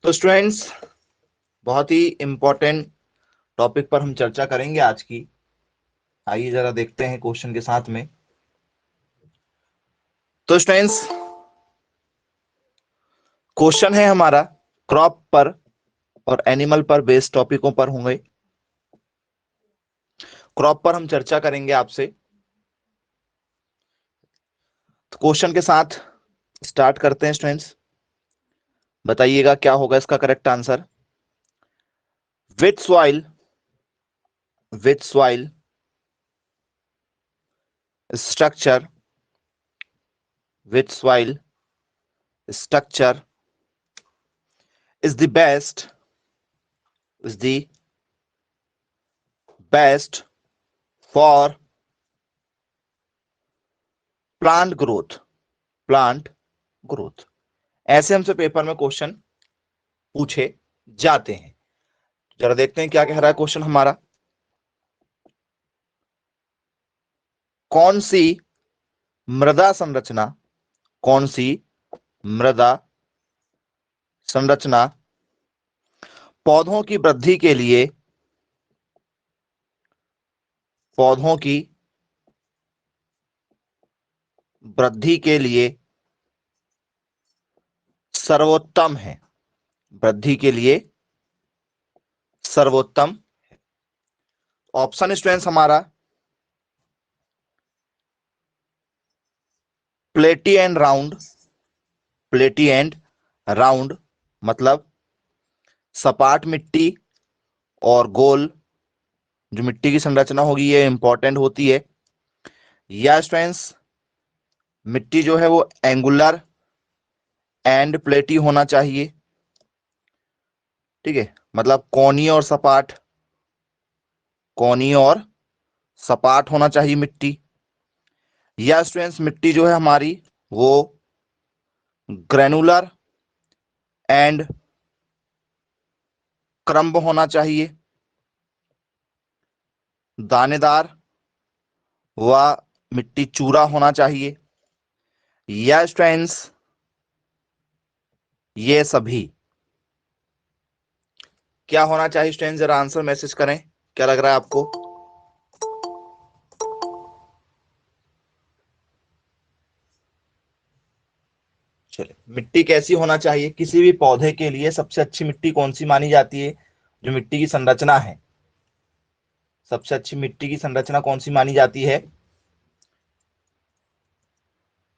तो स्टूडेंट्स, बहुत ही important topic पर हम चर्चा करेंगे आज की। आइए जरा देखते हैं क्वेश्चन के साथ में। तो स्टूडेंट्स, क्वेश्चन है हमारा क्रॉप पर और एनिमल पर बेस्ड टॉपिकों पर होंगे। क्रॉप पर हम चर्चा करेंगे आपसे। तो क्वेश्चन के साथ स्टार्ट करते हैं स्टूडेंट्स। बताइएगा क्या होगा इसका correct answer. Which soil structure which soil structure is the best for plant growth। ऐसे हमसे पेपर में क्वेश्चन पूछे जाते हैं। जरा देखते हैं क्या कह रहा है क्वेश्चन हमारा। कौन सी मृदा संरचना पौधों की वृद्धि के लिए सर्वोत्तम है। ऑप्शन स्टूडेंट्स हमारा प्लेटी एंड राउंड मतलब सपाट मिट्टी और गोल जो मिट्टी की संरचना होगी ये इंपॉर्टेंट होती है। या स्टूडेंट्स मिट्टी जो है वो एंगुलर एंड प्लेटी होना चाहिए। ठीक है, मतलब कोनी और सपाट होना चाहिए मिट्टी। या स्टूडेंट्स मिट्टी जो है हमारी वो ग्रेनुलर एंड क्रम्ब होना चाहिए, दानेदार व मिट्टी चूरा होना चाहिए। या स्टूडेंट्स ये सभी क्या होना चाहिए स्टूडेंट्स, जरा आंसर मैसेज करें। क्या लग रहा है आपको? चलिए, मिट्टी कैसी होना चाहिए किसी भी पौधे के लिए? सबसे अच्छी मिट्टी कौन सी मानी जाती है? जो मिट्टी की संरचना है, सबसे अच्छी मिट्टी की संरचना कौन सी मानी जाती है?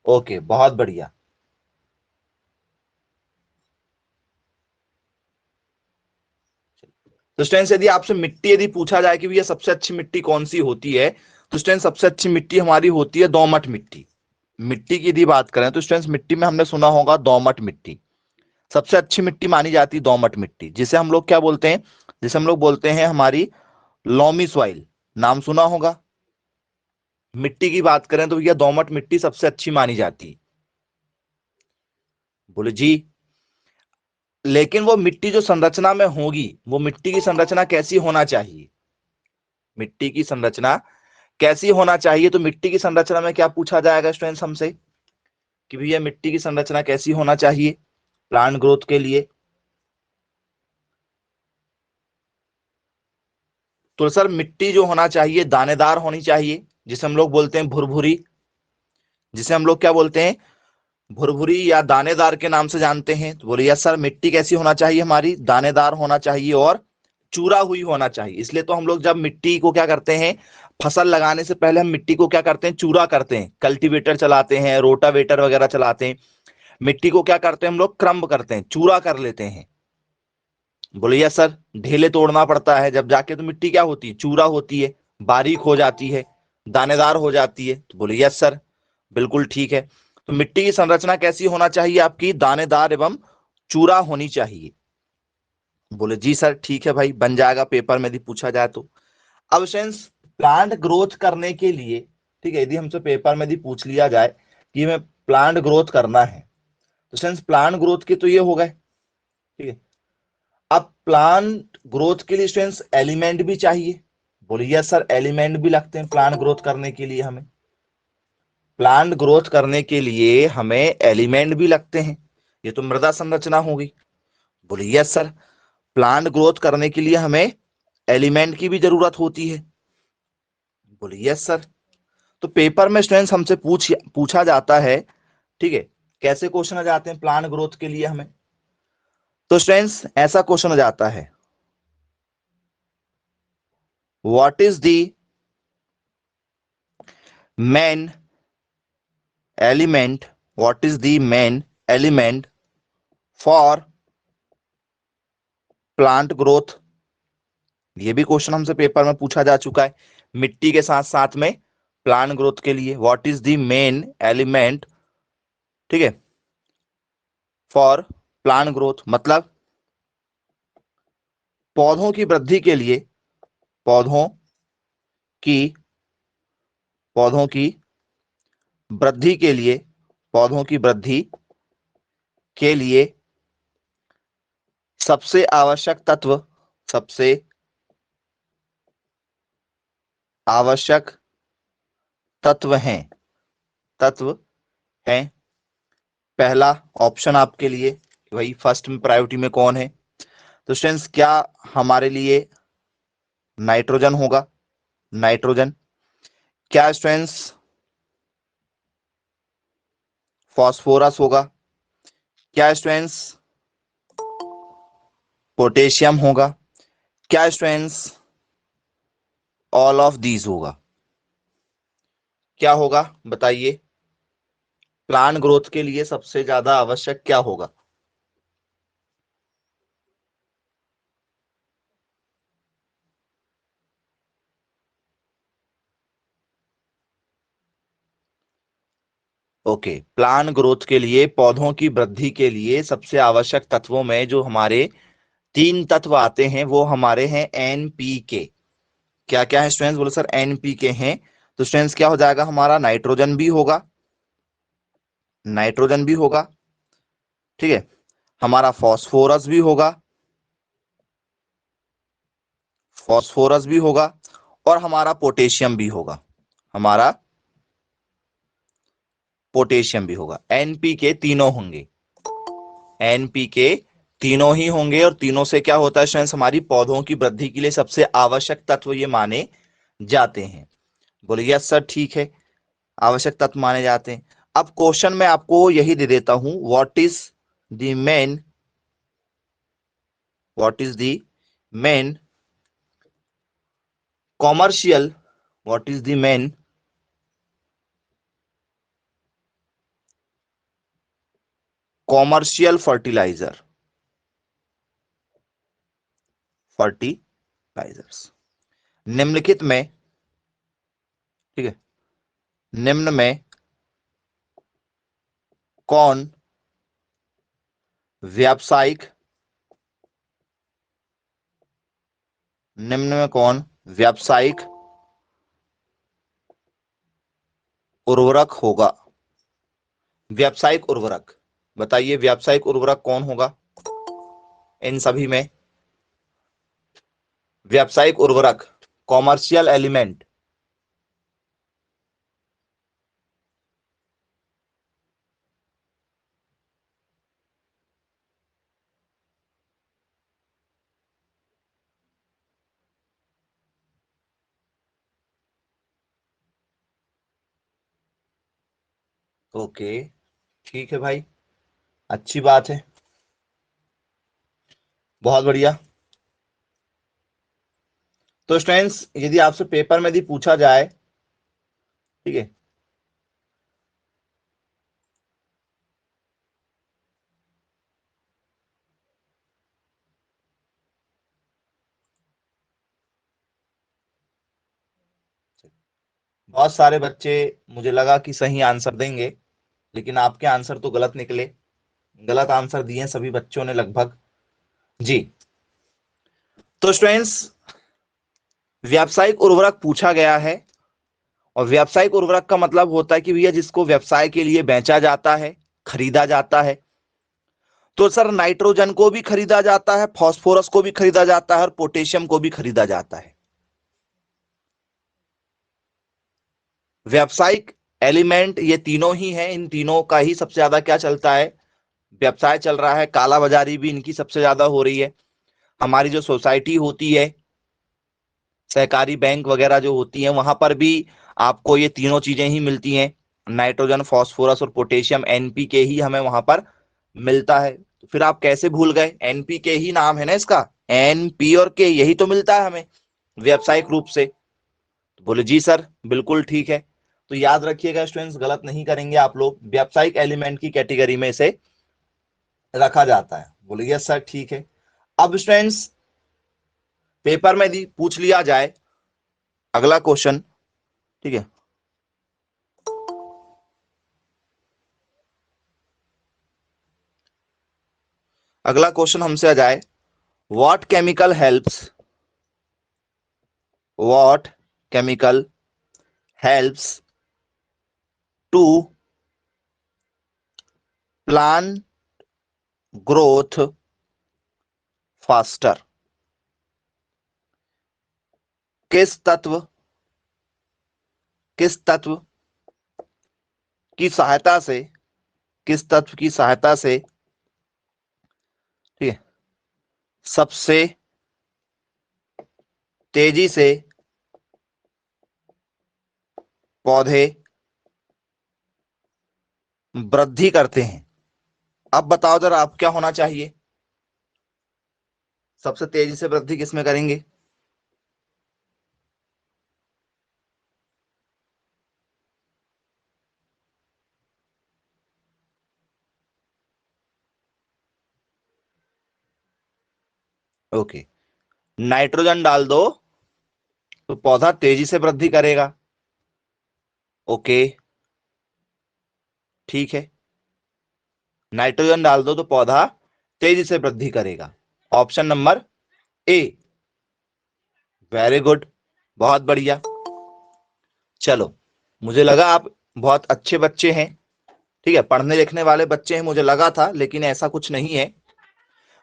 ओके, बहुत बढ़िया। तो स्टूडेंट्स यदि पूछा जाए कि भैया सबसे अच्छी मिट्टी कौन सी होती है, तो स्टूडेंट्स सबसे अच्छी मिट्टी हमारी होती है दोमट मिट्टी। मिट्टी की यदि बात करें तो स्टूडेंट्स मिट्टी में हमने सुना होगा दोमट मिट्टी सबसे अच्छी मिट्टी मानी जाती है। दोमट मिट्टी जिसे हम लोग क्या बोलते हैं? जिसे हम लोग बोलते हैं हमारी लोमी सॉइल। नाम सुना होगा। मिट्टी की बात करें तो भैया दोमट मिट्टी सबसे अच्छी मानी जाती है। बोले जी, लेकिन वो मिट्टी जो संरचना में होगी वो मिट्टी की संरचना कैसी होना चाहिए? मिट्टी की संरचना कैसी होना चाहिए? तो मिट्टी की संरचना में क्या पूछा जाएगा स्टूडेंट्स हमसे कि भैया मिट्टी की संरचना कैसी होना चाहिए प्लांट ग्रोथ के लिए? तो सर मिट्टी जो होना चाहिए दानेदार होनी चाहिए, जिसे हम लोग बोलते हैं भुरभुरी। जिसे हम लोग क्या बोलते हैं? भुरभुरी या दानेदार के नाम से जानते हैं। तो बोले यस सर, मिट्टी कैसी होना चाहिए हमारी? दानेदार होना चाहिए और चूरा हुई होना चाहिए। इसलिए तो हम लोग जब मिट्टी को क्या करते हैं, फसल लगाने से पहले हम मिट्टी को क्या करते हैं? चूरा करते हैं। कल्टीवेटर चलाते हैं, रोटावेटर वगैरह चलाते हैं। मिट्टी को क्या करते हैं हम लोग? क्रम्ब करते हैं, चूरा कर लेते हैं। बोले यस सर, ढेले तोड़ना पड़ता है जब जाके तो मिट्टी क्या होती है? चूरा होती है, बारीक हो जाती है, दानेदार हो जाती है। तो बोले यस सर, बिल्कुल ठीक है। तो मिट्टी की संरचना कैसी होना चाहिए आपकी? दानेदार एवं चूरा होनी चाहिए। बोले जी सर, ठीक है भाई, बन जाएगा पेपर में यदि पूछा जाए तो। अब सेंस प्लांट ग्रोथ करने के लिए, ठीक है, यदि हमसे पेपर में यदि पूछ लिया जाए कि हमें प्लांट ग्रोथ करना है, तो सेंस प्लांट ग्रोथ के तो ये हो गए, ठीक है। अब प्लांट ग्रोथ के लिए स्टूडेंट्स एलिमेंट भी चाहिए। बोलिए यस सर, एलिमेंट भी लगते हैं प्लांट ग्रोथ करने के लिए। हमें प्लांट ग्रोथ करने के लिए हमें एलिमेंट भी लगते हैं। ये तो मृदा संरचना होगी। बोले यस सर, प्लांट ग्रोथ करने के लिए हमें एलिमेंट की भी जरूरत होती है। बोले यस सर। तो पेपर में स्टूडेंट्स हमसे पूछा जाता है, ठीक है, कैसे क्वेश्चन आ जाते हैं प्लांट ग्रोथ के लिए हमें। तो स्टूडेंट्स ऐसा क्वेश्चन आ जाता है, what is the main element, what is the main element for plant growth. ये भी क्वेश्चन हमसे पेपर में पूछा जा चुका है। मिट्टी के साथ साथ में प्लांट ग्रोथ के लिए what is the main element, ठीक है, फॉर प्लांट ग्रोथ, मतलब पौधों की वृद्धि के लिए, पौधों की पौधों की वृद्धि के लिए, पौधों की वृद्धि के लिए सबसे आवश्यक तत्व, सबसे आवश्यक तत्व हैं, तत्व हैं। पहला ऑप्शन आपके लिए, वही फर्स्ट में प्रायोरिटी में कौन है। तो स्टूडेंट्स क्या हमारे लिए नाइट्रोजन होगा, नाइट्रोजन। क्या स्टूडेंट्स फास्फोरस होगा। क्या स्टूडेंट्स पोटेशियम होगा। क्या स्टूडेंट्स ऑल ऑफ दीज होगा। क्या होगा बताइए, प्लांट ग्रोथ के लिए सबसे ज्यादा आवश्यक क्या होगा। ओके, प्लांट ग्रोथ के लिए, पौधों की वृद्धि के लिए सबसे आवश्यक तत्वों में जो हमारे तीन तत्व आते हैं वो हमारे हैं एनपीके। क्या क्या है स्टूडेंट्स, बोलो सर एनपीके हैं। तो स्टूडेंट्स क्या हो जाएगा हमारा, नाइट्रोजन भी होगा, नाइट्रोजन भी होगा, ठीक है, हमारा फास्फोरस भी होगा, फास्फोरस भी होगा, और हमारा पोटेशियम भी होगा, हमारा पोटेशियम भी होगा। एनपीके तीनों होंगे, एनपीके तीनों ही होंगे। और तीनों से क्या होता है स्टूडेंट्स, हमारी पौधों की वृद्धि के लिए सबसे आवश्यक तत्व ये माने जाते हैं। बोलिए यस सर, ठीक है, आवश्यक तत्व माने जाते हैं। अब क्वेश्चन में आपको यही दे देता हूं, what is the main commercial, what is the main commercial fertiliser, fertilisers निम्नलिखित में, ठीक है, निम्न में कौन व्यावसायिक, निम्न में कौन व्यावसायिक उर्वरक होगा। व्यावसायिक उर्वरक, बताइए व्यावसायिक उर्वरक कौन होगा इन सभी में। व्यावसायिक उर्वरक, कॉमर्शियल एलिमेंट। ओके, ठीक है भाई, अच्छी बात है, बहुत बढ़िया। तो स्टूडेंट्स यदि आपसे पेपर में यदि पूछा जाए, ठीक है, बहुत सारे बच्चे मुझे लगा कि सही आंसर देंगे, लेकिन आपके आंसर तो गलत निकले, गलत आंसर दिए सभी बच्चों ने लगभग। जी, तो स्टूडेंट्स व्यावसायिक उर्वरक पूछा गया है, और व्यावसायिक उर्वरक का मतलब होता है कि भैया जिसको व्यवसाय के लिए बेचा जाता है, खरीदा जाता है। तो सर नाइट्रोजन को भी खरीदा जाता है, फास्फोरस को भी खरीदा जाता है, और पोटेशियम को भी खरीदा जाता है। व्यावसायिक एलिमेंट ये तीनों ही हैं, इन तीनों का ही सबसे ज्यादा क्या चलता है, व्यवसाय चल रहा है, काला बाजारी भी इनकी सबसे ज्यादा हो रही है। हमारी जो सोसाइटी होती है, सहकारी बैंक वगैरह जो होती है, वहां पर भी आपको ये तीनों चीजें ही मिलती हैं। नाइट्रोजन, फास्फोरस और पोटेशियम, एनपीके ही हमें वहां पर मिलता है। तो फिर आप कैसे भूल गए? एनपीके ही नाम है ना इसका, एन पी और के, यही तो मिलता है हमें व्यावसायिक रूप से। तो बोले जी सर बिल्कुल ठीक है। तो याद रखिएगा स्टूडेंट्स, गलत नहीं करेंगे आप लोग, व्यावसायिक एलिमेंट की कैटेगरी में इसे रखा जाता है। बोले यस सर ठीक है। अब स्टूडेंट्स, पेपर में दी पूछ लिया जाए अगला क्वेश्चन, ठीक है। अगला क्वेश्चन हमसे आ जाए, what chemical helps, what chemical helps to plant growth faster. किस तत्व, किस तत्व की सहायता से, किस तत्व की सहायता से, ठीक है, सबसे तेजी से पौधे वृद्धि करते हैं। अब बताओ जरा, आप क्या होना चाहिए? सबसे तेजी से वृद्धि किसमें करेंगे? ओके, नाइट्रोजन डाल दो तो पौधा तेजी से वृद्धि करेगा। ओके ठीक है, नाइट्रोजन डाल दो तो पौधा तेजी से वृद्धि करेगा। Option number A. Very good, बहुत बढ़िया। चलो, मुझे लगा आप बहुत अच्छे बच्चे हैं, ठीक है, पढ़ने लिखने वाले बच्चे हैं, मुझे लगा था, लेकिन ऐसा कुछ नहीं है।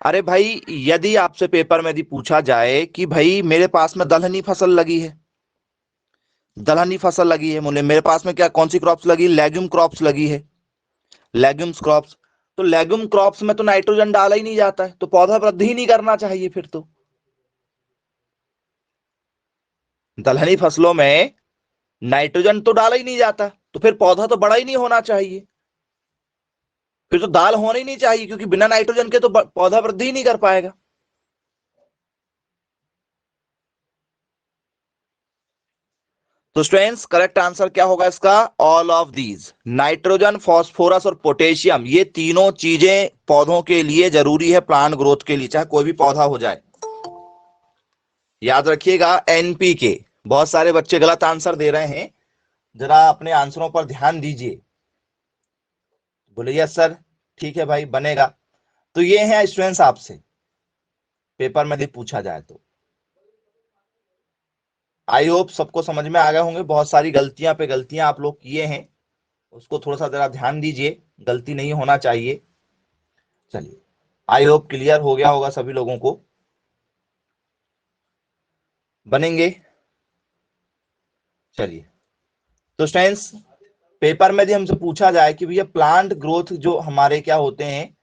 अरे भाई, यदि आपसे पेपर में यदि पूछा जाए कि भाई मेरे पास में दलहनी फसल लगी है, दलहनी फसल लगी है, मुझे मेरे पास में क्या कौन सी क्रॉप्स लगी, लेग्यूम क्रॉप्स लगी है, लेग्यूम्स क्रॉप्स, तो लेग्यूम क्रॉप्स में तो नाइट्रोजन डाला ही नहीं जाता है, तो पौधा वृद्धि ही नहीं करना चाहिए फिर तो। दलहनी फसलों में नाइट्रोजन तो डाला ही नहीं जाता, तो फिर पौधा तो बड़ा ही नहीं होना चाहिए, फिर तो दाल होना ही नहीं चाहिए, क्योंकि बिना नाइट्रोजन के तो पौधा वृद्धि ही नहीं कर पाएगा। तो स्टूडेंट्स, करेक्ट आंसर क्या होगा इसका? All of these, nitrogen, phosphorus और पोटेशियम, ये तीनों चीजें पौधों के लिए जरूरी है, प्लांट ग्रोथ के लिए, चाहे कोई भी पौधा हो जाए। याद रखिएगा एनपीके। बहुत सारे बच्चे गलत आंसर दे रहे हैं, जरा अपने आंसरों पर ध्यान दीजिए। बोले यस सर ठीक है भाई, बनेगा। तो ये है स्टूडेंट्स, आपसे पेपर में यदि पूछा जाए तो आई होप सबको समझ में आ गए होंगे। बहुत सारी गलतियां पे गलतियां आप लोग किए हैं, उसको थोड़ा सा जरा ध्यान दीजिए, गलती नहीं होना चाहिए। चलिए, आई होप क्लियर हो गया होगा सभी लोगों को। बनेंगे। चलिए, तो स्टूडेंट्स, पेपर में यदि हमसे पूछा जाए कि भैया प्लांट ग्रोथ जो हमारे क्या होते हैं,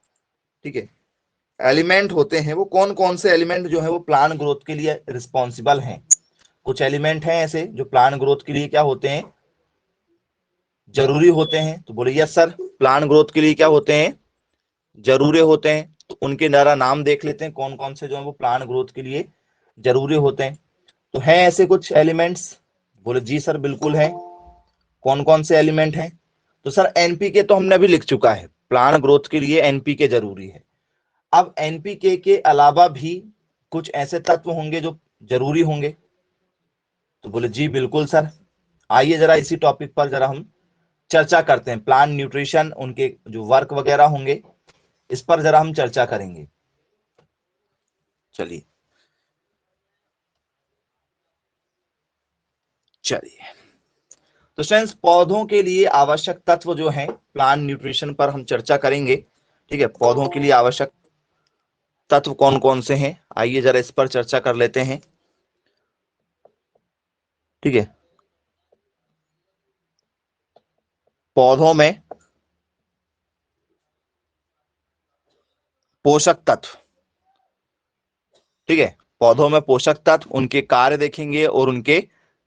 ठीक है, एलिमेंट होते हैं, वो कौन कौन से एलिमेंट जो है वो प्लांट ग्रोथ के लिए रिस्पॉन्सिबल हैं। कुछ एलिमेंट हैं ऐसे जो प्लांट ग्रोथ के लिए क्या होते हैं, जरूरी होते हैं। तो बोले यस सर, प्लांट ग्रोथ के लिए क्या होते हैं, जरूरी होते हैं। तो उनके जरा नाम देख लेते हैं, कौन कौन से जो है वो प्लांट ग्रोथ के लिए जरूरी होते हैं। तो हैं ऐसे कुछ एलिमेंट्स? बोले जी सर बिल्कुल है। कौन कौन से एलिमेंट हैं? तो सर एनपीके तो हमने अभी लिख चुका है, प्लांट ग्रोथ के लिए एनपीके जरूरी है। अब एनपीके के अलावा भी कुछ ऐसे तत्व होंगे जो जरूरी होंगे। तो बोले जी बिल्कुल सर। आइए जरा इसी टॉपिक पर जरा हम चर्चा करते हैं, प्लांट न्यूट्रिशन, उनके जो वर्क वगैरह होंगे, इस पर जरा हम चर्चा करेंगे। चलिए, चलिए, तो फ्रेंड्स, पौधों के लिए आवश्यक तत्व जो हैं, प्लांट न्यूट्रिशन पर हम चर्चा करेंगे। ठीक है, पौधों के लिए आवश्यक तत्व कौन कौन से हैं, आइए जरा इस पर चर्चा कर लेते हैं। ठीक है, पौधों में पोषक तत्व, ठीक है, पौधों में पोषक तत्व, उनके कार्य देखेंगे और उनके,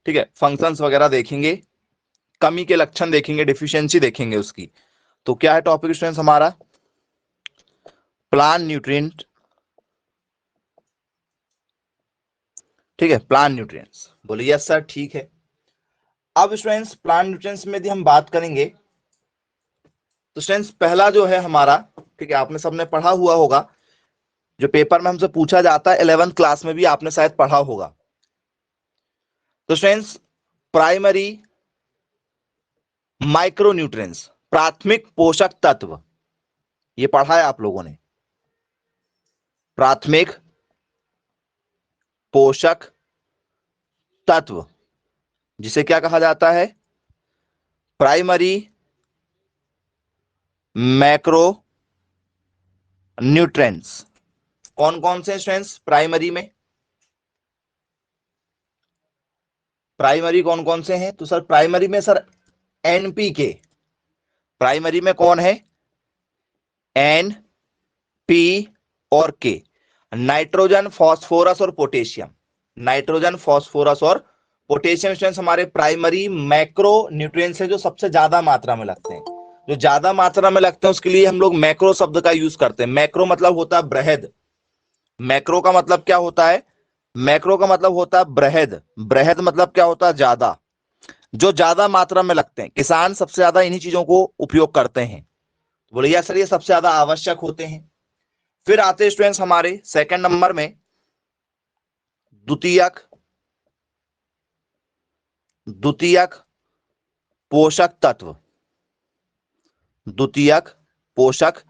ठीक है, फंक्शंस वगैरह देखेंगे, कमी के लक्षण देखेंगे, डिफिशियंसी देखेंगे उसकी। तो क्या है टॉपिक स्टूडेंट्स हमारा? प्लांट न्यूट्रिएंट, ठीक है, प्लांट न्यूट्रिएंट्स। बोलिए यस सर, ठीक है। अब स्टूडेंट्स प्लांट न्यूट्रिएंट्स में यदि हम बात करेंगे तो स्टूडेंट्स पहला जो है हमारा, ठीक है, आपने सबने पढ़ा हुआ होगा, जो पेपर में हमसे पूछा जाता है 11th क्लास में भी आपने शायद पढ़ा होगा। तो स्टूडेंट्स प्राइमरी माइक्रोन्यूट्रिएंट्स, प्राथमिक पोषक तत्व, ये पढ़ा है आप लोगों ने, प्राथमिक पोषक तत्व, जिसे क्या कहा जाता है? Primary macro nutrients. कौन कौन से स्टूडेंट्स प्राइमरी में? प्राइमरी कौन कौन से हैं? तो सर प्राइमरी में सर एनपीके, प्राइमरी में कौन है? एन, पी और के, नाइट्रोजन, फास्फोरस और पोटेशियम। नाइट्रोजन, फास्फोरस और पोटेशियम स्टूडेंट्स हमारे प्राइमरी मैक्रो न्यूट्रिएंट्स है, जो सबसे ज्यादा मात्रा में लगते हैं। जो ज्यादा मात्रा में लगते हैं उसके लिए हम लोग मैक्रो शब्द का यूज करते हैं। मैक्रो मतलब होता है बृहद। मैक्रो का मतलब क्या होता है? मैक्रो का मतलब होता है बृहद। बृहद मतलब क्या होता है? ज्यादा, जो ज्यादा मात्रा में लगते हैं। किसान सबसे ज्यादा इन्हीं चीजों को उपयोग करते हैं। बोलिए सर ये सबसे ज्यादा आवश्यक होते हैं। फिर आते हैं स्टूडेंट्स हमारे सेकंड नंबर में द्वितीयक, द्वितीयक पोषक तत्व, द्वितीयक पोषक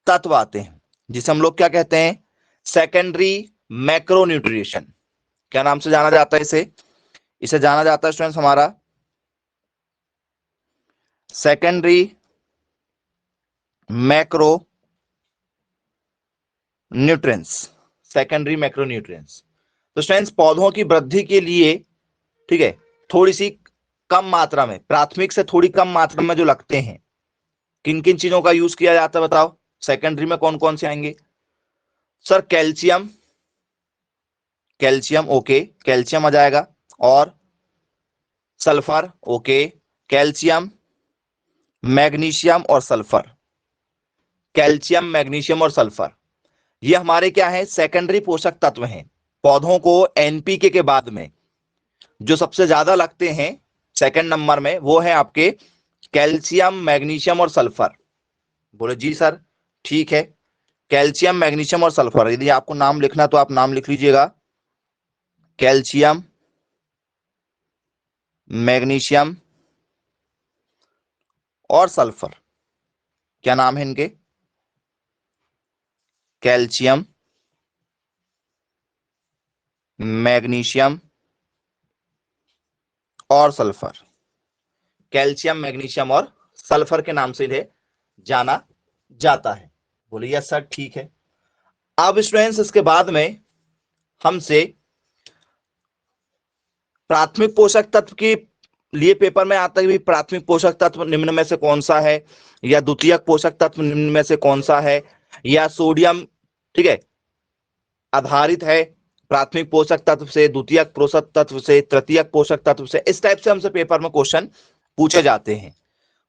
तत्व आते हैं, जिसे हम लोग क्या कहते हैं? सेकेंडरी मैक्रोन्यूट्रिशन। क्या नाम से जाना जाता है इसे? इसे जाना जाता है स्टूडेंट्स हमारा secondary macro nutrients, secondary macro nutrients. तो स्टूडेंट्स पौधों की वृद्धि के लिए, ठीक है, थोड़ी सी कम मात्रा में, प्राथमिक से थोड़ी कम मात्रा में जो लगते हैं, किन किन चीजों का यूज किया जाता है बताओ? सेकेंडरी में कौन कौन से आएंगे? Sir calcium, calcium okay, calcium आ जाएगा, और सल्फर ओके, कैल्शियम, मैग्नीशियम और सल्फर, कैल्शियम, मैग्नीशियम और सल्फर, ये हमारे क्या है? सेकेंडरी पोषक तत्व हैं। पौधों को एनपीके के बाद में जो सबसे ज्यादा लगते हैं सेकंड नंबर में, वो है आपके कैल्शियम, मैग्नीशियम और सल्फर। बोले जी सर, ठीक है, कैल्शियम, मैग्नीशियम और सल्फर। यदि आपको नाम लिखना तो आप नाम लिख लीजिएगा, कैल्शियम, मैग्नीशियम और सल्फर। क्या नाम है इनके? कैल्शियम, मैग्नीशियम और सल्फर। कैल्शियम, मैग्नीशियम और सल्फर के नाम से इन्हें जाना जाता है। बोलिए सर, ठीक है। अब स्टूडेंट्स इसके बाद में हमसे प्राथमिक पोषक तत्व के लिए पेपर में आता है कि प्राथमिक पोषक तत्व निम्न में से कौन सा है, या द्वितीयक पोषक तत्व निम्न में से कौन सा है, या सोडियम, ठीक है, आधारित है प्राथमिक पोषक तत्व से, द्वितीयक पोषक तत्व से, तृतीयक पोषक तत्व से। इस टाइप से हमसे पेपर में क्वेश्चन पूछे जाते हैं।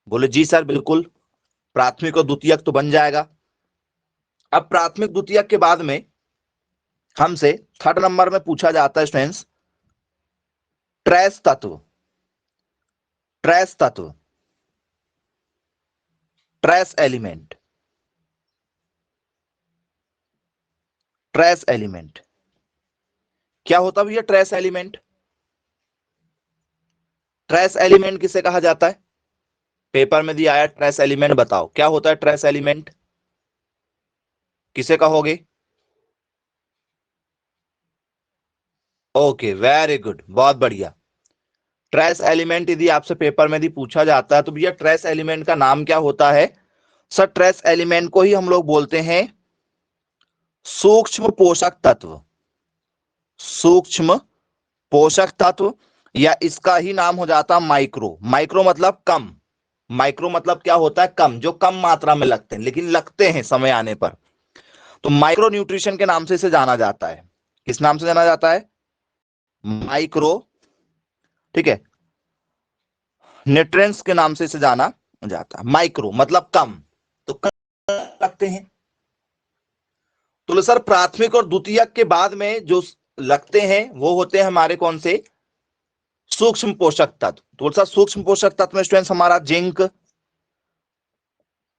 बोले जी सर बिल्कुल, प्राथमिक और द्वितीयक तो बन जाएगा। अब प्राथमिक द्वितीयक के बाद में हमसे थर्ड नंबर में पूछा जाता है स्टूडेंट्स ट्रेस तत्व, ट्रेस तत्व, ट्रेस एलिमेंट, ट्रेस एलिमेंट। क्या होता है भैया ट्रेस एलिमेंट? ट्रेस एलिमेंट किसे कहा जाता है? पेपर में दिया आया ट्रेस एलिमेंट, बताओ क्या होता है ट्रेस एलिमेंट? किसे कहोगे? ओके वेरी गुड, बहुत बढ़िया। ट्रेस एलिमेंट यदि आपसे पेपर में यदि पूछा जाता है तो भैया ट्रेस एलिमेंट का नाम क्या होता है? सर ट्रेस एलिमेंट को ही हम लोग बोलते हैं सूक्ष्म पोषक तत्व, सूक्ष्म पोषक तत्व, या इसका ही नाम हो जाता माइक्रो। माइक्रो मतलब कम, माइक्रो मतलब क्या होता है? कम, जो कम मात्रा में लगते हैं, लेकिन लगते हैं समय आने पर। तो माइक्रो न्यूट्रिशन के नाम से इसे जाना जाता है। किस नाम से जाना जाता है? माइक्रो, ठीक है, न्यूट्रिएंट्स के नाम से इसे जाना जाता है। माइक्रो मतलब कम, तो कम लगते हैं। तो सर प्राथमिक और द्वितीयक के बाद में जो लगते हैं वो होते हैं हमारे कौन से? सूक्ष्म पोषक तत्व। तो सर सूक्ष्म पोषक तत्व में स्टूडेंट्स हमारा zinc,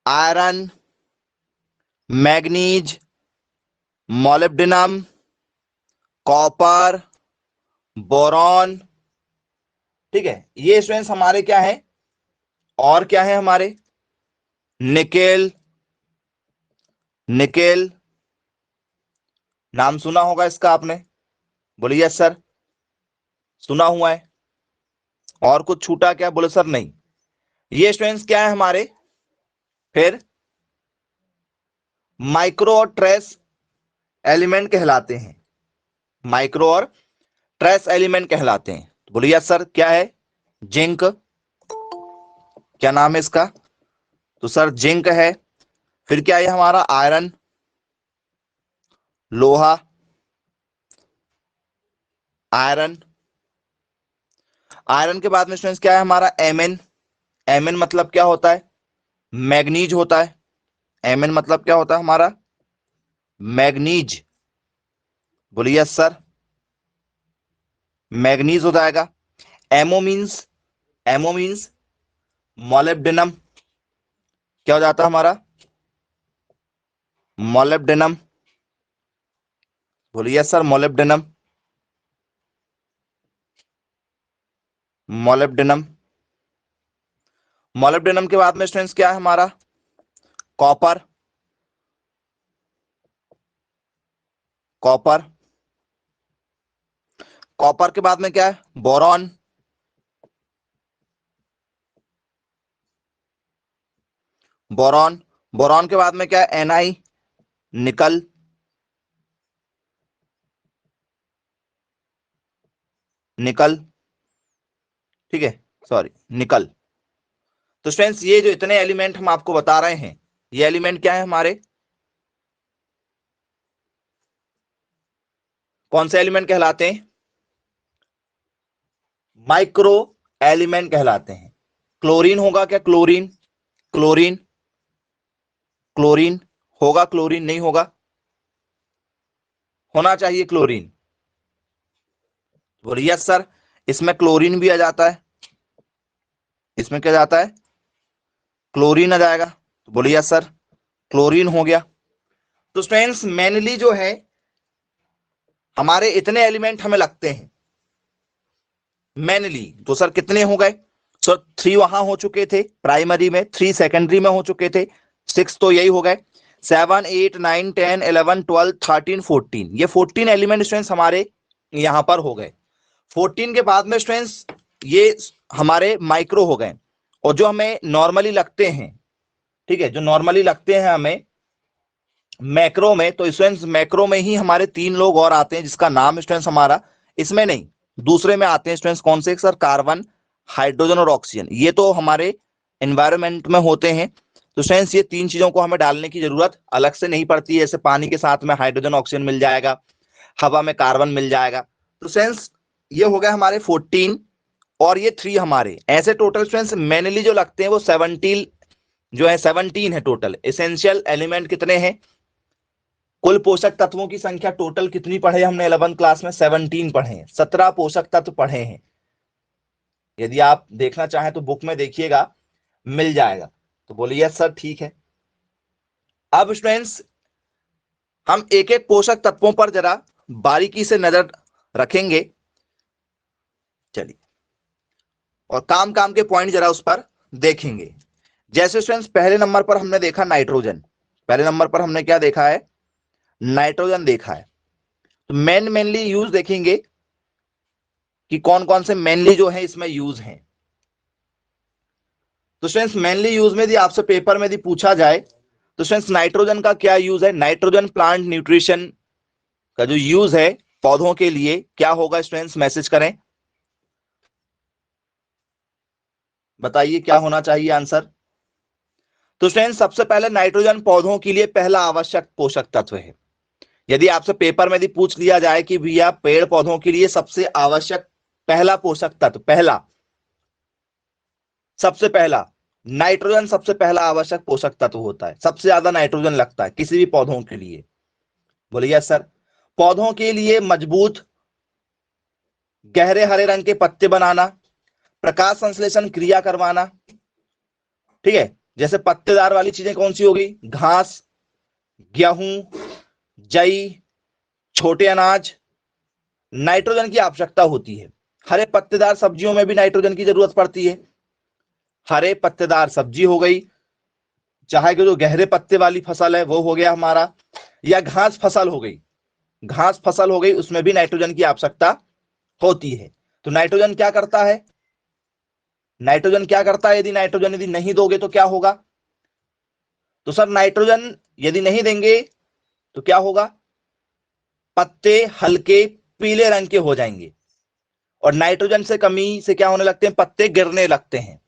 iron, manganese, molybdenum, copper, boron, ठीक है, ये स्टूडेंट्स हमारे क्या है? और क्या है हमारे? निकेल, निकेल नाम सुना होगा इसका आपने, बोलिए यस सर, सुना हुआ है। और कुछ छूटा क्या? बोले सर नहीं। ये स्टूडेंट्स क्या है हमारे? फिर माइक्रो और ट्रेस एलिमेंट कहलाते हैं। माइक्रो और ट्रेस एलिमेंट कहलाते हैं। तो बोलिए यस सर, क्या है? जिंक, क्या नाम है इसका? तो सर जिंक है। फिर क्या है हमारा? आयरन, लोहा, आयरन। आयरन के बाद में स्टूडेंट्स क्या है हमारा? एमएन। एमएन मतलब क्या होता है? मैग्नीज होता है। एमएन मतलब क्या होता है हमारा? मैग्नीज, बोलिए यस सर, मैग्नीज हो जाएगा। MO means, MO means molybdenum, क्या हो जाता है हमारा? मोलिब्डेनम, बोलिए yes sir, molybdenum, molybdenum. Molybdenum के बाद में स्टूडेंट्स क्या है हमारा? Copper, copper. कॉपर के बाद में क्या है? Boron, boron. बोरॉन के बाद में क्या है? एनआई, निकल, निकल, ठीक है, सॉरी, निकल। तो स्टूडेंट्स ये जो इतने एलिमेंट हम आपको बता रहे हैं, ये एलिमेंट क्या है हमारे? कौन से एलिमेंट कहलाते हैं? माइक्रो एलिमेंट कहलाते हैं। क्लोरीन होगा क्या? क्लोरीन, क्लोरीन, क्लोरीन होगा? क्लोरीन नहीं होगा? होना चाहिए क्लोरीन, बोलिए यस सर, इसमें क्लोरीन भी आ जाता है। इसमें क्या जाता है? क्लोरीन आ जाएगा, तो बोलिए यस सर, क्लोरीन हो गया। तो स्टूडेंट्स मेनली जो है हमारे इतने एलिमेंट हमें लगते हैं मेनली। तो सर कितने हो गए? सर 3 वहां हो चुके थे प्राइमरी में, 3 सेकेंडरी में हो चुके थे, 6 तो यही हो गए। 7 8 9 10 11 12 13 14, ये 14 एलिमेंट स्टूडेंट्स हमारे यहां पर हो गए। 14 के बाद में स्टूडेंट्स ये हमारे माइक्रो हो गए। और जो हमें नॉर्मली लगते हैं, ठीक है, जो नॉर्मली लगते हैं हमें मैक्रो में, तो स्टूडेंट्स मैक्रो में ही हमारे 3 लोग और आते हैं जिसका नाम स्टूडेंट्स हमारा इसमें नहीं, दूसरे में आते हैं स्टूडेंट्स। कौन से? सर कार्बन, हाइड्रोजन और ऑक्सीजन। ये तो हमारे एनवायरमेंट में होते हैं। तो स्टूडेंट्स ये 3 चीजों को हमें डालने की जरूरत अलग से नहीं पड़ती है। जैसे पानी के साथ में हाइड्रोजन ऑक्सीजन मिल जाएगा, हवा में कार्बन मिल जाएगा। तो स्टूडेंट्स ये हो गया हमारे 14 और ये 3 हमारे ऐसे टोटल स्टूडेंट्स मेनली जो लगते हैं वो 17 जो है, 17 है टोटल। एसेंशियल एलिमेंट कितने हैं? कुल पोषक तत्वों की संख्या टोटल कितनी पढ़े हमने 11th क्लास में? 17 पढ़े हैं, 17 पोषक तत्व पढ़े हैं। यदि आप देखना चाहें तो बुक में देखिएगा, मिल जाएगा। तो बोलिए सर ठीक है। अब स्टूडेंट्स हम एक एक पोषक तत्वों पर जरा बारीकी से नजर रखेंगे, चलिए, और काम काम के पॉइंट जरा उस पर देखेंगे। जैसे स्टूडेंट्स पहले नंबर पर हमने देखा नाइट्रोजन। पहले नंबर पर हमने क्या देखा है? नाइट्रोजन देखा है। तो मेनली यूज देखेंगे कि कौन कौन से मेनली जो है इसमें यूज हैं। तो स्टूडेंट्स मेनली यूज में यदि आपसे पेपर में यदि पूछा जाए तो स्टूडेंट्स नाइट्रोजन का क्या यूज है? नाइट्रोजन प्लांट न्यूट्रिशन का जो यूज है पौधों के लिए क्या होगा? स्टूडेंट्स मैसेज करें, बताइए क्या होना चाहिए आंसर। तो स्टूडेंट सबसे पहले नाइट्रोजन पौधों के लिए पहला आवश्यक पोषक तत्व है। यदि आपसे पेपर में यदि पूछ लिया जाए कि भैया पेड़ पौधों के लिए सबसे आवश्यक पहला पोषक तत्व, सबसे पहला नाइट्रोजन सबसे पहला आवश्यक पोषक तत्व होता है, सबसे ज्यादा नाइट्रोजन लगता है किसी भी पौधों के लिए। बोलिए सर। पौधों के लिए मजबूत गहरे हरे रंग के पत्ते बनाना, प्रकाश संश्लेषण क्रिया करवाना, ठीक है। जैसे पत्तेदार वाली चीजें कौन सी होगी? घास, गेहूं, जई, छोटे अनाज, नाइट्रोजन की आवश्यकता होती है। हरे पत्तेदार सब्जियों में भी नाइट्रोजन की जरूरत पड़ती है। हरे पत्तेदार सब्जी हो गई, चाहे कि जो गहरे पत्ते वाली फसल है वो हो गया हमारा, या घास फसल हो गई, घास फसल हो गई, उसमें भी नाइट्रोजन की आवश्यकता होती है। तो नाइट्रोजन क्या करता है? नाइट्रोजन क्या करता है? यदि नाइट्रोजन यदि नहीं दोगे तो क्या होगा? तो सर नाइट्रोजन यदि नहीं देंगे तो क्या होगा? पत्ते हल्के पीले रंग के हो जाएंगे, और नाइट्रोजन से कमी से क्या होने लगते हैं? पत्ते गिरने लगते हैं।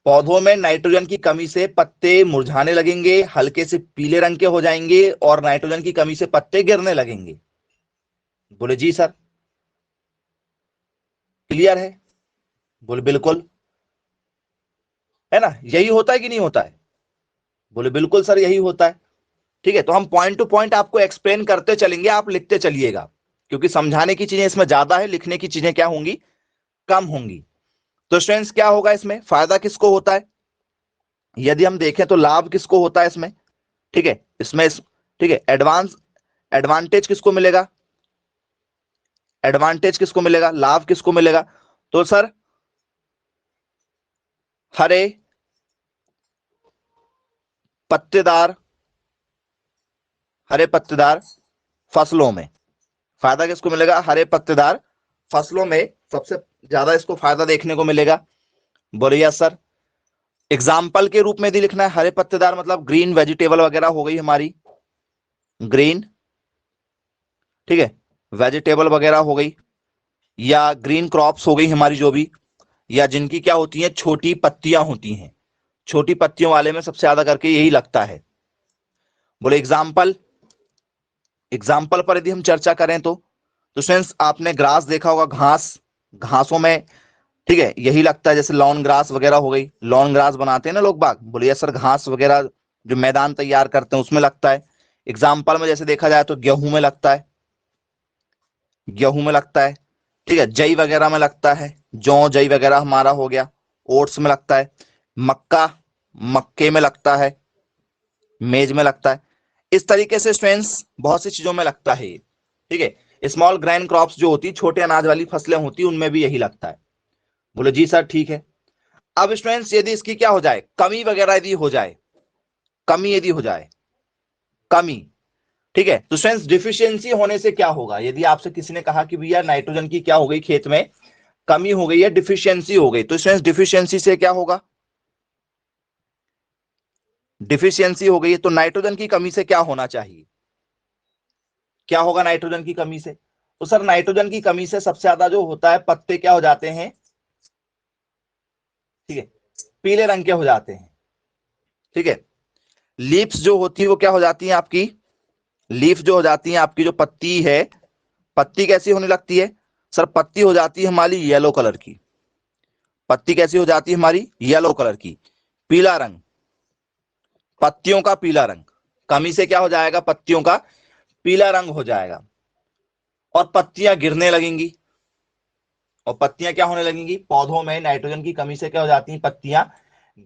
पौधों में नाइट्रोजन की कमी से पत्ते मुरझाने लगेंगे, हल्के से पीले रंग के हो जाएंगे, और नाइट्रोजन की कमी से पत्ते गिरने लगेंगे। बोले जी सर। क्लियर है? बोले बिल्कुल। है ना? यही होता है कि नहीं होता है? बोले बिल्कुल सर, यही होता है। ठीक है, तो हम पॉइंट टू पॉइंट आपको एक्सप्लेन करते चलेंगे, आप लिखते चलिएगा, क्योंकि समझाने की चीजें इसमें ज्यादा है, लिखने की चीजें क्या होंगी? कम होंगी। तो स्टूडेंट्स क्या होगा इसमें? फायदा किसको होता है? यदि हम देखें तो लाभ किसको होता है इसमें? ठीक है, ठीक है, एडवांटेज किसको मिलेगा? एडवांटेज किसको मिलेगा? लाभ किसको मिलेगा? तो सर हरे पत्तेदार, हरे पत्तेदार फसलों में फायदा किसको मिलेगा? हरे पत्तेदार फसलों में सबसे ज्यादा इसको फायदा देखने को मिलेगा। बोलिए सर। एग्जाम्पल के रूप में यदि लिखना है, हरे पत्तेदार मतलब ग्रीन वेजिटेबल वगैरह हो गई हमारी, ग्रीन, ठीक है, वेजिटेबल वगैरह हो गई, या ग्रीन क्रॉप्स हो गई हमारी जो भी, या जिनकी क्या होती हैं? छोटी पत्तियां होती हैं। छोटी पत्तियों वाले में सबसे ज्यादा करके यही लगता है। बोले एग्जाम्पल, एग्जाम्पल पर यदि हम चर्चा करें तो फ्रेंड्स आपने ग्रास देखा होगा, घास, घासों में, ठीक है, यही लगता है। जैसे लॉन ग्रास वगैरह हो गई, लॉन ग्रास बनाते हैं ना लोग बाग, बोलिए सर घास वगैरह जो मैदान तैयार करते हैं उसमें लगता है। एग्जाम्पल में जैसे देखा जाए तो गेहूं में लगता है, गेहूं में लगता है, ठीक है, जई वगैरह में लगता है, जौ जई वगैरह हमारा हो गया, ओट्स में लगता है, मक्का, मक्के में लगता है, मेज में लगता है। इस तरीके से स्टूडेंट्स बहुत सी चीजों में लगता है ये, ठीक है। स्मॉल ग्रेन क्रॉप्स जो होती है, छोटे अनाज वाली फसलें होती है, उनमें भी यही लगता है। बोले जी सर ठीक है। अब स्टूडेंट्स यदि इसकी क्या हो जाए? कमी वगैरह यदि हो जाए, कमी यदि हो जाए, कमी, ठीक है, तो स्टूडेंट्स डिफिशियंसी होने से क्या होगा? यदि आपसे किसी ने कहा कि भैया नाइट्रोजन की क्या हो गई, खेत में कमी हो गई है, डिफिशियंसी हो गई, तो स्टूडेंट्स डिफिशियंसी से क्या होगा? डिफिशियंसी हो गई, तो नाइट्रोजन की कमी से क्या होना चाहिए? क्या होगा नाइट्रोजन की कमी से? तो सर नाइट्रोजन की कमी से सबसे ज्यादा जो होता है, पत्ते क्या हो जाते हैं? ठीक है, पीले रंग के हो जाते हैं, ठीक है। लीव्स जो होती है वो क्या हो जाती है आपकी? लीफ जो हो जाती है आपकी, जो पत्ती है, पत्ती कैसी होने लगती है? सर पत्ती हो जाती है हमारी येलो कलर की। पत्ती कैसी हो जाती है हमारी? येलो कलर की, पीला रंग, पत्तियों का पीला रंग। कमी से क्या हो जाएगा? पत्तियों का पीला रंग हो जाएगा, और पत्तियां गिरने लगेंगी। और पत्तियां क्या होने लगेंगी? पौधों में नाइट्रोजन की कमी से क्या हो जाती हैं? पत्तियां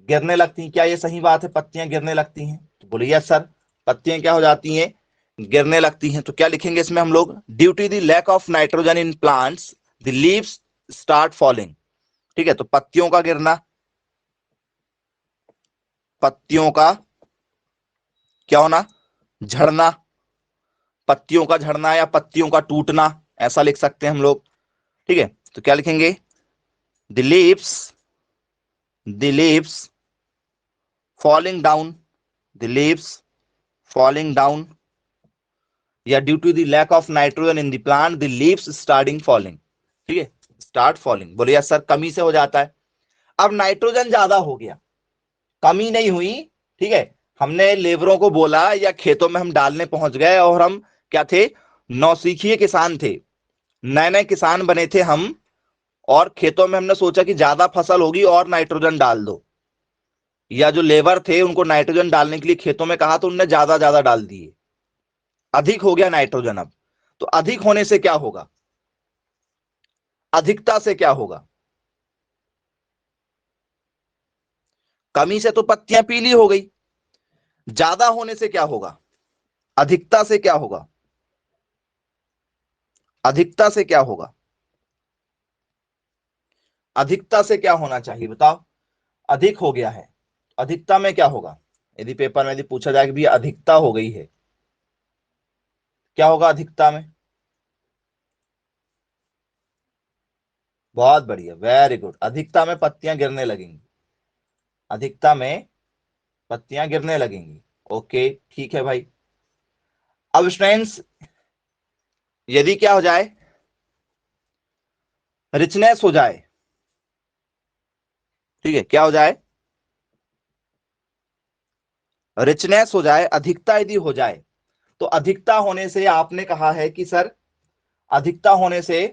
गिरने लगती हैं। क्या ये सही बात है? पत्तियां गिरने लगती हैं? तो बोलिए यस सर, पत्तियां क्या हो जाती हैं? गिरने लगती हैं। तो क्या लिखेंगे इसमें हम लोग? Due to the lack of nitrogen in plants the leaves start falling. ठीक है, तो पत्तियों का गिरना, पत्तियों का क्या होना? झड़ना, पत्तियों का झड़ना या पत्तियों का टूटना, ऐसा लिख सकते हैं हम लोग। ठीक है, तो क्या लिखेंगे? The leaves, the leaves falling down, the leaves falling down, या due to the lack of nitrogen in the plant the leaves starting falling. ठीक है, स्टार्ट फॉलिंग। बोलिए सर कमी से हो जाता है। अब नाइट्रोजन ज्यादा हो गया, कमी नहीं हुई, ठीक है। हमने लेबरों को बोला या खेतों में हम डालने पहुंच गए और हम क्या थे, नौसिखिए किसान थे, नए नए किसान बने थे हम, और खेतों में हमने सोचा कि ज्यादा फसल होगी और नाइट्रोजन डाल दो, या जो लेबर थे उनको नाइट्रोजन डालने के लिए खेतों में कहा तो उनने ज्यादा ज्यादा डाल दिए, अधिक हो गया नाइट्रोजन। अब तो अधिक होने से क्या होगा, अधिकता से क्या होगा, कमी से तो पत्तियां पीली हो गई, ज्यादा होने से क्या होगा, अधिकता से क्या होगा, अधिकता से क्या होगा, अधिकता से क्या होना चाहिए बताओ, अधिक हो गया है, अधिकता में क्या होगा, यदि पेपर में यदि पूछा जाए कि भी अधिकता हो गई है, क्या होगा अधिकता में। बहुत बढ़िया, वेरी गुड, अधिकता में पत्तियां गिरने लगेंगी, अधिकता में पत्तियां गिरने लगेंगी। ओके ठीक है भाई। अब स्टूडेंट्स, यदि क्या हो जाए, रिचनेस हो जाए, ठीक है, क्या हो जाए, रिचनेस हो जाए, अधिकता यदि हो जाए, तो अधिकता होने से आपने कहा है कि सर अधिकता होने से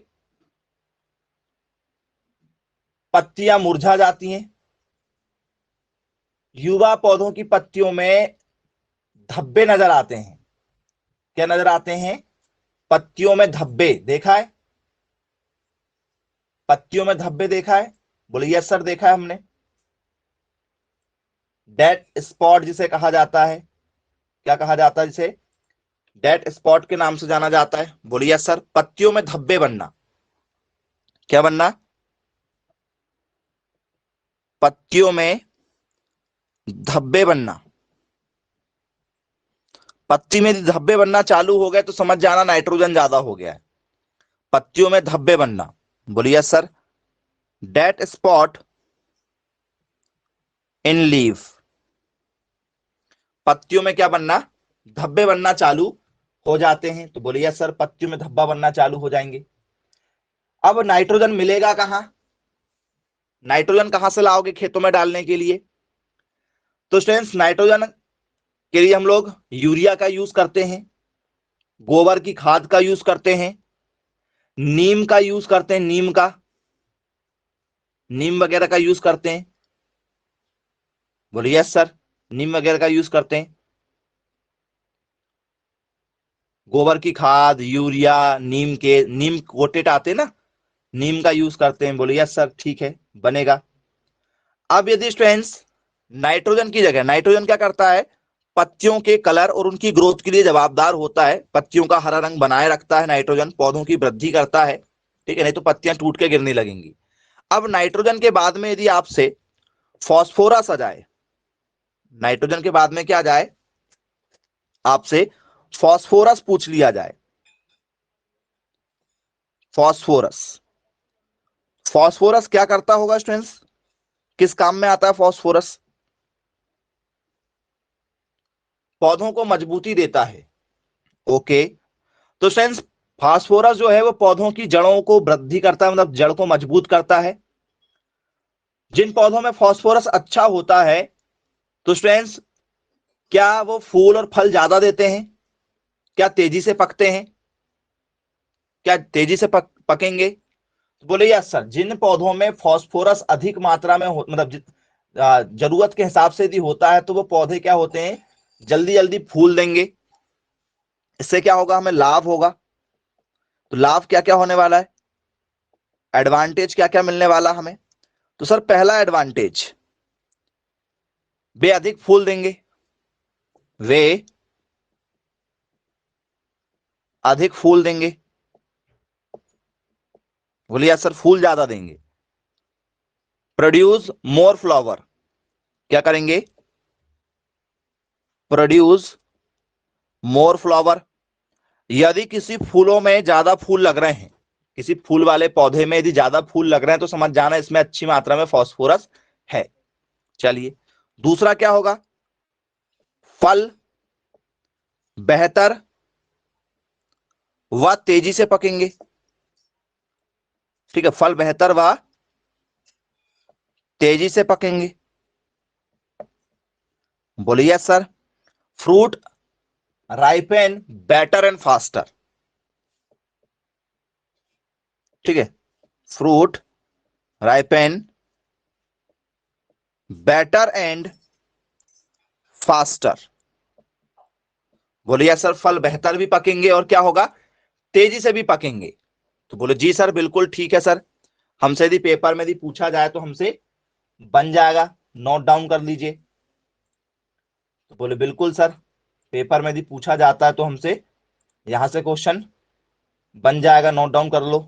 पत्तियां मुरझा जाती हैं, युवा पौधों की पत्तियों में धब्बे नजर आते हैं, क्या नजर आते हैं, पत्तियों में धब्बे देखा है, पत्तियों में धब्बे देखा है, बोलिए यस सर देखा है हमने, डेड स्पॉट जिसे कहा जाता है, क्या कहा जाता है जिसे, डेड स्पॉट के नाम से जाना जाता है, बोलिए यस सर, पत्तियों में धब्बे बनना, क्या बनना, पत्तियों में धब्बे बनना, पत्ती में धब्बे बनना चालू हो गए तो समझ जाना नाइट्रोजन ज्यादा हो गया है, पत्तियों में धब्बे बनना, बोलिए yes sir, dead spot in leaf, पत्तियों में क्या बनना, धब्बे बनना चालू हो जाते हैं, तो बोलिए यस सर, पत्तियों में धब्बा बनना चालू हो जाएंगे। अब नाइट्रोजन मिलेगा कहां, नाइट्रोजन कहां से लाओगे खेतों में डालने के लिए, तो स्टूडेंट्स नाइट्रोजन के लिए हम लोग यूरिया का यूज करते हैं, गोबर की खाद का यूज करते हैं, नीम का यूज करते हैं, नीम का, नीम वगैरह का यूज करते हैं, बोलिए यस सर, नीम वगैरह का यूज करते हैं, गोबर की खाद, यूरिया, नीम के, नीम कोटेट आते हैं ना, नीम का यूज करते हैं, बोलिए यस सर ठीक है बनेगा। अब यदि स्टूडेंट्स नाइट्रोजन की जगह, नाइट्रोजन क्या करता है, पत्तियों के कलर और उनकी ग्रोथ के लिए जवाबदार होता है, पत्तियों का हरा रंग बनाए रखता है नाइट्रोजन, पौधों की वृद्धि करता है, ठीक है, नहीं तो पत्तियां टूट के गिरने लगेंगी। अब नाइट्रोजन के बाद में यदि आपसे फॉस्फोरस आ जाए, नाइट्रोजन के बाद में क्या आ जाए, आपसे फॉस्फोरस पूछ लिया जाए, फॉस्फोरस, फॉस्फोरस क्या करता होगा स्टूडेंट्स, किस काम में आता है फॉस्फोरस, पौधों को मजबूती देता है। ओके, तो स्टूडेंट्स फास्फोरस जो है वो पौधों की जड़ों को वृद्धि करता है, मतलब जड़ को मजबूत करता है। जिन पौधों में फास्फोरस अच्छा होता है, तो स्टूडेंट्स क्या वो फूल और फल ज्यादा देते हैं, क्या तेजी से पकते हैं, क्या तेजी से पकेंगे, तो बोले यस सर, जिन पौधों में फास्फोरस अधिक मात्रा में मतलब जरूरत के हिसाब से यदि होता है तो वो पौधे क्या होते हैं, जल्दी जल्दी फूल देंगे, इससे क्या होगा, हमें लाभ होगा। तो लाभ क्या क्या होने वाला है, एडवांटेज क्या क्या मिलने वाला हमें, तो सर पहला एडवांटेज, वे अधिक फूल देंगे, वे अधिक फूल देंगे, बोलिए सर फूल ज्यादा देंगे। प्रोड्यूस मोर फ्लावर, क्या करेंगे, प्रोड्यूस मोर फ्लावर, यदि किसी फूलों में ज्यादा फूल लग रहे हैं, किसी फूल वाले पौधे में यदि ज्यादा फूल लग रहे हैं तो समझ जाना इसमें अच्छी मात्रा में फास्फोरस है। चलिए, दूसरा क्या होगा, फल बेहतर व तेजी से पकेंगे, ठीक है, फल बेहतर व तेजी से पकेंगे। बोलिए yes sir. Fruit ripen better and faster. ठीक है, fruit ripen better and faster. बोलिए यस सर। फल बेहतर भी पकेंगे और क्या होगा, तेजी से भी पकेंगे। तो बोले जी सर, बिल्कुल ठीक है सर। हमसे यदि पेपर में यदि पूछा जाए तो हमसे बन जाएगा, नोट डाउन कर लीजिए। तो बोले बिल्कुल सर, पेपर में यदि पूछा जाता है तो हमसे यहां से क्वेश्चन बन जाएगा, नोट डाउन कर लो।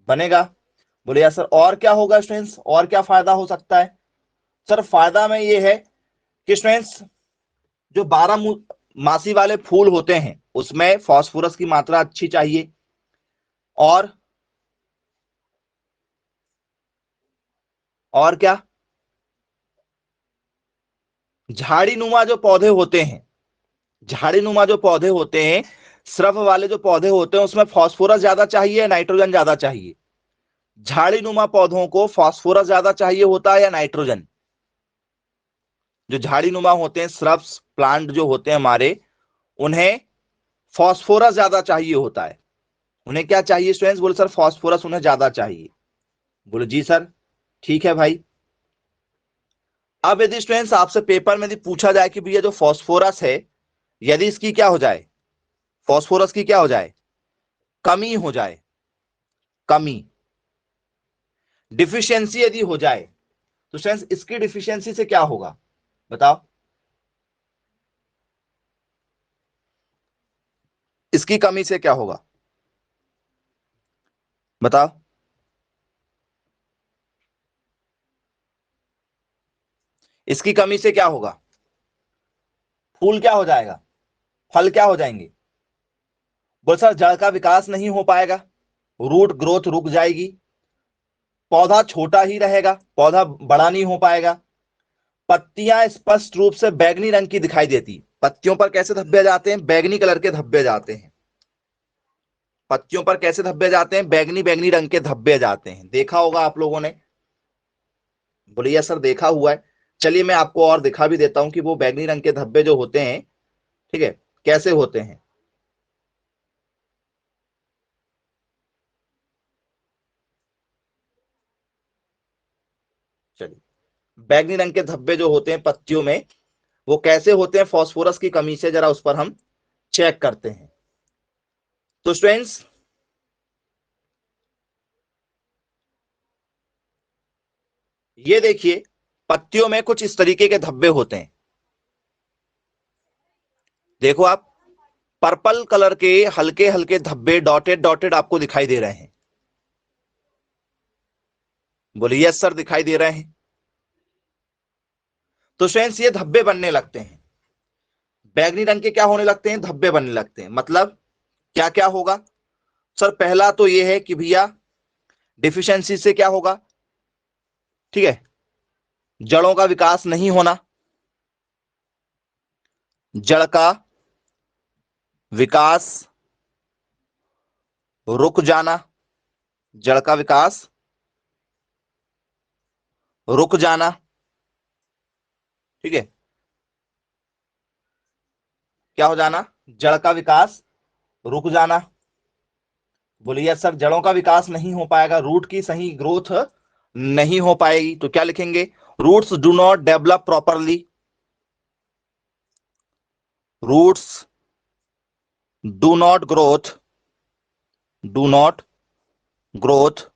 बनेगा। बोले यार सर और क्या होगा स्टूडेंट्स, और क्या फायदा हो सकता है? सर फायदा में ये है कि स्टूडेंट्स जो 12 मासी वाले फूल होते हैं उसमें फास्फोरस की मात्रा अच्छी चाहिए। और क्या, झाड़ी नुमा जो पौधे होते हैं, झाड़ी नुमा जो पौधे होते हैं, स्रव वाले जो पौधे होते हैं उसमें फास्फोरस ज्यादा चाहिए, नाइट्रोजन ज्यादा चाहिए? झाड़ी नुमा पौधों को फास्फोरस ज्यादा चाहिए होता है या नाइट्रोजन? जो झाड़ी नुमा होते हैं, श्रब्स प्लांट जो होते हैं हमारे, उन्हें फास्फोरस ज्यादा चाहिए होता है। उन्हें क्या चाहिए स्टूडेंट्स? बोले सर फास्फोरस उन्हें ज्यादा चाहिए। बोले जी सर, ठीक है भाई। अब यदि स्टूडेंट्स आपसे पेपर में यदि पूछा जाए कि भैया जो फास्फोरस है, यदि इसकी क्या हो जाए, फास्फोरस की क्या हो जाए, कमी हो जाए, कमी, डिफिशियंसी यदि हो जाए, तो स्टूडेंट्स इसकी डिफिशियंसी से क्या होगा बताओ? इसकी कमी से क्या होगा बताओ? इसकी कमी से क्या होगा? फूल क्या हो जाएगा, फल क्या हो जाएंगे? बोल सर जड़ का विकास नहीं हो पाएगा, रूट ग्रोथ रुक जाएगी, पौधा छोटा ही रहेगा, पौधा बड़ा नहीं हो पाएगा, पत्तियां स्पष्ट रूप से बैगनी रंग की दिखाई देती। पत्तियों पर कैसे धब्बे जाते हैं? बैगनी कलर के धब्बे जाते हैं। पत्तियों पर कैसे धब्बे जाते हैं? बैगनी बैगनी रंग के धब्बे जाते हैं, देखा होगा आप लोगों ने। बोलिए सर देखा हुआ है। चलिए मैं आपको और दिखा भी देता हूं कि वो बैगनी रंग के धब्बे जो होते हैं, ठीक है, कैसे होते हैं। चलिए, बैगनी रंग के धब्बे जो होते हैं पत्तियों में, वो कैसे होते हैं फास्फोरस की कमी से, जरा उस पर हम चेक करते हैं। तो स्टूडेंट्स ये देखिए, पत्तियों में कुछ इस तरीके के धब्बे होते हैं। देखो आप, पर्पल कलर के हल्के हल्के धब्बे डॉटेड डॉटेड आपको दिखाई दे रहे हैं। बोलिए यस सर, दिखाई दे रहे हैं। तो स्टूडेंट्स ये धब्बे बनने लगते हैं, बैगनी रंग के क्या होने लगते हैं, धब्बे बनने लगते हैं। मतलब क्या क्या होगा? सर पहला तो ये है कि भैया डिफिशियंसी से क्या होगा, ठीक है, जड़ों का विकास नहीं होना, जड़ का विकास रुक जाना, जड़ का विकास रुक जाना, ठीक है, क्या हो जाना, जड़ का विकास रुक जाना। बोलिए सर जड़ों का विकास नहीं हो पाएगा, रूट की सही ग्रोथ नहीं हो पाएगी, तो क्या लिखेंगे? Roots do not develop properly, roots do not growth, do not growth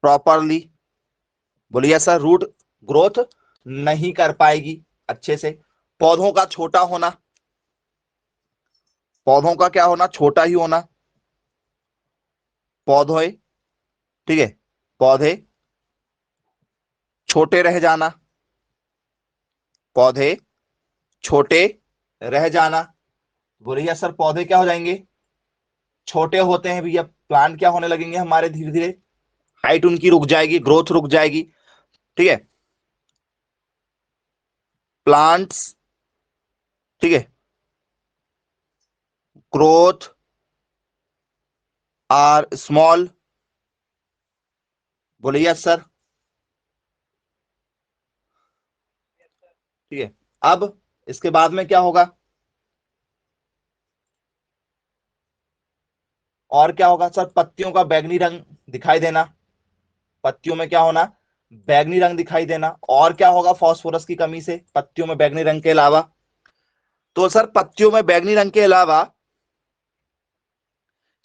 properly. बोलिए सर रूट ग्रोथ नहीं कर पाएगी अच्छे से। पौधों का छोटा होना, पौधों का क्या होना, छोटा ही होना, पौधे, ठीक है, पौधे छोटे रह जाना, पौधे छोटे रह जाना। बोलिए सर पौधे क्या हो जाएंगे, छोटे होते हैं भैया, प्लांट क्या होने लगेंगे हमारे, धीरे धीरे हाइट उनकी रुक जाएगी, ग्रोथ रुक जाएगी, ठीक है, प्लांट्स, ठीक है, ग्रोथ आर स्मॉल, बोले यस सर। ठीक है, अब इसके बाद में क्या होगा, और क्या होगा सर, पत्तियों का बैगनी रंग दिखाई देना, पत्तियों में क्या होना, बैगनी रंग दिखाई देना। और क्या होगा फास्फोरस की कमी से पत्तियों में बैगनी रंग के अलावा, तो सर पत्तियों में बैगनी रंग के अलावा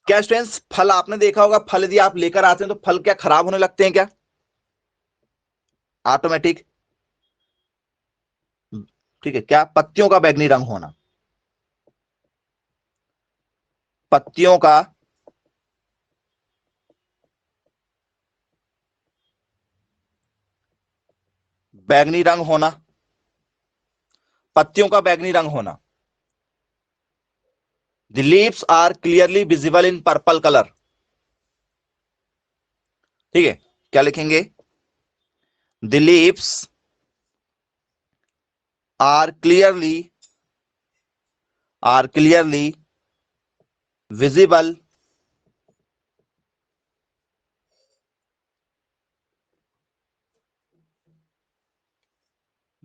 क्या स्टूडेंट्स, फल आपने देखा होगा, फल यदि आप लेकर आते हैं तो फल क्या खराब होने लगते हैं क्या, ऑटोमेटिक। ठीक है, क्या, पत्तियों का बैगनी रंग होना, पत्तियों का बैगनी रंग होना, पत्तियों का बैगनी रंग होना। The leaves are clearly visible in purple colour. ठीक है, क्या लिखेंगे, the leaves are clearly visible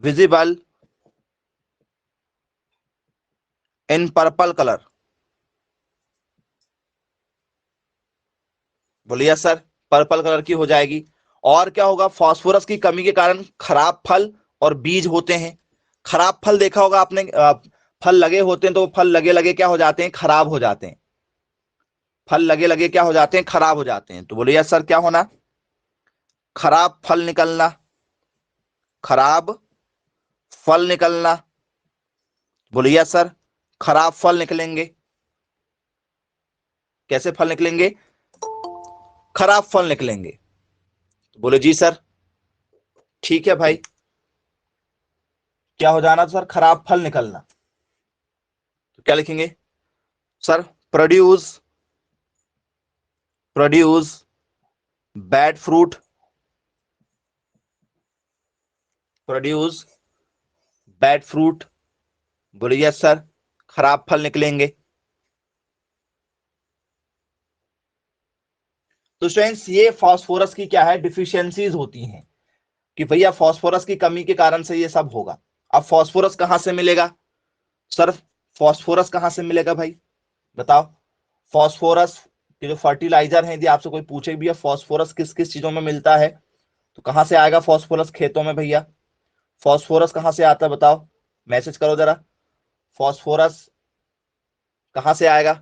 visible in purple colour. बोलिए सर, पर्पल कलर की हो जाएगी। और क्या होगा, फास्फोरस की कमी के कारण खराब फल और बीज होते हैं। खराब फल देखा होगा आपने, फल लगे होते हैं तो वो फल लगे लगे क्या हो जाते हैं, खराब हो जाते हैं। फल लगे लगे क्या हो जाते हैं, खराब हो जाते हैं। तो बोलिए सर क्या होना, खराब फल निकलना, खराब फल निकलना। बोलिए सर, खराब फल निकलेंगे। कैसे फल निकलेंगे, खराब फल निकलेंगे। बोले जी सर, ठीक है भाई, क्या हो जाना सर, खराब फल निकलना। तो क्या लिखेंगे sir, produce produce bad fruit, produce bad fruit. बोलिए सर, खराब फल निकलेंगे। तो स्टूडेंट्स, ये फास्फोरस की क्या है, डिफिशियंसीज होती हैं कि भैया फास्फोरस की कमी के कारण से ये सब होगा। अब फास्फोरस कहां से मिलेगा सर, फास्फोरस कहां से मिलेगा भाई, बताओ। फास्फोरस के जो फर्टिलाइजर है, यदि आपसे कोई पूछे भी है फास्फोरस किस किस चीजों में मिलता है, तो कहां से आएगा फास्फोरस, खेतों में भैया। फास्फोरस कहां से आता है बताओ, मैसेज करो जरा, फास्फोरस कहां से आएगा।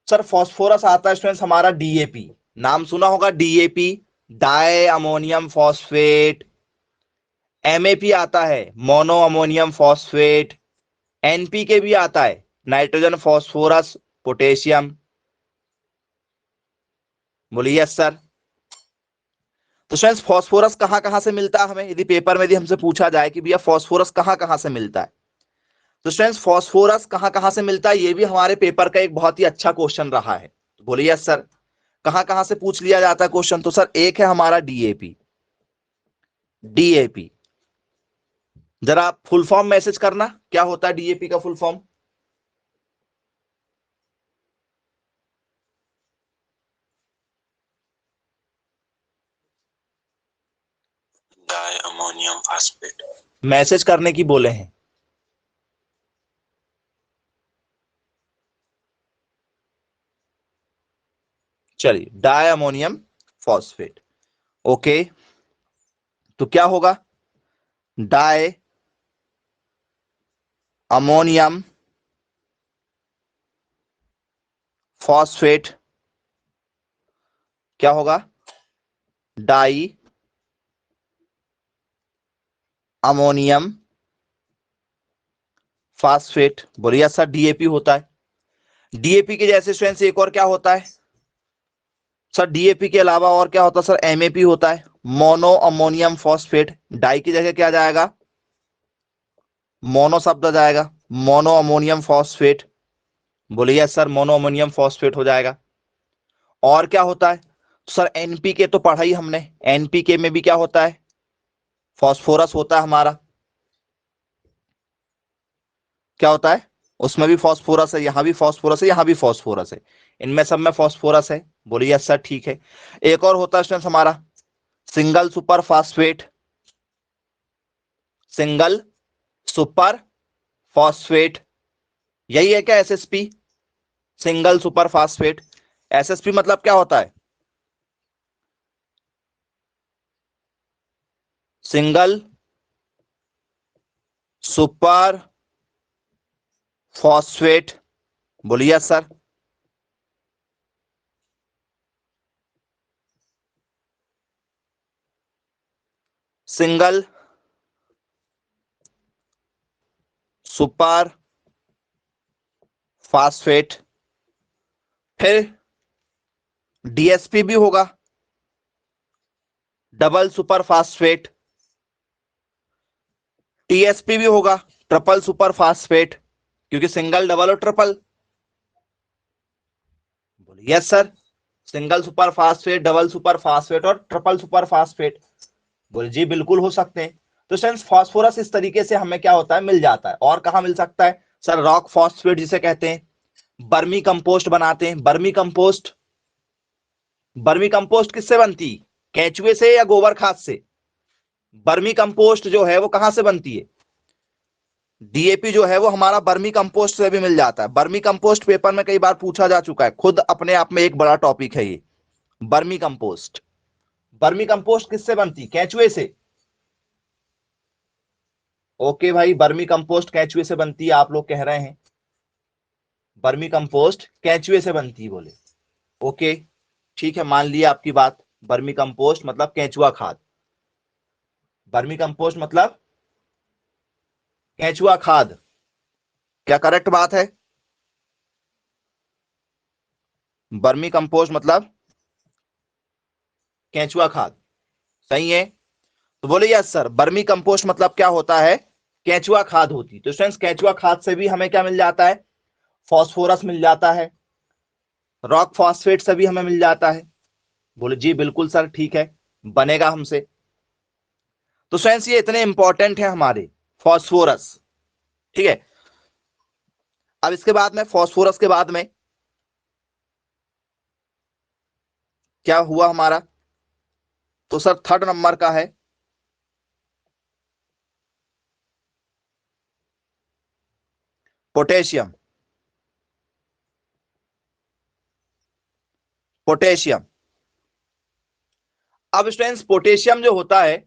सर फास्फोरस आता है स्टूडेंट्स हमारा डीएपी, नाम सुना होगा DAP, di ammonium phosphate. MAP आता है, मोनो अमोनियम फॉस्फेट। एनपीके भी आता है, नाइट्रोजन फॉस्फोरस पोटेशियम। बोलिए यस सर। तो स्टूडेंट्स फास्फोरस कहां कहां से मिलता है हमें, यदि पेपर में यदि हमसे पूछा जाए कि भैया फास्फोरस कहां कहां से मिलता है, तो स्टूडेंट्स फास्फोरस कहां कहां से मिलता है, ये भी हमारे पेपर का एक बहुत ही अच्छा क्वेश्चन रहा है। तो बोलिए यस सर, कहां कहां से पूछ लिया जाता है क्वेश्चन, तो सर एक है हमारा डीएपी, डीएपी। जरा फुल फॉर्म मैसेज करना, क्या होता है डीएपी का full form. Di ammonium phosphate, message करने की बोले हैं। चलिए, डाई अमोनियम फॉस्फेट, ओके। तो क्या होगा, डाई अमोनियम फॉस्फेट, क्या होगा, डाई अमोनियम फास्फेट। बोलिए सर, डीएपी होता है। डीएपी के जैसे स्टूडेंट्स एक और क्या होता है सर, डीएपी के अलावा और क्या होता है सर, एमएपी होता है, मोनो अमोनियम फॉस्फेट। डाई की जगह क्या जाएगा, मोनो शब्द आ जाएगा, मोनो अमोनियम फॉस्फेट। बोलिए सर, मोनो अमोनियम फॉस्फेट हो जाएगा। और क्या होता है सर, एनपीके तो पढ़ा ही हमने, एनपीके में भी क्या होता है, फास्फोरस होता है हमारा। क्या होता है, उसमें भी फॉस्फोरस है, यहां भी फॉस्फोरस है, यहां भी फॉस्फोरस है, इनमें सब में फॉस्फोरस है। बोलिए यस सर ठीक है। एक और होता है स्टूडेंट्स हमारा single super phosphate, single super phosphate, यही है क्या SSP, single super phosphate. SSP मतलब क्या होता है, सिंगल सुपर फॉस्फेट। बोलिए सर। Single super phosphate. फिर डीएसपी भी होगा, डबल सुपर फास्फेट। टीएसपी भी होगा, ट्रिपल सुपर फास्फेट, क्योंकि सिंगल डबल और ट्रिपल। बोलिए yes sir, single super phosphate, double super phosphate और ट्रिपल सुपर फास्फेट। बोले जी बिल्कुल हो सकते हैं। तो सेंस फास्फोरस इस तरीके से हमें क्या होता है, मिल जाता है। और कहां मिल सकता है सर, रॉक फॉस्फेट जिसे कहते हैं, बर्मी कंपोस्ट बनाते हैं। बर्मी कंपोस्ट, बर्मी कंपोस्ट किससे बनती, केंचुए से या गोबर खाद से। बर्मी कंपोस्ट जो है वो कहां से बनती है, डीएपी जो है वो हमारा बर्मी कंपोस्ट से भी मिल जाता है। बर्मी कंपोस्ट पेपर में कई बार पूछा जा चुका है, खुद अपने आप में एक बड़ा टॉपिक है ये बर्मी कंपोस्ट। बर्मी कंपोस्ट किससे बनती, केंचुए से। ओके भाई, बर्मी कंपोस्ट केंचुए से बनती है, आप लोग कह रहे हैं बर्मी कंपोस्ट केंचुए से बनती है। बोले ओके ठीक है, मान लिया आपकी बात। बर्मी कंपोस्ट मतलब केंचुआ खाद, बर्मी कंपोस्ट मतलब केंचुआ खाद, क्या करेक्ट बात है। बर्मी कंपोस्ट मतलब केंचुआ खाद, सही है। तो बोले यस सर, बर्मी कंपोस्ट मतलब क्या होता है, केंचुआ खाद होती। तो स्टूडेंट्स केंचुआ खाद से भी हमें क्या मिल जाता है, फॉस्फोरस मिल जाता है, रॉक फॉस्फेट से भी हमें मिल जाता है। बोले जी बिल्कुल सर ठीक है, बनेगा हमसे। तो स्टूडेंट्स ये इतने इंपॉर्टेंट है हमारे फॉस्फोरस, ठीक है। अब इसके बाद में फॉस्फोरस के बाद में क्या हुआ हमारा, तो सर थर्ड नंबर का है पोटेशियम। पोटेशियम, अब स्टूडेंट्स पोटेशियम जो होता है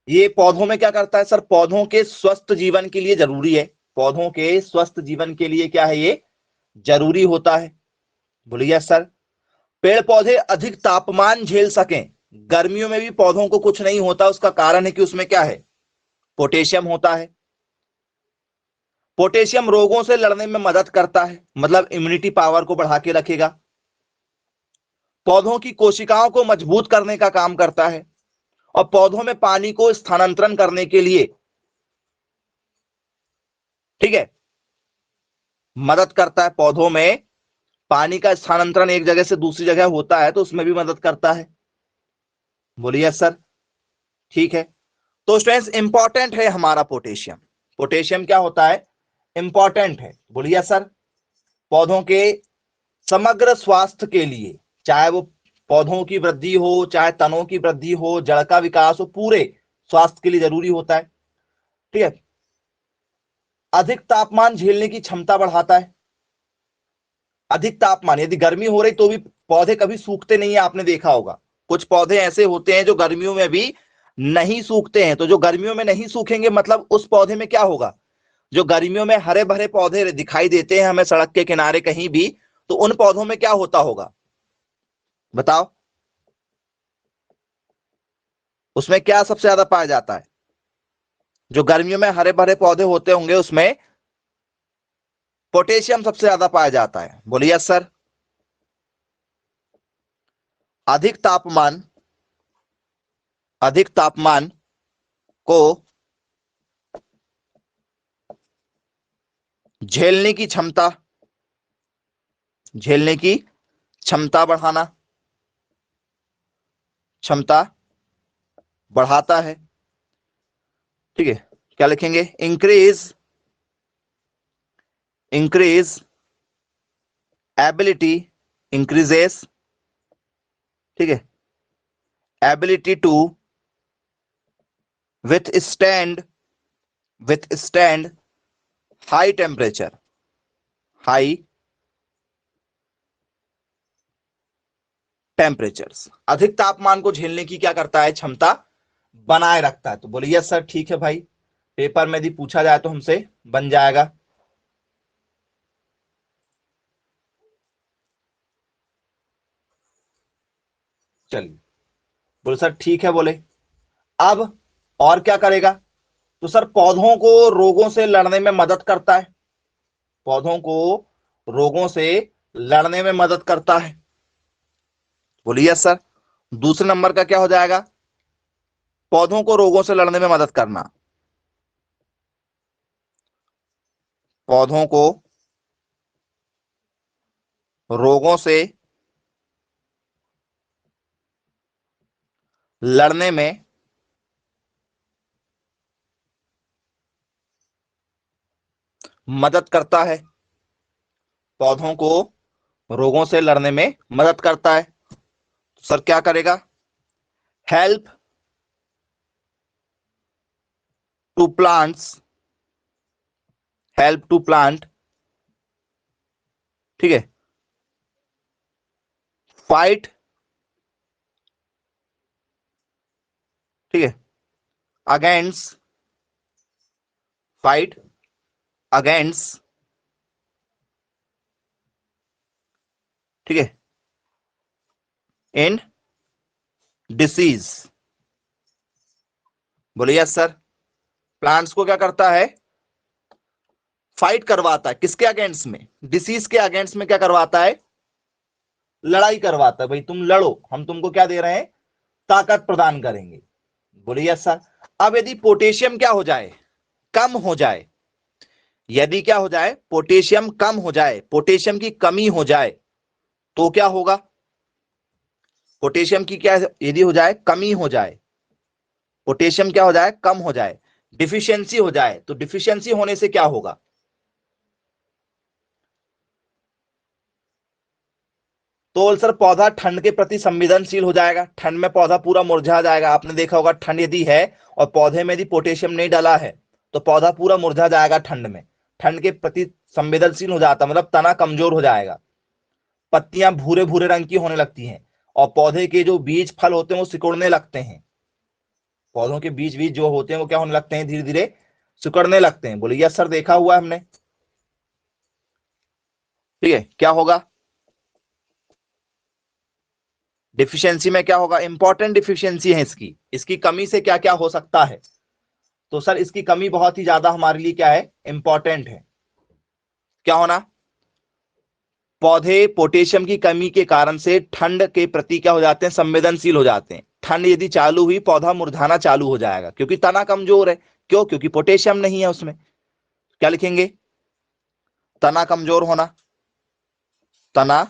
ये पौधों में क्या करता है सर, पौधों के स्वस्थ जीवन के लिए जरूरी है। पौधों के स्वस्थ जीवन के लिए क्या है, ये जरूरी होता है। बोलिए सर, पेड़ पौधे अधिक तापमान झेल सकें, गर्मियों में भी पौधों को कुछ नहीं होता, उसका कारण है कि उसमें क्या है, पोटेशियम होता है। पोटेशियम रोगों से लड़ने में मदद करता है, मतलब इम्यूनिटी पावर को बढ़ा के रखेगा। पौधों की कोशिकाओं को मजबूत करने का काम करता है, और पौधों में पानी को स्थानांतरण करने के लिए, ठीक है, मदद करता है। पौधों में पानी का स्थानांतरण एक जगह से दूसरी जगह होता है, तो उसमें भी मदद करता है। बोलिए सर ठीक है। तो स्टूडेंट्स इंपॉर्टेंट है हमारा पोटेशियम। पोटेशियम क्या होता है, इंपॉर्टेंट है। बोलिए सर, पौधों के समग्र स्वास्थ्य के लिए, चाहे वो पौधों की वृद्धि हो, चाहे तनों की वृद्धि हो, जड़ का विकास हो, पूरे स्वास्थ्य के लिए जरूरी होता है, ठीक है। अधिक तापमान झेलने की क्षमता बढ़ाता है। अधिक तापमान, यदि गर्मी हो रही तो भी पौधे कभी सूखते नहीं है, आपने देखा होगा। कुछ पौधे ऐसे होते हैं जो गर्मियों में भी नहीं सूखते हैं। तो जो गर्मियों में नहीं सूखेंगे मतलब उस पौधे में क्या होगा, जो गर्मियों में हरे भरे पौधे दिखाई देते हैं हमें सड़क के किनारे कहीं भी, तो उन पौधों में क्या होता होगा, बताओ। उसमें क्या सबसे ज्यादा पाया जाता है, जो गर्मियों में हरे भरे पौधे होते होंगे उसमें पोटेशियम सबसे ज्यादा पाया जाता है। बोलिए सर, अधिक तापमान, अधिक तापमान को झेलने की क्षमता, झेलने की क्षमता बढ़ाना, क्षमता बढ़ाता है, ठीक है। क्या लिखेंगे? इंक्रीज एबिलिटी, इंक्रीजेस, ठीक है, ability to withstand high temperature, high temperatures, अधिक तापमान को झेलने की क्या करता है? क्षमता बनाए रखता है। तो बोलिए यस सर, ठीक है भाई, पेपर में यदि पूछा जाए तो हमसे बन जाएगा। चलिए, बोले सर ठीक है, बोले अब और क्या करेगा? तो सर पौधों को रोगों से लड़ने में मदद करता है, पौधों को रोगों से लड़ने में मदद करता है। बोलिए यस सर। दूसरे नंबर का क्या हो जाएगा? पौधों को रोगों से लड़ने में मदद करना, पौधों को रोगों से लड़ने में मदद करता है, पौधों को रोगों से लड़ने में मदद करता है। तो सर क्या करेगा? Help to plants, help to plant, ठीक है, फाइट, ठीक है, अगेंस्ट, फाइट अगेंस्ट, ठीक है, इन डिसीज। बोलिए यस सर। प्लांट्स को क्या करता है? फाइट करवाता है, किसके अगेंस्ट में? डिसीज के अगेंस्ट में क्या करवाता है? लड़ाई करवाता है। भाई तुम लड़ो, हम तुमको क्या दे रहे हैं? ताकत प्रदान करेंगे। बोलिए यस सर। अब यदि पोटेशियम क्या हो जाए? कम हो जाए, यदि क्या हो जाए? पोटेशियम कम हो जाए, पोटेशियम की कमी हो जाए, तो क्या होगा? पोटेशियम की क्या यदि हो जाए? कमी हो जाए, पोटेशियम क्या हो जाए? कम हो जाए, डिफिशियंसी हो जाए, तो डिफिशियंसी होने से क्या होगा? तो सर पौधा ठंड के प्रति संवेदनशील हो जाएगा, ठंड में पौधा पूरा मुरझा जाएगा। आपने देखा होगा ठंड यदि है और पौधे में यदि पोटेशियम नहीं डाला है तो पौधा पूरा मुरझा जाएगा ठंड में, ठंड के प्रति संवेदनशील हो जाता, मतलब तना कमजोर हो जाएगा, पत्तियां भूरे भूरे रंग की होने लगती हैं और पौधे के जो बीज फल होते हैं वो सिकुड़ने लगते हैं, पौधों के बीज बीज जो होते हैं वो क्या होने लगते हैं? धीरे धीरे सिकुड़ने लगते हैं। बोलिए यस सर, देखा हुआ है हमने, ठीक है। क्या होगा? डिफिशियंसी में क्या होगा? इंपॉर्टेंट डिफिशियंसी है इसकी, इसकी कमी से क्या क्या हो सकता है? तो सर इसकी कमी बहुत ही ज्यादा हमारे लिए क्या है? इंपॉर्टेंट है। क्या होना? पौधे पोटेशियम की कमी के कारण से ठंड के प्रति क्या हो जाते हैं? संवेदनशील हो जाते हैं। ठंड यदि चालू हुई पौधा मुरझाना चालू हो जाएगा, क्योंकि तना कमजोर है। क्यों? क्योंकि पोटेशियम नहीं है उसमें। क्या लिखेंगे? तना कमजोर होना, तना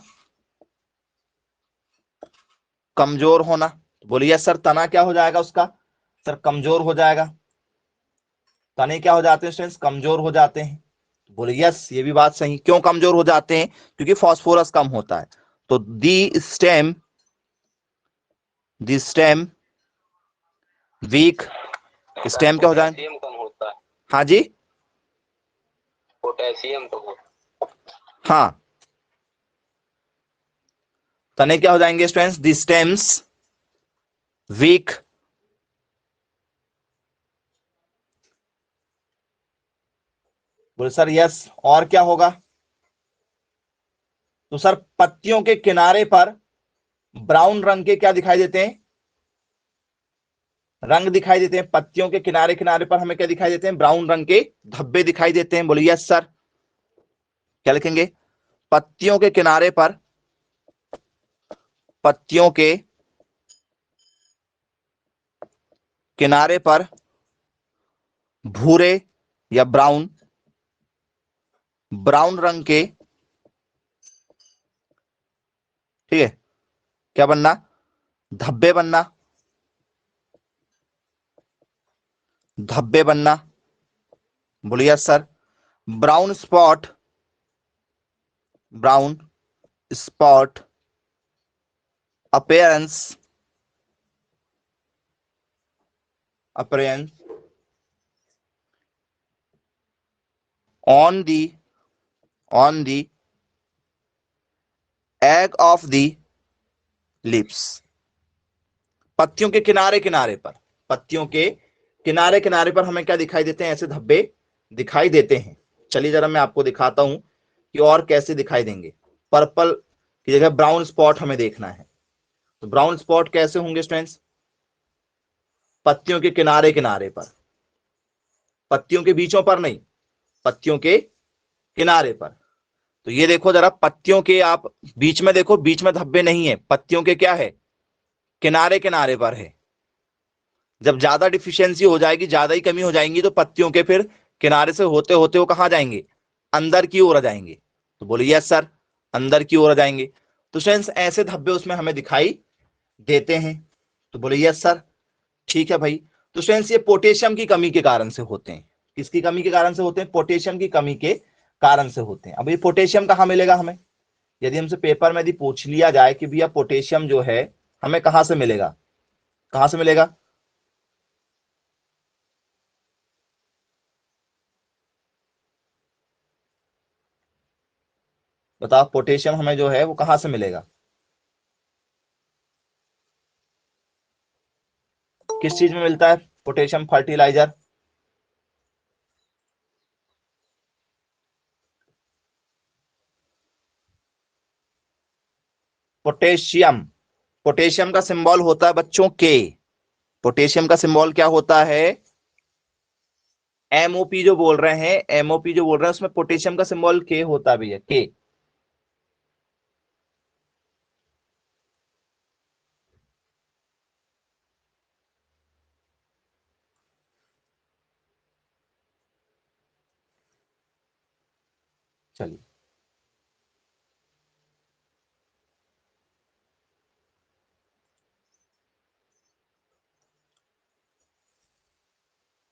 कमजोर होना। बोलिए सर तना क्या हो जाएगा उसका? सर कमजोर हो जाएगा। तने क्या हो जाते हैं स्टूडेंट्स? कमजोर हो जाते हैं। बोलिए यस, ये भी बात सही। क्यों कमजोर हो जाते हैं? क्योंकि फास्फोरस कम होता है। तो दी स्टेम वीक, स्टेम क्या हो जाए? पोटेशियम कम होता है, हाँ जी, पोटेशियम कम होता हाँ, तने क्या हो जाएंगे स्टूडेंट्स? दी स्टेम्स वीक, बोले सर यस। और क्या होगा? तो सर पत्तियों के किनारे पर ब्राउन रंग के क्या दिखाई देते हैं? रंग दिखाई देते हैं। पत्तियों के किनारे किनारे पर हमें क्या दिखाई देते हैं? ब्राउन रंग के धब्बे दिखाई देते हैं। बोलिए यस सर। क्या लिखेंगे? पत्तियों के किनारे पर, पत्तियों के किनारे पर भूरे या ब्राउन, ब्राउन रंग के, ठीक है, क्या बनना? धब्बे बनना, धब्बे बनना, बोलिए sir. Brown spot, brown spot appearance, appearance on the, on the egg of the lips. पत्तियों के किनारे किनारे पर, पत्तियों के किनारे किनारे पर हमें क्या दिखाई देते हैं? ऐसे धब्बे दिखाई देते हैं। चलिए जरा मैं आपको दिखाता हूं कि और कैसे दिखाई देंगे। पर्पल की जगह ब्राउन स्पॉट हमें देखना है, तो ब्राउन स्पॉट कैसे होंगे स्टूडेंट्स? पत्तियों के किनारे किनारे पर, पत्तियों के बीचों पर नहीं, पत्तियों के किनारे पर। तो ये देखो जरा, पत्तियों के आप बीच में देखो, बीच में धब्बे नहीं है, पत्तियों के क्या है? किनारे किनारे पर है। जब ज्यादा डिफिशियंसी हो जाएगी, ज्यादा ही कमी हो जाएंगी, तो पत्तियों के फिर किनारे से होते होते वो कहां जाएंगे? अंदर की ओर आ जाएंगे। तो बोलिए यस सर, अंदर की ओर आ जाएंगे। तो फ्रेंड्स ऐसे धब्बे उसमें हमें दिखाई देते हैं। तो बोलिए यस सर, ठीक है भाई। तो फ्रेंड्स ये पोटेशियम की कमी के कारण से होते हैं। किसकी कमी के कारण से होते हैं? पोटेशियम की कमी के कारण से होते हैं। अब ये पोटेशियम कहां मिलेगा हमें? यदि हमसे पेपर में यदि पूछ लिया जाए कि भैया पोटेशियम जो है हमें कहां से मिलेगा, कहां से मिलेगा? बताओ, पोटेशियम हमें जो है वो कहां से मिलेगा? किस चीज में मिलता है पोटेशियम फर्टिलाइजर? पोटेशियम, पोटेशियम का सिंबल होता है बच्चों के। पोटेशियम का सिंबल क्या होता है? एमओपी जो बोल रहे हैं, एमओपी जो बोल रहे हैं, उसमें पोटेशियम का सिंबल के होता भी है, के। चलिए,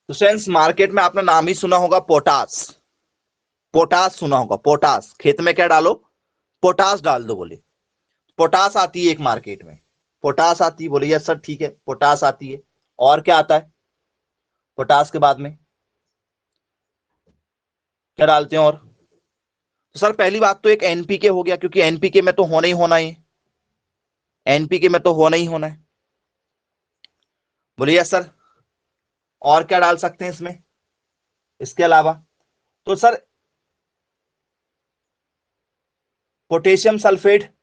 तो फ्रेंड्स मार्केट में आपने नाम ही सुना होगा पोटास। पोटास सुना होगा, पोटास। खेत में क्या डालो? पोटास डाल दो, बोले। पोटास आती है एक मार्केट में, पोटास आती है। बोले यस सर, ठीक है, पोटास आती है। और क्या आता है पोटास के बाद में? क्या डालते हैं और? तो सर पहली बात तो एक एनपीके हो गया, क्योंकि एनपीके में तो होना ही होना है, एनपीके में तो होना ही होना है। बोले यस सर। और क्या डाल सकते हैं इसमें इसके अलावा? तो सर पोटेशियम सल्फेट,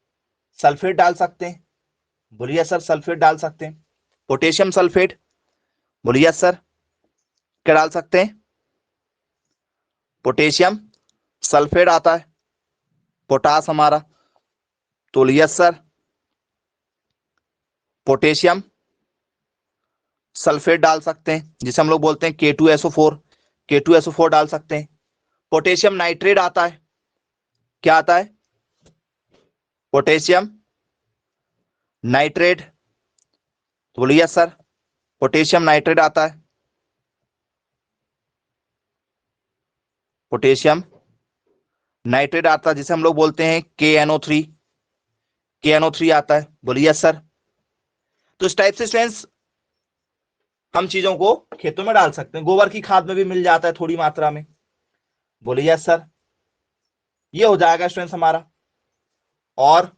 सल्फेट डाल सकते हैं। बोलिए सर, सल्फेट डाल सकते हैं, पोटेशियम सल्फेट। बोलिए सर, क्या डाल सकते हैं? पोटेशियम सल्फेट आता है, पोटास हमारा। तो यस सर, पोटेशियम सल्फेट डाल सकते हैं, जिसे हम लोग बोलते हैं K2SO4, K2SO4 डाल सकते हैं। पोटेशियम नाइट्रेट आता है, क्या आता है? Potassium nitrate. तो बोलिए यस सर, पोटेशियम नाइट्रेट आता है, पोटेशियम नाइट्रेट आता है, जिसे हम लोग बोलते हैं KNO3, KNO3 आता है। बोलिए यस सर। तो इस टाइप से स्टूडेंट्स हम चीजों को खेतों में डाल सकते हैं। गोबर की खाद में भी मिल जाता है थोड़ी मात्रा में। बोलिए यस सर, ये हो जाएगा स्टूडेंट्स हमारा। और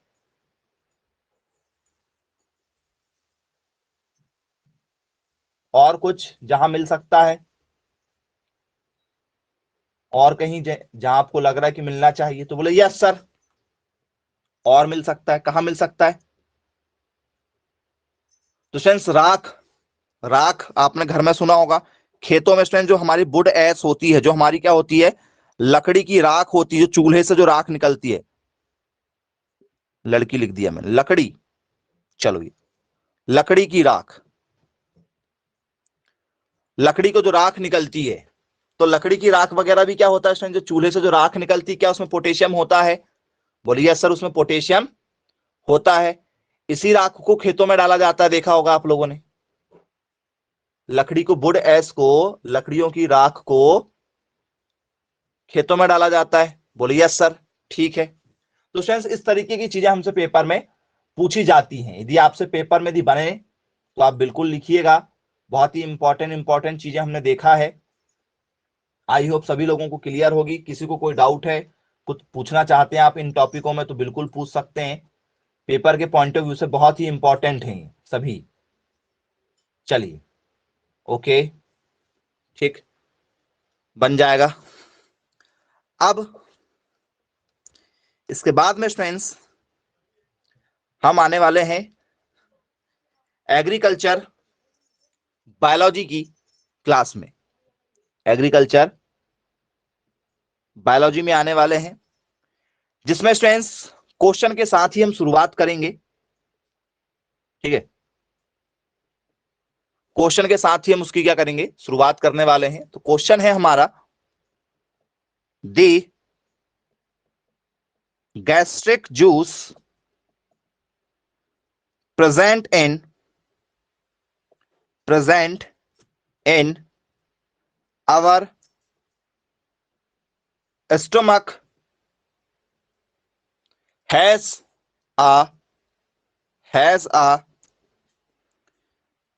और कुछ जहां मिल सकता है, और कहीं जहां आपको लग रहा है कि मिलना चाहिए, तो बोले यस सर। और मिल सकता है, कहां मिल सकता है? तो स्टूडेंट्स राख, राख आपने घर में सुना होगा। खेतों में स्टूडेंट जो हमारी वुड एश होती है, जो हमारी क्या होती है, लकड़ी की राख होती है, जो चूल्हे से जो राख निकलती है। लड़की लिख दिया मैंने, लकड़ी। चलो ये लकड़ी की राख, लकड़ी को जो राख निकलती है, तो लकड़ी की राख वगैरह भी क्या होता है स्टूडेंट, जो चूल्हे से जो राख निकलती है, क्या उसमें पोटेशियम होता है? बोलिए सर, उसमें पोटेशियम होता है। इसी राख को खेतों में डाला जाता है, देखा होगा आप लोगों ने। लकड़ी को, वुड एश को, लकड़ियों की राख को खेतों में डाला जाता है? बोले यस सर। ठीक है। तो स्टूडेंट्स इस तरीके की चीजें हमसे पेपर में पूछी जाती हैं। यदि आपसे पेपर में यदि बने तो आप बिल्कुल लिखिएगा। बहुत ही इंपॉर्टेंट चीजें हमने देखा है। आई होप सभी लोगों को क्लियर होगी। किसी को कोई डाउट है, कुछ पूछना चाहते हैं आप इन टॉपिकों में, तो बिल्कुल पूछ सकते हैं। पेपर के पॉइंट ऑफ व्यू से बहुत ही इंपॉर्टेंट हैं सभी। चलिए, ओके, ठीक, बन जाएगा। अब इसके बाद में स्टूडेंट्स हम आने वाले हैं एग्रीकल्चर बायोलॉजी की क्लास में। एग्रीकल्चर बायोलॉजी में आने वाले हैं, जिसमें स्टूडेंट्स क्वेश्चन के साथ ही हम शुरुआत करेंगे। ठीक है, क्वेश्चन के साथ ही हम उसकी क्या करेंगे, शुरुआत करने वाले हैं। तो क्वेश्चन है हमारा, the gastric juice present in our stomach has a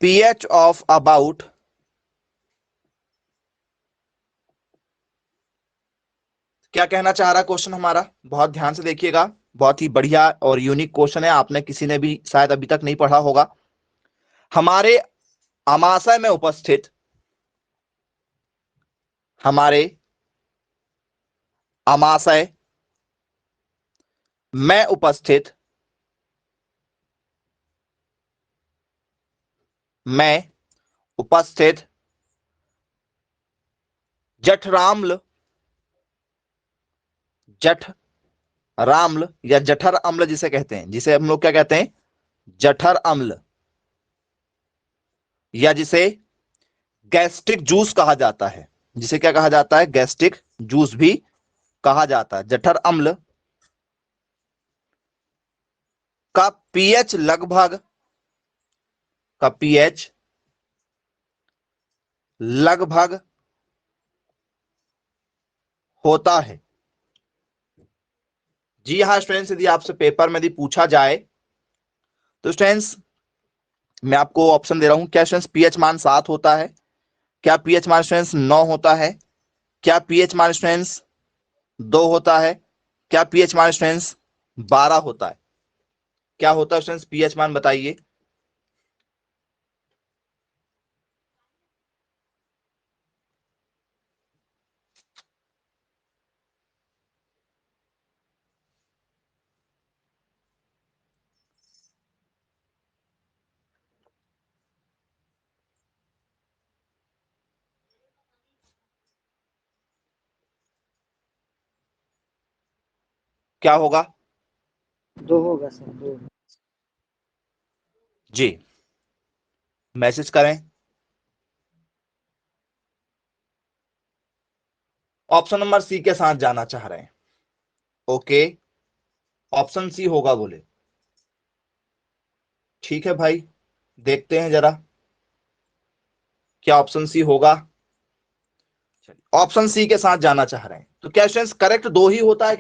pH of about, क्या कहना चाह रहा क्वेश्चन हमारा, बहुत ध्यान से देखिएगा। बहुत ही बढ़िया और यूनिक क्वेश्चन है, आपने किसी ने भी शायद अभी तक नहीं पढ़ा होगा। हमारे आमाशय में उपस्थित, हमारे आमाशय में उपस्थित जठराम्ल या जठर अम्ल जिसे कहते हैं, जिसे हम लोग क्या कहते हैं, जठर अम्ल, या जिसे गैस्ट्रिक जूस कहा जाता है। जिसे क्या कहा जाता है, गैस्ट्रिक जूस भी कहा जाता है। जठर अम्ल का पीएच लगभग होता है। जी हाँ स्टूडेंट्स, यदि आपसे पेपर में यदि पूछा जाए तो स्टूडेंट्स मैं आपको ऑप्शन दे रहा हूं। क्या स्टूडेंट्स पीएच मान 7 होता है? क्या पीएच मान स्टूडेंट्स 9 होता है? क्या पीएच मान स्टूडेंट्स 2 होता है? क्या पीएच मान स्टूडेंट्स 12 होता है? क्या होता है स्टूडेंट्स पीएच मान, बताइए। क्या होगा? 2 होगा सर, 2। जी, मैसेज करें। ऑप्शन नंबर सी के साथ जाना चाह रहे हैं। ओके, ऑप्शन सी होगा बोले। ठीक है भाई, देखते हैं जरा क्या ऑप्शन सी होगा। ऑप्शन सी के साथ जाना चाह रहे हैं, तो क्या स्टूडेंट्स करेक्ट 2 ही होता है?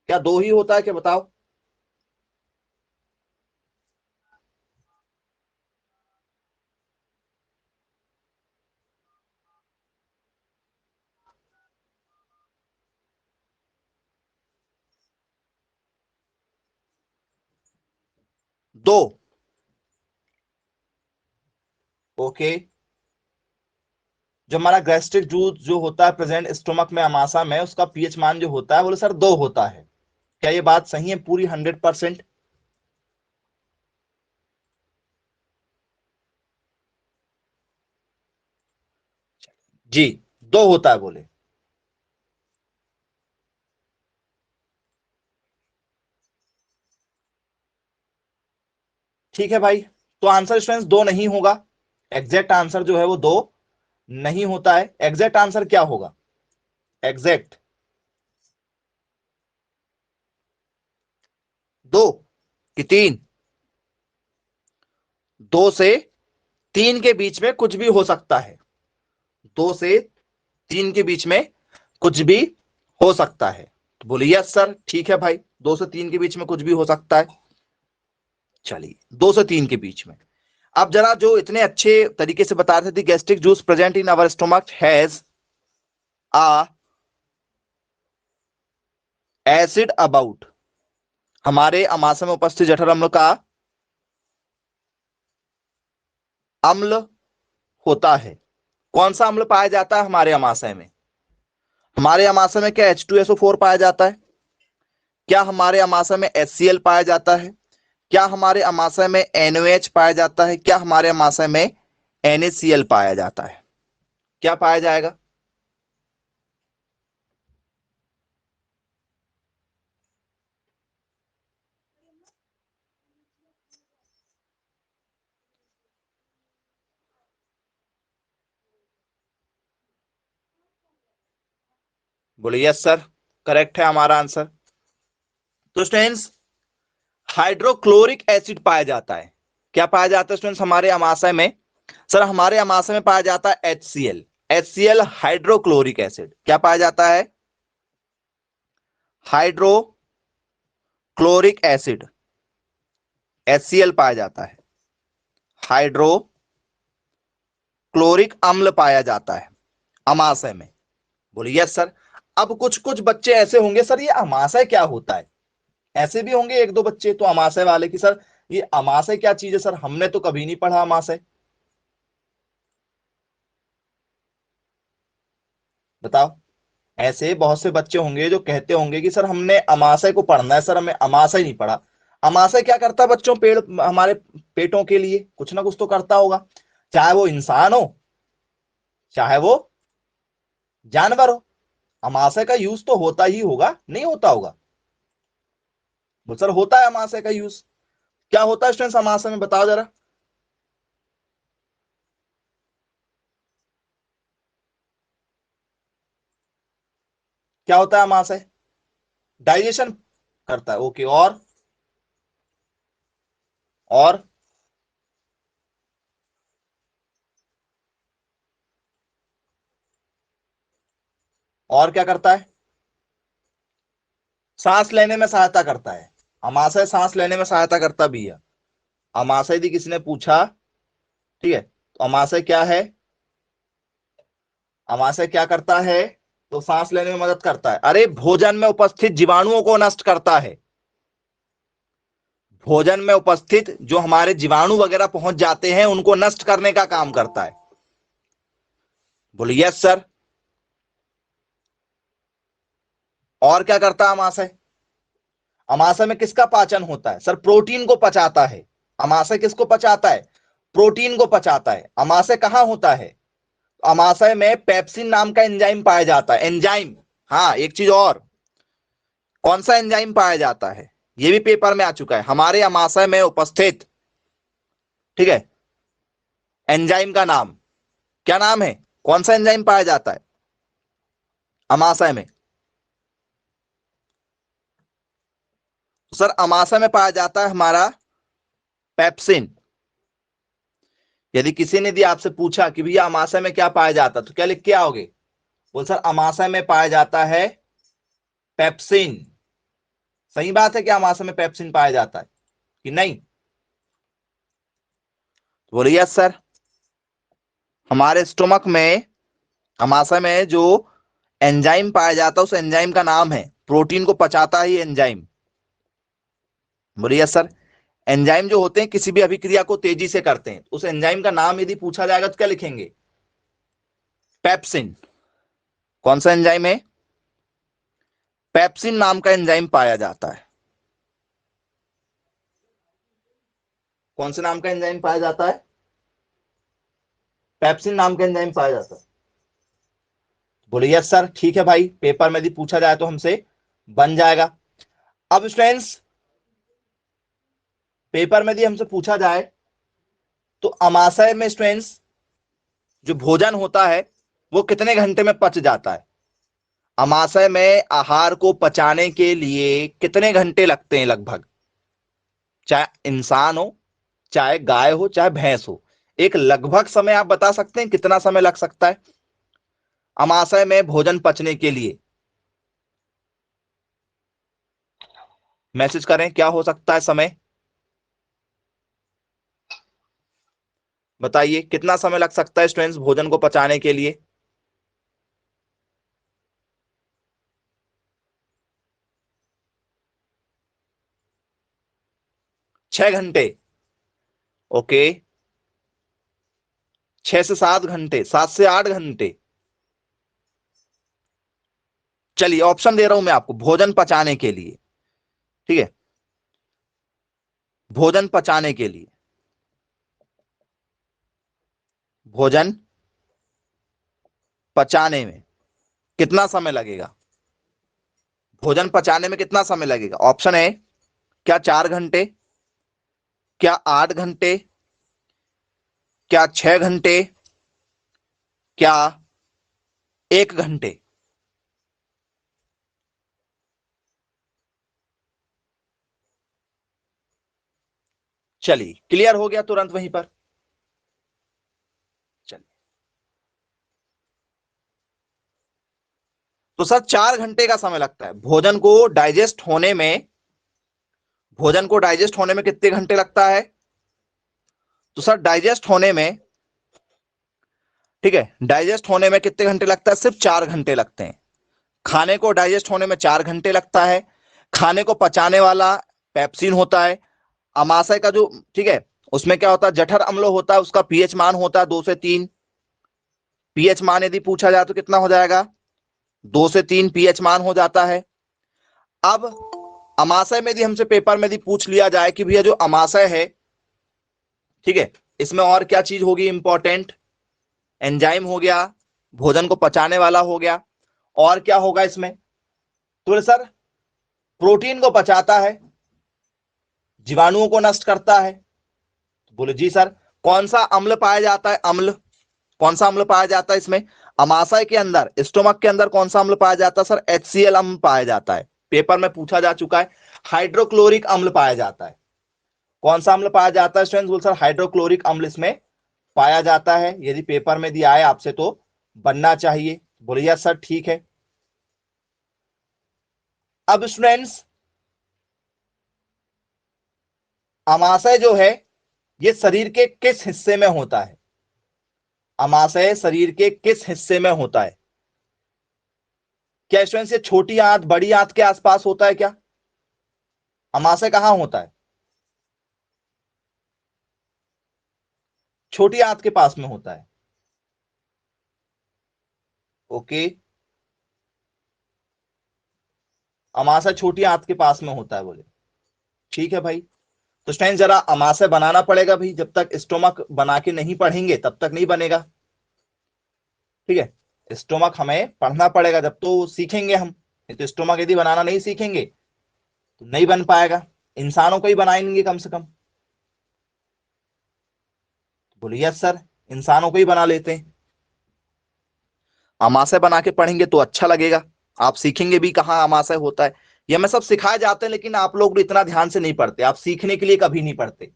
क्या 2 ही होता है, क्या बताओ? दो। ओके, जो हमारा गैस्ट्रिक जूस जो होता है प्रेजेंट स्टोमक में, अमाशा में, उसका पीएच मान जो होता है बोले सर 2 होता है। क्या ये बात सही है पूरी 100%? जी, 2 होता है बोले। ठीक है भाई, तो आंसर स्टूडेंट्स 2 नहीं होगा। एग्जैक्ट आंसर जो है वो 2 नहीं होता है। एग्जैक्ट आंसर क्या होगा? एग्जैक्ट 2 कि 3? 2 से 3 के बीच में कुछ भी हो सकता है। 2 से 3 के बीच में कुछ भी हो सकता है। तो बोलिए यस सर, ठीक है भाई, 2 से 3 के बीच में कुछ भी हो सकता है। चलिए 2 से 3 के बीच में। अब जरा जो इतने अच्छे तरीके से बता रहे थे, gastric juice present in our stomach has a acid about, हमारे अमाशय में उपस्थित जठर अम्ल का अम्ल होता है। कौन सा अम्ल पाया जाता है हमारे अमाशय में? हमारे अमाशय में क्या H2SO4 पाया जाता है? क्या हमारे अमाशय में HCl पाया जाता है? क्या हमारे अमाशय में NOH पाया जाता है? क्या हमारे अमाशय में NaCl पाया जाता है? क्या पाया जाएगा? बोलिए यस सर, करेक्ट है हमारा आंसर। तो स्टूडेंट्स, हाइड्रोक्लोरिक एसिड पाया जाता है। क्या पाया जाता है स्टूडेंट्स हमारे अमाशय में? सर हमारे अमाशय में पाया जाता है HCl। HCl hydrochloric acid. क्या पाया जाता है? हाइड्रोक्लोरिक एसिड, HCl पाया जाता है। हाइड्रोक्लोरिक अम्ल पाया जाता है अमाशय में। बोलिए यस सर। अब कुछ कुछ बच्चे ऐसे होंगे, सर ये अमाशय क्या होता है? ऐसे भी होंगे एक दो बच्चे तो अमाशय वाले की, सर ये अमाशय क्या चीज है? सर हमने तो कभी नहीं पढ़ा अमाशय। बताओ। ऐसे बहुत से बच्चे होंगे जो कहते होंगे कि सर हमने अमाशय को पढ़ना है, सर हमें अमाशय नहीं पढ़ा। अमाशय क्या करता है बच्चों? पेड़ हमारे पेटों के लिए कुछ ना कुछ तो करता होगा, चाहे वो इंसान हो चाहे वो जानवर हो। अमाशय का यूज तो होता ही होगा, नहीं होता होगा? बोल सर होता है अमाशय का यूज। क्या होता है स्टूडेंट्स अमाशय में, बताओ जरा। क्या होता है अमाशय? डाइजेशन करता है, ओके। और और क्या करता है? सांस लेने में सहायता करता है। अमाशय सांस लेने में सहायता करता भी है। अमाशय यदि किसी ने पूछा, ठीक है, तो अमाशय क्या है? अमाशय क्या करता है? तो सांस लेने में मदद करता है। अरे भोजन में उपस्थित जीवाणुओं को नष्ट करता है। भोजन में उपस्थित जो हमारे जीवाणु वगैरह पहुंच जाते हैं उनको नष्ट करने का काम करता है। बोलिए यस सर। और क्या करता है अमाशय? अमाशय में किसका पाचन होता है? सर प्रोटीन को पचाता है। अमाशय किसको पचाता है? प्रोटीन को पचाता है। अमाशय कहां होता है? अमाशय में पेप्सिन नाम का एंजाइम पाया जाता है। एंजाइम, हाँ एक चीज और, कौन सा एंजाइम पाया जाता है? ये भी पेपर में आ चुका है। हमारे अमाशय में उपस्थित, ठीक है, एंजाइम का नाम क्या नाम है? कौन सा एंजाइम पाया जाता है अमाशय में? सर अमाशय में पाया जाता है हमारा पेप्सिन। यदि किसी ने भी आपसे पूछा कि भैया अमाशय में क्या पाया जाता, तो क्या लिख के आओगे? बोल सर अमाशय में पाया जाता है पेप्सिन। सही बात है कि अमाशय में पेप्सिन पाया जाता है कि नहीं? तो बोलिए यस सर। हमारे स्टोमक में, अमाशय में जो एंजाइम पाया जाता है उस एंजाइम का नाम है, प्रोटीन को पचाता ही एंजाइम। बोलिए यस सर। एंजाइम जो होते हैं किसी भी अभिक्रिया को तेजी से करते हैं, उस एंजाइम का नाम यदि पूछा जाएगा तो क्या लिखेंगे? पेप्सिन। कौन सा एंजाइम है? पेप्सिन नाम का एंजाइम पाया जाता है। कौन से नाम का एंजाइम पाया जाता है? पेप्सिन नाम का एंजाइम पाया जाता है। बोलिए यस सर, ठीक है भाई, पेपर में यदि पूछा जाए तो हमसे बन जाएगा। अब स्टूडेंट्स, पेपर में यदि हमसे पूछा जाए तो अमाशय में स्टूडेंट्स जो भोजन होता है वो कितने घंटे में पच जाता है? अमाशय में आहार को पचाने के लिए कितने घंटे लगते हैं लगभग? चाहे इंसान हो, चाहे गाय हो, चाहे भैंस हो, एक लगभग समय आप बता सकते हैं कितना समय लग सकता है अमाशय में भोजन पचने के लिए? मैसेज करें, क्या हो सकता है समय? बताइए कितना समय लग सकता है स्टूडेंट्स भोजन को पचाने के लिए? 6 घंटे। ओके, 6 से 7 घंटे, 7 से 8 घंटे। चलिए ऑप्शन दे रहा हूं मैं आपको भोजन पचाने के लिए। ठीक है, भोजन पचाने के लिए, भोजन पचाने में कितना समय लगेगा? भोजन पचाने में कितना समय लगेगा? ऑप्शन है, क्या 4 घंटे, क्या 8 घंटे, क्या 6 घंटे, क्या 1 घंटे? चलिए क्लियर हो गया तुरंत वहीं पर। चलिए, तो सर 4 घंटे का समय लगता है भोजन को डाइजेस्ट होने में। भोजन को डाइजेस्ट होने में कितने घंटे लगता है? तो सर डाइजेस्ट होने में, ठीक है, डाइजेस्ट होने में कितने घंटे लगता है? सिर्फ 4 घंटे लगते हैं। खाने को डाइजेस्ट होने में 4 घंटे लगता है। खाने को पचाने वाला पेप्सिन होता है। अमाशय का जो, ठीक है, उसमें क्या होता है, जठर अम्ल होता है, उसका पीएच मान होता है 2 से 3। पीएच मान यदि पूछा जाए तो कितना हो जाएगा? 2 से 3 पीएच मान हो जाता है। अब अमाशय में यदि हमसे पेपर में यदि पूछ लिया जाए कि भैया जो अमाशय है, ठीक है, इसमें और क्या चीज होगी इंपॉर्टेंट? एंजाइम हो गया, भोजन को पचाने वाला हो गया, और क्या होगा इसमें? तो सर प्रोटीन को पचाता है, जीवाणुओं को नष्ट करता है। बोले जी सर, कौन सा अम्ल पाया जाता है? अम्ल, कौन सा अम्ल पाया जाता है इसमें? अमाशय के अंदर, स्टोमक के अंदर कौन सा अम्ल पाया जाता है सर? HCl अम्ल पाया जाता है। पेपर में पूछा जा चुका है। हाइड्रोक्लोरिक अम्ल पाया जाता है। कौन सा अम्ल पाया जाता है स्टूडेंट्स? बोल सर हाइड्रोक्लोरिक अम्ल इसमें पाया जाता है। यदि पेपर में दिया है आपसे तो बनना चाहिए। बोलिए सर ठीक है। अब स्टूडेंट्स, अमाशय जो है ये शरीर के किस हिस्से में होता है? अमाशय शरीर के किस हिस्से में होता है? क्या स्टूडेंट्स ये छोटी आंत बड़ी आंत के आसपास होता है क्या? अमाशय कहां होता है? छोटी आंत के पास में होता है। ओके, अमाशय छोटी आंत के पास में होता है। बोले ठीक है भाई। तो स्टूडेंट जरा अमाशय बनाना पड़ेगा भाई, जब तक स्टोमक बना के नहीं पढ़ेंगे तब तक नहीं बनेगा। ठीक है, स्टोमक हमें पढ़ना पड़ेगा जब तो सीखेंगे हम। नहीं तो स्टोमक यदि बनाना नहीं सीखेंगे तो नहीं बन पाएगा। इंसानों को ही बनाएंगे कम से कम। बोलिए यस सर, इंसानों को ही बना लेते हैं। अमाशय बना के पढ़ेंगे तो अच्छा लगेगा, आप सीखेंगे भी कहाँ अमाशय होता है। ये हमें सब सिखाए जाते हैं, लेकिन आप लोग इतना ध्यान से नहीं पढ़ते। आप सीखने के लिए कभी नहीं पढ़ते।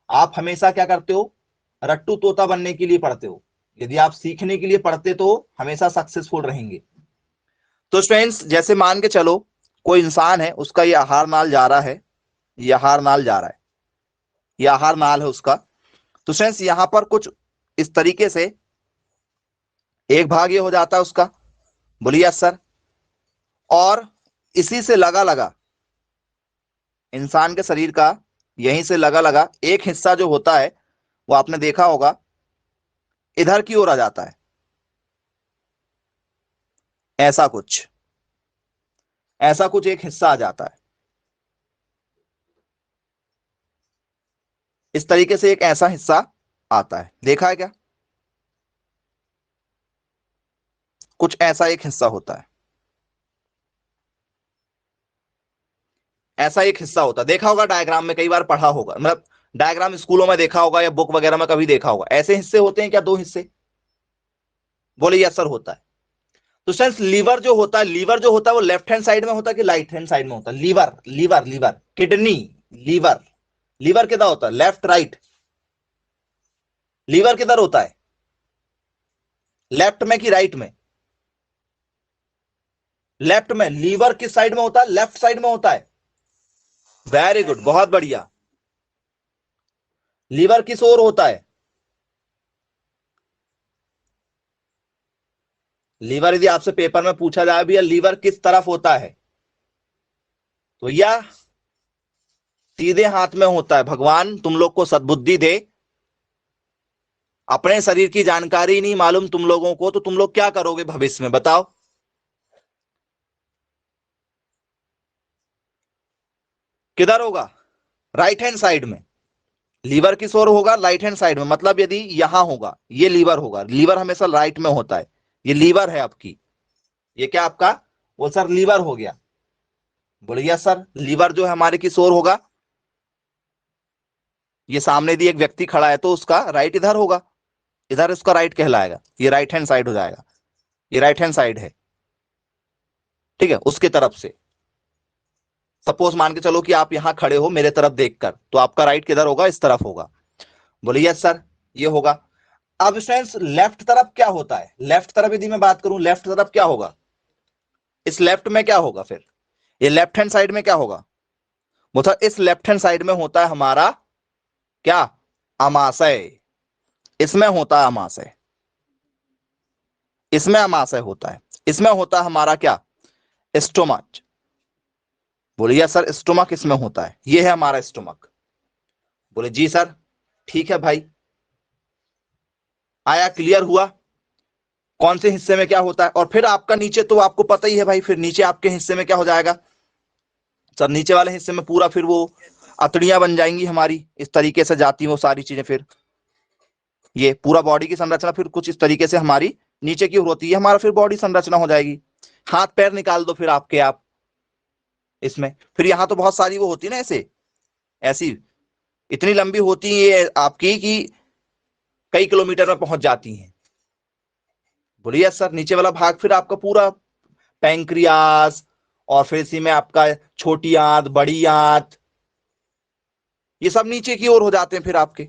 आप हमेशा क्या करते हो? रट्टू तोता बनने के लिए पढ़ते हो। यदि आप सीखने के लिए पढ़ते तो हमेशा सक्सेसफुल रहेंगे। तो स्टूडेंट्स जैसे मान के चलो कोई इंसान है, उसका ये आहार नाल जा रहा है, ये आहार नाल जा रहा है, ये आहार नाल है उसका। तो स्टूडेंट्स यहां पर कुछ इस तरीके से एक भाग ये हो जाता है उसका। बोलिए यस सर। और इसी से लगा लगा इंसान के शरीर का, यहीं से लगा लगा एक हिस्सा जो होता है वो आपने देखा होगा इधर की ओर आ जाता है। ऐसा कुछ, ऐसा कुछ एक हिस्सा आ जाता है। इस तरीके से एक ऐसा हिस्सा आता है, देखा है क्या? कुछ ऐसा एक हिस्सा होता है, ऐसा एक हिस्सा होता है। देखा होगा डायग्राम में, कई बार पढ़ा होगा, मतलब डायग्राम स्कूलों में देखा होगा या बुक वगैरह में कभी देखा होगा। ऐसे हिस्से होते हैं क्या? 2 हिस्से? बोले यस सर होता है। तो सेंस लीवर जो होता है, लीवर जो होता है वो लेफ्ट हैंड साइड में होता है कि राइट हैंड साइड में होता है? Liver, liver, liver, kidney, liver, liver किधर होता है? Left right? लीवर किधर होता है? लेफ्ट में कि राइट में? लेफ्ट में। लीवर किस साइड में होता है? लेफ्ट साइड में होता है। वेरी गुड, बहुत बढ़िया। लीवर किस ओर होता है? लीवर यदि आपसे पेपर में पूछा जाए भैया लीवर किस तरफ होता है, तो यह सीधे हाथ में होता है। भगवान तुम लोग को सद्बुद्धि दे। अपने शरीर की जानकारी नहीं मालूम तुम लोगों को, तो तुम लोग क्या करोगे भविष्य में बताओ? किधर होगा? राइट हैंड साइड में। लीवर किस ओर होगा? राइट हैंड साइड में। मतलब यदि यहां होगा, ये लीवर होगा। लीवर हमेशा राइट में होता है। ये लीवर है आपकी। ये क्या आपका? वो सर लीवर हो गया। बोलिए सर लीवर जो है हमारे किस ओर होगा? ये सामने दी एक व्यक्ति खड़ा है तो उसका राइट इधर होगा। इधर उसका राइट कहलाएगा। ये राइट हैंड साइड हो जाएगा। ये राइट हैंड साइड है, ठीक है, उसके तरफ से। सपोज मान के चलो कि आप यहां खड़े हो मेरे तरफ देखकर, तो आपका राइट किधर होगा? इस तरफ होगा। बोलिए यस सर, ये होगा। अब स्टूडेंट्स लेफ्ट तरफ क्या होता है? लेफ्ट तरफ यदि मैं बात करूं, लेफ्ट तरफ क्या होगा? इस लेफ्ट में क्या होगा फिर? ये लेफ्ट हैंड साइड में क्या होगा? वो था इस लेफ्ट हैंड साइड में होता है हमारा क्या? अमाशय। इसमें होता है अमाशय। इसमें अमाशय होता है। इसमें होता है हमारा क्या? स्टोमच। बोलिए सर स्टोमक इसमें होता है। ये है हमारा स्टोमक। बोले जी सर, ठीक है भाई। आया? क्लियर हुआ कौन से हिस्से में क्या होता है? और फिर आपका नीचे तो आपको पता ही है भाई, फिर नीचे आपके हिस्से में क्या हो जाएगा सर? नीचे वाले हिस्से में पूरा फिर वो अतड़ियां बन जाएंगी हमारी, इस तरीके से जाती हैं वो सारी चीजें। फिर ये पूरा बॉडी की संरचना फिर कुछ इस तरीके से हमारी नीचे की ओर होती है। हमारा फिर बॉडी संरचना हो जाएगी। हाथ पैर निकाल दो फिर आपके आप इसमें। फिर यहां तो बहुत सारी वो होती है ना, ऐसे ऐसी इतनी लंबी होती है ये आपकी कि कई किलोमीटर में पहुंच जाती हैं। बोलिए सर नीचे वाला भाग फिर आपका पूरा पैंक्रियास, और फिर इसी में आपका छोटी आंत, बड़ी आंत, ये सब नीचे की ओर हो जाते हैं फिर आपके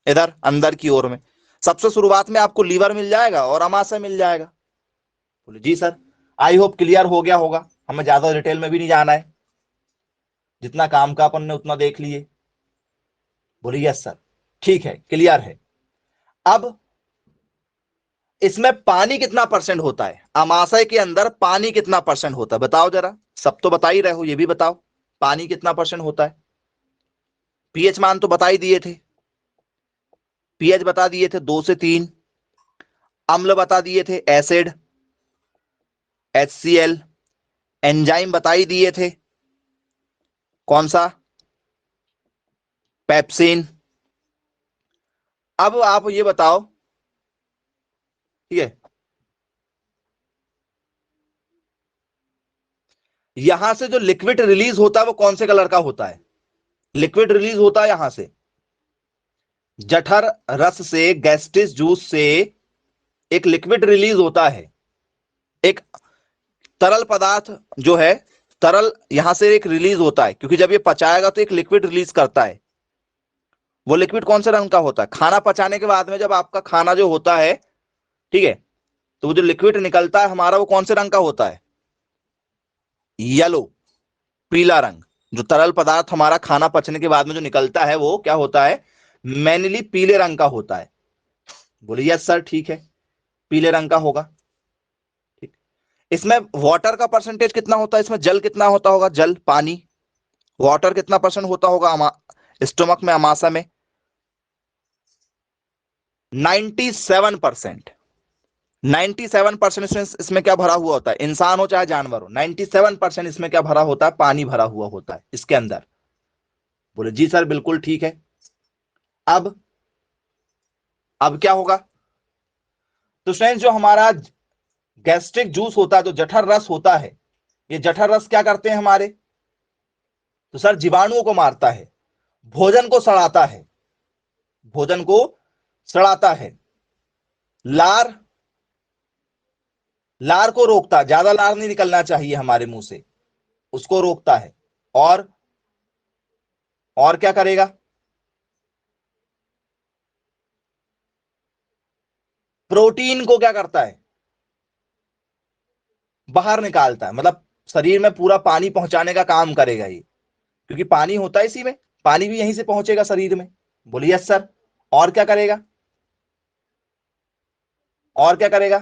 इधर अंदर की ओर में। सबसे शुरुआत में आपको लीवर मिल जाएगा और अमाशय मिल जाएगा। बोले जी सर, आई होप क्लियर हो गया होगा। हमें ज्यादा डिटेल में भी नहीं जाना है, जितना काम का अपन ने उतना देख लिए। बोले यस सर, ठीक है, क्लियर है। अब इसमें पानी कितना परसेंट होता है? अमाशय के अंदर पानी कितना परसेंट होता है बताओ जरा? सब तो बता ही रहे हो, ये भी बताओ पानी कितना परसेंट होता है? पीएच मान तो बता ही दिए थे। पीएच बता दिए थे 2 से 3। अम्ल बता दिए थे एसिड, HCl। एंजाइम बता ही दिए थे, कौन सा? पेप्सिन। अब आप ये बताओ, ठीक है, यहां से जो लिक्विड रिलीज होता है वो कौन से कलर का होता है? लिक्विड रिलीज होता है यहां से जठर रस से, गैस्ट्रिक जूस से एक लिक्विड रिलीज होता है। एक तरल पदार्थ जो है, तरल यहां से एक रिलीज होता है, क्योंकि जब ये पचाएगा तो एक लिक्विड रिलीज करता है। वो लिक्विड कौन से रंग का होता है? खाना पचाने के बाद में जब आपका खाना जो होता है, ठीक है, तो वो जो लिक्विड निकलता है हमारा वो कौन से रंग का होता है? येलो, पीला रंग। जो तरल पदार्थ हमारा खाना पचने के बाद में जो निकलता है वो क्या होता है? मैनली पीले रंग का होता है। बोलिए यस सर, ठीक है, पीले रंग का होगा। ठीक। इसमें वाटर का परसेंटेज कितना होता है? इसमें जल कितना होता होगा? जल, पानी, वाटर कितना परसेंट होता होगा स्टोमक में, अमाशय में? 97%। 97% इसमें क्या भरा हुआ होता है? इंसान हो चाहे जानवर हो, 97% इसमें क्या भरा होता है? पानी भरा हुआ होता है इसके अंदर। बोले जी सर बिल्कुल ठीक है। अब अब क्या होगा? तो फ्रेंड्स जो हमारा गैस्ट्रिक जूस होता है, जो जठर रस होता है, ये जठर रस क्या करते हैं हमारे? तो सर जीवाणुओं को मारता है, भोजन को सड़ाता है, भोजन को सड़ाता है, लार, लार को रोकता है। ज्यादा लार नहीं निकलना चाहिए हमारे मुंह से, उसको रोकता है। और और क्या करेगा? प्रोटीन को क्या करता है? बाहर निकालता है, मतलब शरीर में पूरा पानी पहुंचाने का काम करेगा ये, क्योंकि पानी होता है इसी में, पानी भी यहीं से पहुंचेगा शरीर में। बोलिए यस सर। और क्या करेगा, और क्या करेगा?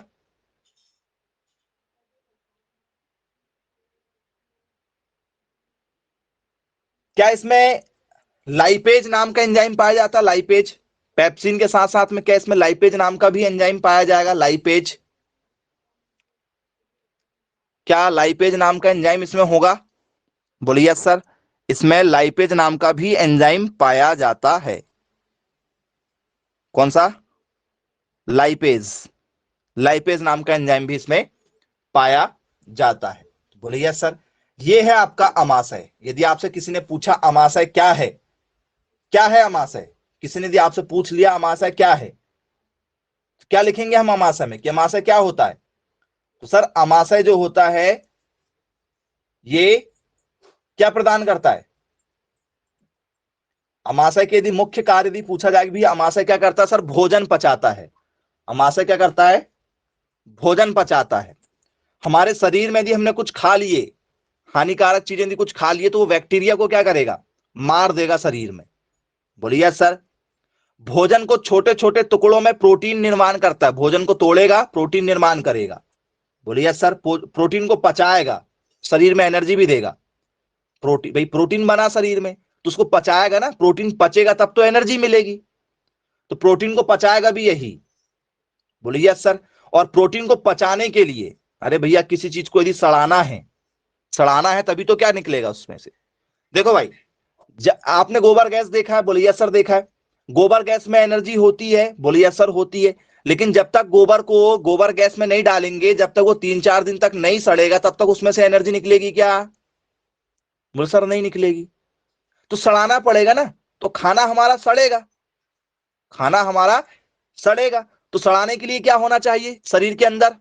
क्या इसमें लाइपेज नाम का एंजाइम पाया जाता है? लाइपेज, पेप्सिन के साथ साथ में क्या इसमें लाइपेज नाम का भी एंजाइम पाया जाएगा? लाइपेज, क्या लाइपेज नाम का एंजाइम इसमें होगा? बोलिए यस सर। इसमें लाइपेज नाम का भी एंजाइम पाया जाता है। कौन सा? लाइपेज, लाइपेज नाम का एंजाइम भी इसमें पाया जाता है। बोलिए यस सर। ये है आपका अमाशय। यदि आपसे किसी ने पूछा अमाशय क्या है, क्या है अमाशय, किसी ने यदि आपसे पूछ लिया अमाशय क्या है, क्या लिखेंगे हम अमाशय में, कि अमाशय क्या होता है? तो सर अमाशय जो होता है ये क्या प्रदान करता है? अमाशय के यदि मुख्य कार्य यदि पूछा जाए कि भी अमाशय क्या करता है, सर भोजन पचाता है। अमाशय क्या करता है? भोजन पचाता है। हमारे शरीर में यदि हमने कुछ खा लिए, हानिकारक चीजें यदि कुछ खा लिए, तो वो बैक्टीरिया को क्या करेगा? मार देगा शरीर में। बोलिए सर। भोजन को छोटे छोटे टुकड़ों में प्रोटीन निर्माण करता है, भोजन को तोड़ेगा प्रोटीन निर्माण करेगा। बोलिए सर। प्रोटीन को पचाएगा, शरीर में एनर्जी भी देगा। प्रोटीन, भाई प्रोटीन बना शरीर में तो उसको पचाएगा ना, प्रोटीन पचेगा तब तो एनर्जी मिलेगी, तो प्रोटीन को पचाएगा भी यही। बोलिए सर। और प्रोटीन को पचाने के लिए, अरे भैया किसी चीज को यदि सड़ाना है, सड़ाना है तभी तो क्या निकलेगा उसमें से। देखो भाई, आपने गोबर गैस देखा है? बोलिए सर देखा है। गोबर गैस में एनर्जी होती है? बोलिए सर होती है। लेकिन जब तक गोबर को गोबर गैस में नहीं डालेंगे, जब तक वो 3-4 दिन तक नहीं सड़ेगा, तब तक उसमें से एनर्जी निकलेगी क्या? बोले सर नहीं निकलेगी। तो सड़ाना पड़ेगा ना, तो खाना हमारा सड़ेगा, खाना हमारा सड़ेगा। तो सड़ाने के लिए क्या होना चाहिए शरीर के अंदर,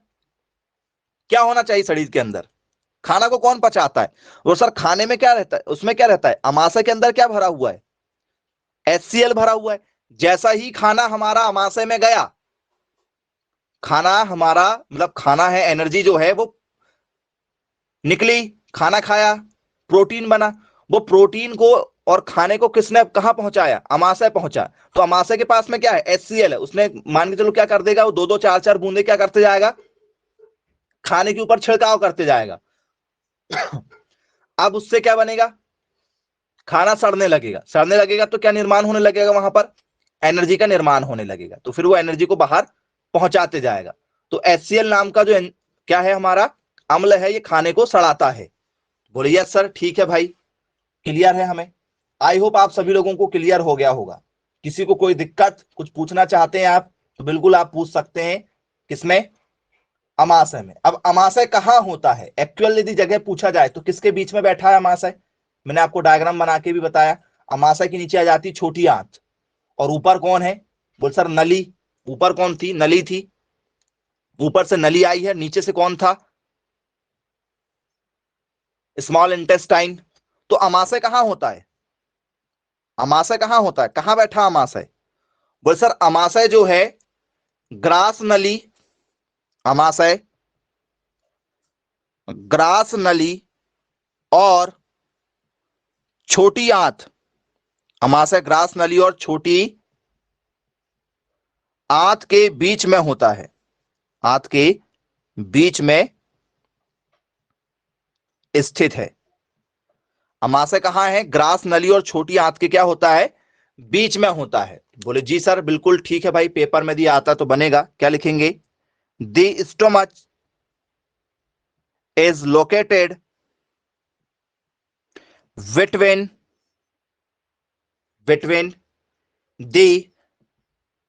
क्या होना चाहिए शरीर के अंदर? खाना को कौन पचाता है? वो सर खाने में क्या रहता है, उसमें क्या रहता है, अमाशय के अंदर क्या भरा हुआ है? HCl भरा हुआ है। जैसा ही खाना हमारा अमाशय में गया, खाना हमारा मतलब खाना है, एनर्जी जो है वो निकली, खाना खाया, प्रोटीन बना, वो प्रोटीन को और खाने को किसने कहां पहुंचाया? अमाशय पहुंचा। तो अमाशय के पास में क्या है? HCl है। उसने मान के चलो क्या कर देगा, वो 2-2 4-4 बूंदे क्या करते जाएगा? खाने के ऊपर छिड़काव करते जाएगा। अब उससे क्या बनेगा? खाना सड़ने लगेगा, सड़ने लगेगा तो क्या निर्माण होने लगेगा वहां पर? एनर्जी का निर्माण होने लगेगा, तो फिर वो एनर्जी को बाहर पहुंचाते जाएगा। तो HCl नाम का जो क्या है हमारा अम्ल है, ये खाने को सड़ाता है। बोलिए यस सर। ठीक है भाई, क्लियर है हमें? आई होप आप सभी लोगों को क्लियर हो गया होगा। किसी को कोई दिक्कत, कुछ पूछना चाहते हैं आप तो बिल्कुल आप पूछ सकते हैं। किसमें? अमाशय में। अब अमाशय कहां होता है एक्चुअल, यदि जगह पूछा जाए तो किसके बीच में बैठा है अमाशय? मैंने आपको डायग्राम बना के भी बताया। अमाशय के नीचे आ जाती छोटी आंत, और ऊपर कौन है? बोल सर नली। ऊपर कौन थी? नली थी। ऊपर से नली आई है, नीचे से कौन था? Small intestine. तो अमाशय कहां होता है? अमाशय कहां होता है, कहां बैठा अमाशय? बोल सर अमाशय जो है ग्रास नली, अमाशय ग्रास नली और छोटी आंत, अमाशय ग्रास नली और छोटी आंत के बीच में होता है, आंत के बीच में स्थित है। अमाशय कहां है? ग्रास नली और छोटी आंत के क्या होता है? बीच में होता है। बोले जी सर बिल्कुल ठीक है भाई, पेपर में दिया आता तो बनेगा। क्या लिखेंगे? The stomach is located between between the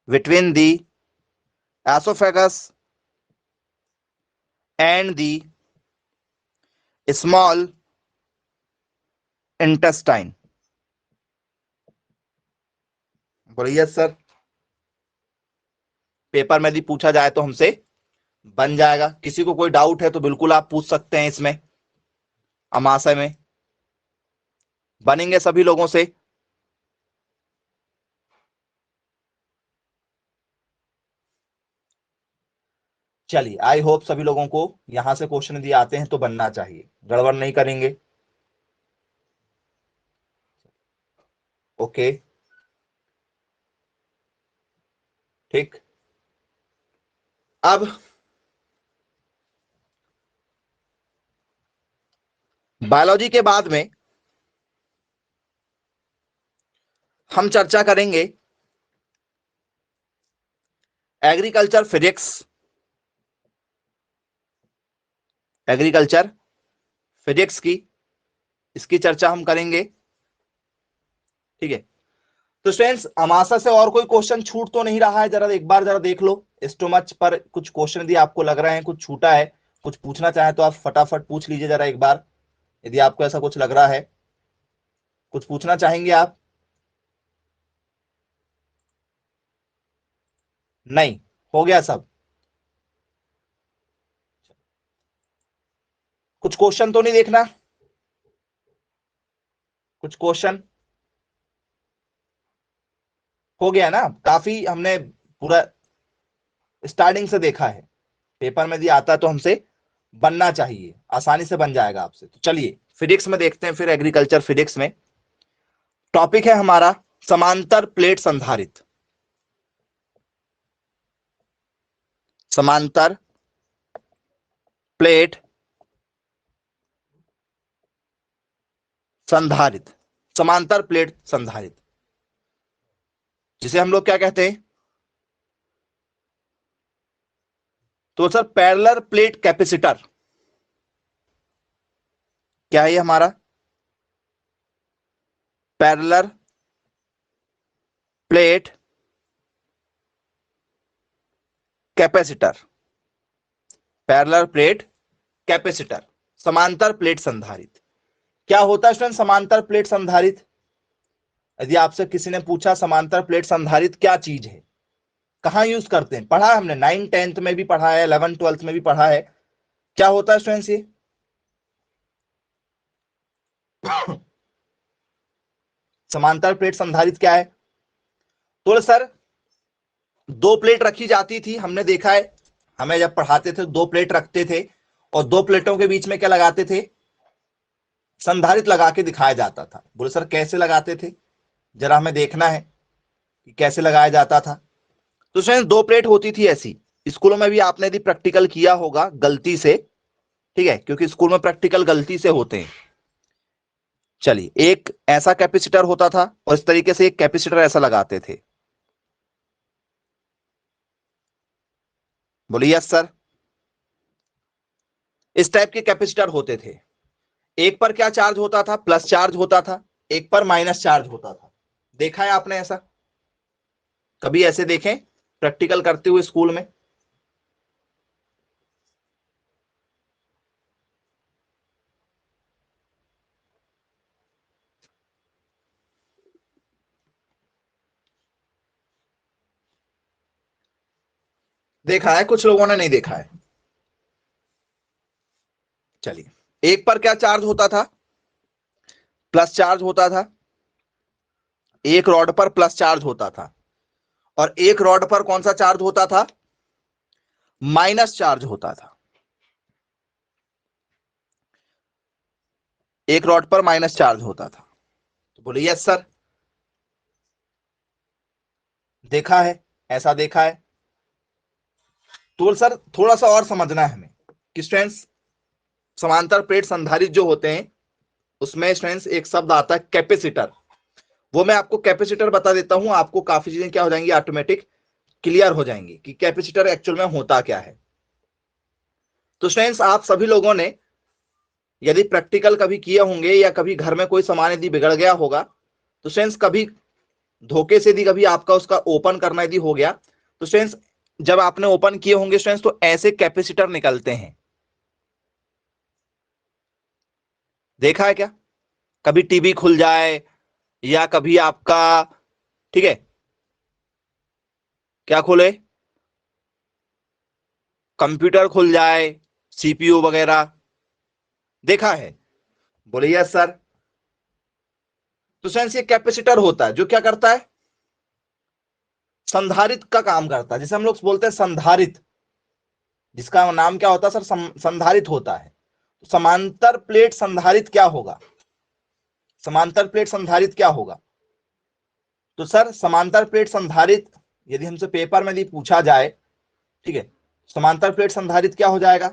between the oesophagus and the small intestine. बोलिए सर। पेपर में यदि पूछा जाए तो हमसे बन जाएगा। किसी को कोई डाउट है तो बिल्कुल आप पूछ सकते हैं। इसमें अमाशय में बनेंगे सभी लोगों से। चलिए, आई होप सभी लोगों को यहां से क्वेश्चन दिए आते हैं तो बनना चाहिए, गड़बड़ नहीं करेंगे। ओके, ठीक। अब बायोलॉजी के बाद में हम चर्चा करेंगे एग्रीकल्चर फिजिक्स, एग्रीकल्चर फिजिक्स की, इसकी चर्चा हम करेंगे। ठीक है, तो स्टूडेंट्स अमाशा से और कोई क्वेश्चन छूट तो नहीं रहा है? जरा एक बार जरा देख लो, स्टोमच पर कुछ क्वेश्चन यदि आपको लग रहे हैं कुछ छूटा है, कुछ पूछना चाहे तो आप फटाफट पूछ लीजिए जरा एक बार, यदि आपको ऐसा कुछ लग रहा है, कुछ पूछना चाहेंगे आप? नहीं, हो गया सब? कुछ क्वेश्चन तो नहीं देखना, कुछ क्वेश्चन हो गया ना? काफी हमने पूरा स्टार्टिंग से देखा है, पेपर में यदि आता है तो हमसे बनना चाहिए, आसानी से बन जाएगा आपसे। तो चलिए फिजिक्स में देखते हैं फिर, एग्रीकल्चर फिजिक्स में टॉपिक है हमारा समांतर प्लेट संधारित्र। समांतर प्लेट संधारित्र, समांतर प्लेट संधारित्र, जिसे हम लोग क्या कहते हैं? तो सर पैरेलल प्लेट कैपेसिटर, क्या है ये हमारा? Parallel plate capacitor, parallel plate capacitor, समांतर प्लेट संधारित्र। क्या होता है स्टूडेंट समांतर प्लेट संधारित्र? यदि आपसे किसी ने पूछा समांतर प्लेट संधारित्र क्या चीज है, कहां यूज करते हैं, पढ़ा है हमने, 9 10th में भी पढ़ा है, 11 12th में भी पढ़ा है। क्या होता है स्टूडेंट्स ये? समांतर प्लेट संधारित्र क्या है? तो सर दो प्लेट रखी जाती थी, हमने देखा है, हमें जब पढ़ाते थे दो प्लेट रखते थे और दो प्लेटों के बीच में क्या लगाते थे? संधारित्र लगा के दिखाया जाता था। बोले सर कैसे लगाते थे, जरा हमें देखना है कि कैसे लगाया जाता था। तो फ्रेंड्स दो प्लेट होती थी ऐसी, स्कूलों में भी आपने यदि प्रैक्टिकल किया होगा गलती से, ठीक है, क्योंकि स्कूल में प्रैक्टिकल गलती से होते हैं। चलिए, एक ऐसा कैपेसिटर होता था और इस तरीके से एक कैपेसिटर ऐसा लगाते थे। बोलिए यस सर। इस टाइप के कैपेसिटर होते थे। एक पर क्या चार्ज होता था? प्लस चार्ज होता था, एक पर माइनस चार्ज होता था। देखा है आपने ऐसा? कभी ऐसे देखें प्रैक्टिकल करते हुए स्कूल में? देखा है, कुछ लोगों ने नहीं देखा है। चलिए, एक पर क्या चार्ज होता था? प्लस चार्ज होता था, एक रॉड पर प्लस चार्ज होता था, और एक रॉड पर कौन सा चार्ज होता था? माइनस चार्ज होता था। एक रॉड पर माइनस चार्ज होता था। तो बोले यस सर, देखा है, ऐसा देखा है। तो सर थोड़ा सा और समझना है हमें कि स्टूडेंट्स समांतर प्लेट संधारित्र जो होते हैं उसमें स्टूडेंट्स एक शब्द आता है कैपेसिटर। वो मैं आपको कैपेसिटर बता देता हूं, आपको काफी चीजें क्या हो जाएंगी, ऑटोमेटिक क्लियर हो जाएंगी कि कैपेसिटर एक्चुअल में होता क्या है। तो स्टूडेंट्स आप सभी लोगों ने यदि प्रैक्टिकल कभी किए होंगे या कभी घर में कोई सामान यदि बिगड़ गया होगा, तो स्टूडेंट्स कभी धोखे से यदि कभी आपका उसका ओपन करना यदि हो गया, तो स्टूडेंट्स जब आपने ओपन किए होंगे स्टूडेंट्स तो ऐसे कैपेसिटर निकलते हैं। देखा है क्या? कभी टीवी खुल जाए या कभी आपका, ठीक है, क्या खोले, कंप्यूटर खुल जाए, सीपीयू वगैरह, देखा है? बोले यस सर। तो फ्रेंड्स ये कैपेसिटर होता है जो क्या करता है? संधारित्र का काम करता है, जिसे हम लोग बोलते हैं संधारित्र, जिसका नाम क्या होता है सर, संधारित्र होता है। समांतर प्लेट संधारित्र क्या होगा? समांतर प्लेट संधारित्र क्या होगा? तो सर समांतर प्लेट संधारित्र यदि हमसे पेपर में यदि पूछा जाए, ठीक है, समांतर प्लेट संधारित्र क्या हो जाएगा?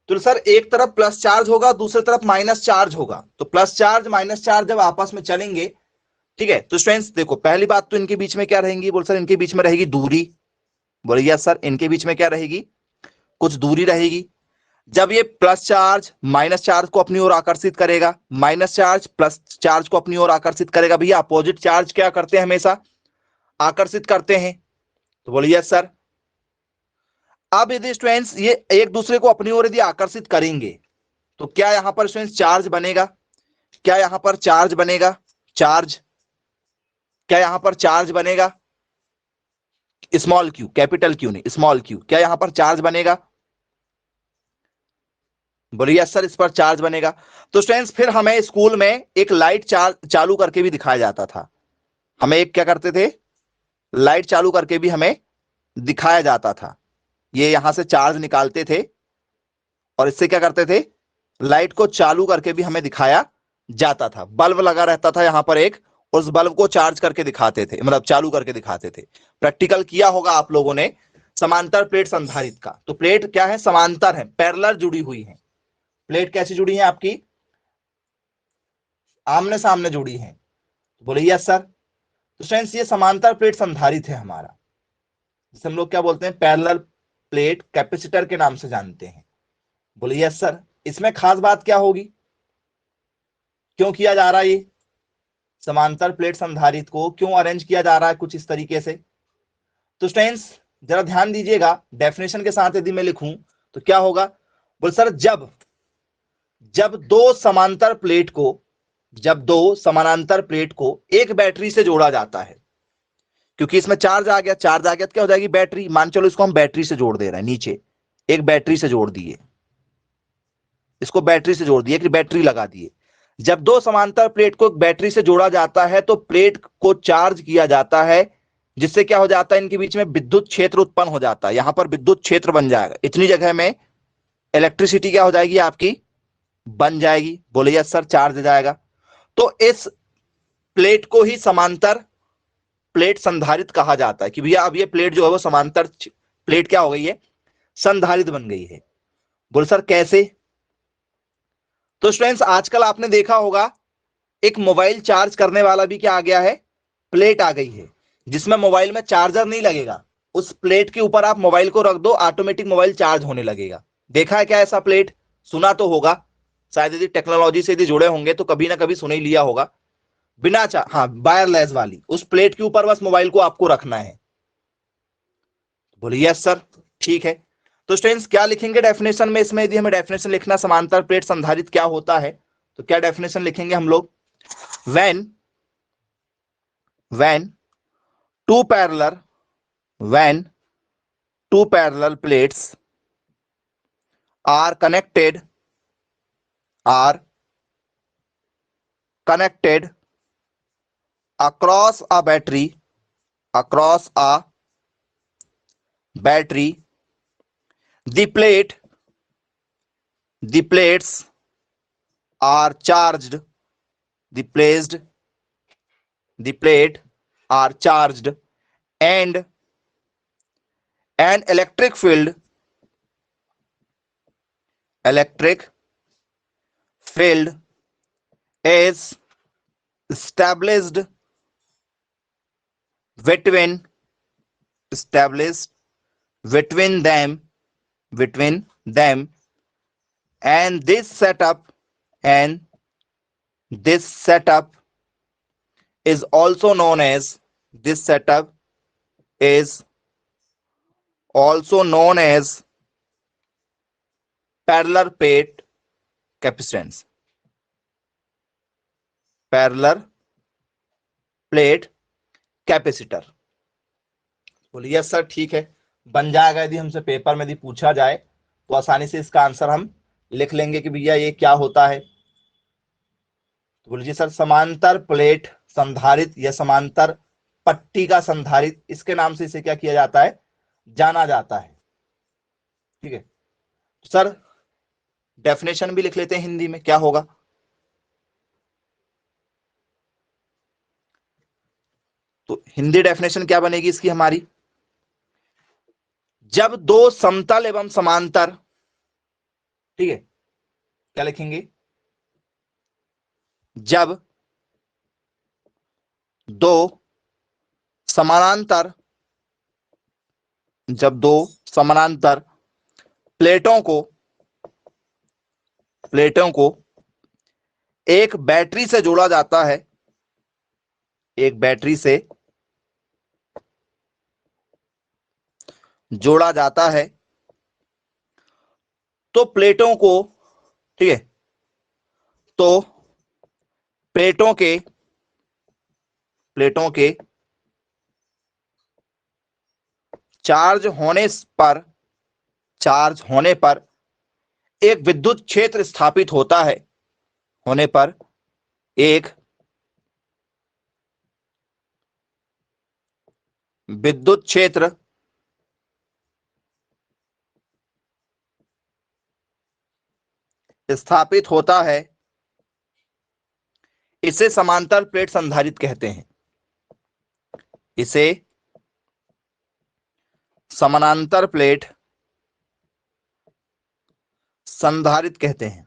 तो सर एक तरफ प्लस चार्ज होगा, दूसरी तरफ माइनस चार्ज होगा। तो प्लस चार्ज माइनस चार्ज जब आपस में चलेंगे, ठीक है, तो स्टूडेंट्स देखो पहली बात तो इनके बीच में क्या रहेंगी? बोल सर इनके बीच में रहेगी दूरी। बोले यस सर, इनके बीच में क्या रहेगी? कुछ दूरी रहेगी। जब ये प्लस चार्ज माइनस चार्ज को अपनी ओर आकर्षित करेगा, माइनस चार्ज प्लस चार्ज को अपनी ओर आकर्षित करेगा, भैया अपोजिट चार्ज क्या करते हैं? हमेशा आकर्षित करते हैं। तो बोलिए यस सर। अब यदि स्टूडेंट्स ये एक दूसरे को अपनी ओर यदि आकर्षित करेंगे तो क्या यहां पर स्टूडेंट्स चार्ज बनेगा? क्या यहां पर चार्ज बनेगा? चार्ज, क्या यहां पर चार्ज बनेगा? स्मॉल क्यू, कैपिटल क्यू नहीं, स्मॉल क्यू। क्या यहां पर चार्ज बनेगा? बोलिए यस सर, इस पर चार्ज बनेगा। तो स्टूडेंट्स फिर हमें स्कूल में एक लाइट चालू करके भी दिखाया जाता था। हमें एक क्या करते थे? लाइट चालू करके भी हमें दिखाया जाता था। ये यहां से चार्ज निकालते थे और इससे क्या करते थे? लाइट को चालू करके भी हमें दिखाया जाता था। बल्ब लगा रहता था यहां पर एक, उस बल्ब को चार्ज करके दिखाते थे, मतलब चालू करके दिखाते थे। प्रैक्टिकल किया होगा आप लोगों ने समांतर प्लेट संधारित्र का। तो प्लेट क्या है? समांतर है, पैरेलल जुड़ी हुई है। प्लेट कैसी जुड़ी है आपकी? आमने सामने जुड़ी है। बोले यस सर। तो फ्रेंड्स ये समांतर प्लेट संधारित्र है हमारा, जिसे हम लोग क्या बोलते हैं? पैरेलल प्लेट कैपेसिटर के नाम से जानते हैं। बोले यस सर। इसमें खास बात क्या होगी? क्यों किया जा रहा है ये समांतर प्लेट संधारित्र को क्यों अरेंज किया जा रहा है कुछ इस तरीके से? तो स्टूडेंट्स जरा ध्यान दीजिएगा, डेफिनेशन के साथ यदि मैं लिखूं तो क्या होगा? बोल सर जब जब दो समांतर प्लेट को जब दो समानांतर प्लेट को एक बैटरी से जोड़ा जाता है, क्योंकि इसमें चार्ज आ गया, चार्ज आ गया तो क्या हो जाएगी? बैटरी। मान चलो इसको हम बैटरी से जोड़ दे रहे हैं, नीचे एक बैटरी से जोड़ दिए, इसको बैटरी से जोड़ दिए, एक बैटरी लगा दिए। जब दो समांतर प्लेट को बैटरी से जोड़ा जाता है तो प्लेट को चार्ज किया जाता है, जिससे क्या हो जाता है? इनके बीच में विद्युत क्षेत्र उत्पन्न हो जाता है। यहां पर विद्युत क्षेत्र बन जाएगा, इतनी जगह में इलेक्ट्रिसिटी क्या हो जाएगी? आपकी बन जाएगी। बोले यस सर, चार्ज हो जाएगा। तो इस प्लेट को ही समांतर प्लेट संधारित्र कहा जाता है कि भैया अब ये प्लेट जो है वो समांतर प्लेट क्या हो गई है? संधारित्र बन गई है। बोले सर कैसे? तो स्टूडेंट्स आजकल आपने देखा होगा एक मोबाइल चार्ज करने वाला भी क्या आ गया है? प्लेट आ गई है, जिसमें मोबाइल में चार्जर नहीं लगेगा। उस प्लेट के ऊपर आप मोबाइल को रख दो, ऑटोमेटिक मोबाइल चार्ज होने लगेगा। देखा है क्या ऐसा प्लेट? सुना तो होगा शायद, यदि टेक्नोलॉजी से यदि जुड़े होंगे तो कभी ना कभी सुन ही लिया होगा। बिना हाँ, वायरलेस वाली उस प्लेट के ऊपर बस मोबाइल को आपको रखना है। बोलिए यस सर, ठीक है। तो स्टूडेंट्स क्या लिखेंगे डेफिनेशन में? इसमें यदि हमें डेफिनेशन लिखना समांतर प्लेट संधारित्र क्या होता है तो क्या डेफिनेशन लिखेंगे हम लोग? when when two parallel when two parallel plates are connected across a battery the plates are charged the plate are charged and an electric field is established between them and this setup is also known as parallel plate capacitance, parallel plate capacitor. बोलिए yes sir, ठीक है, बन जाएगा। यदि हमसे paper में यदि पूछा जाए तो आसानी से इसका आंसर हम लिख लेंगे कि भैया ये क्या होता है। तो बोलिए सर समांतर प्लेट संधारित्र या समांतर पट्टी का संधारित्र, इसके नाम से इसे क्या किया जाता है? जाना जाता है। ठीक है सर, डेफिनेशन भी लिख लेते हैं हिंदी में, क्या होगा। तो हिंदी डेफिनेशन क्या बनेगी इसकी हमारी, जब दो समतल एवं समांतर, ठीक है, क्या लिखेंगे, जब दो समानांतर, जब दो समानांतर प्लेटों को एक बैटरी से जोड़ा जाता है, एक बैटरी से जोड़ा जाता है, तो प्लेटों को, ठीक है, तो प्लेटों के चार्ज होने पर एक विद्युत क्षेत्र स्थापित होता है, होने पर एक विद्युत क्षेत्र स्थापित होता है, इसे समांतर प्लेट संधारित्र कहते हैं, इसे समानांतर प्लेट संधारित्र कहते हैं,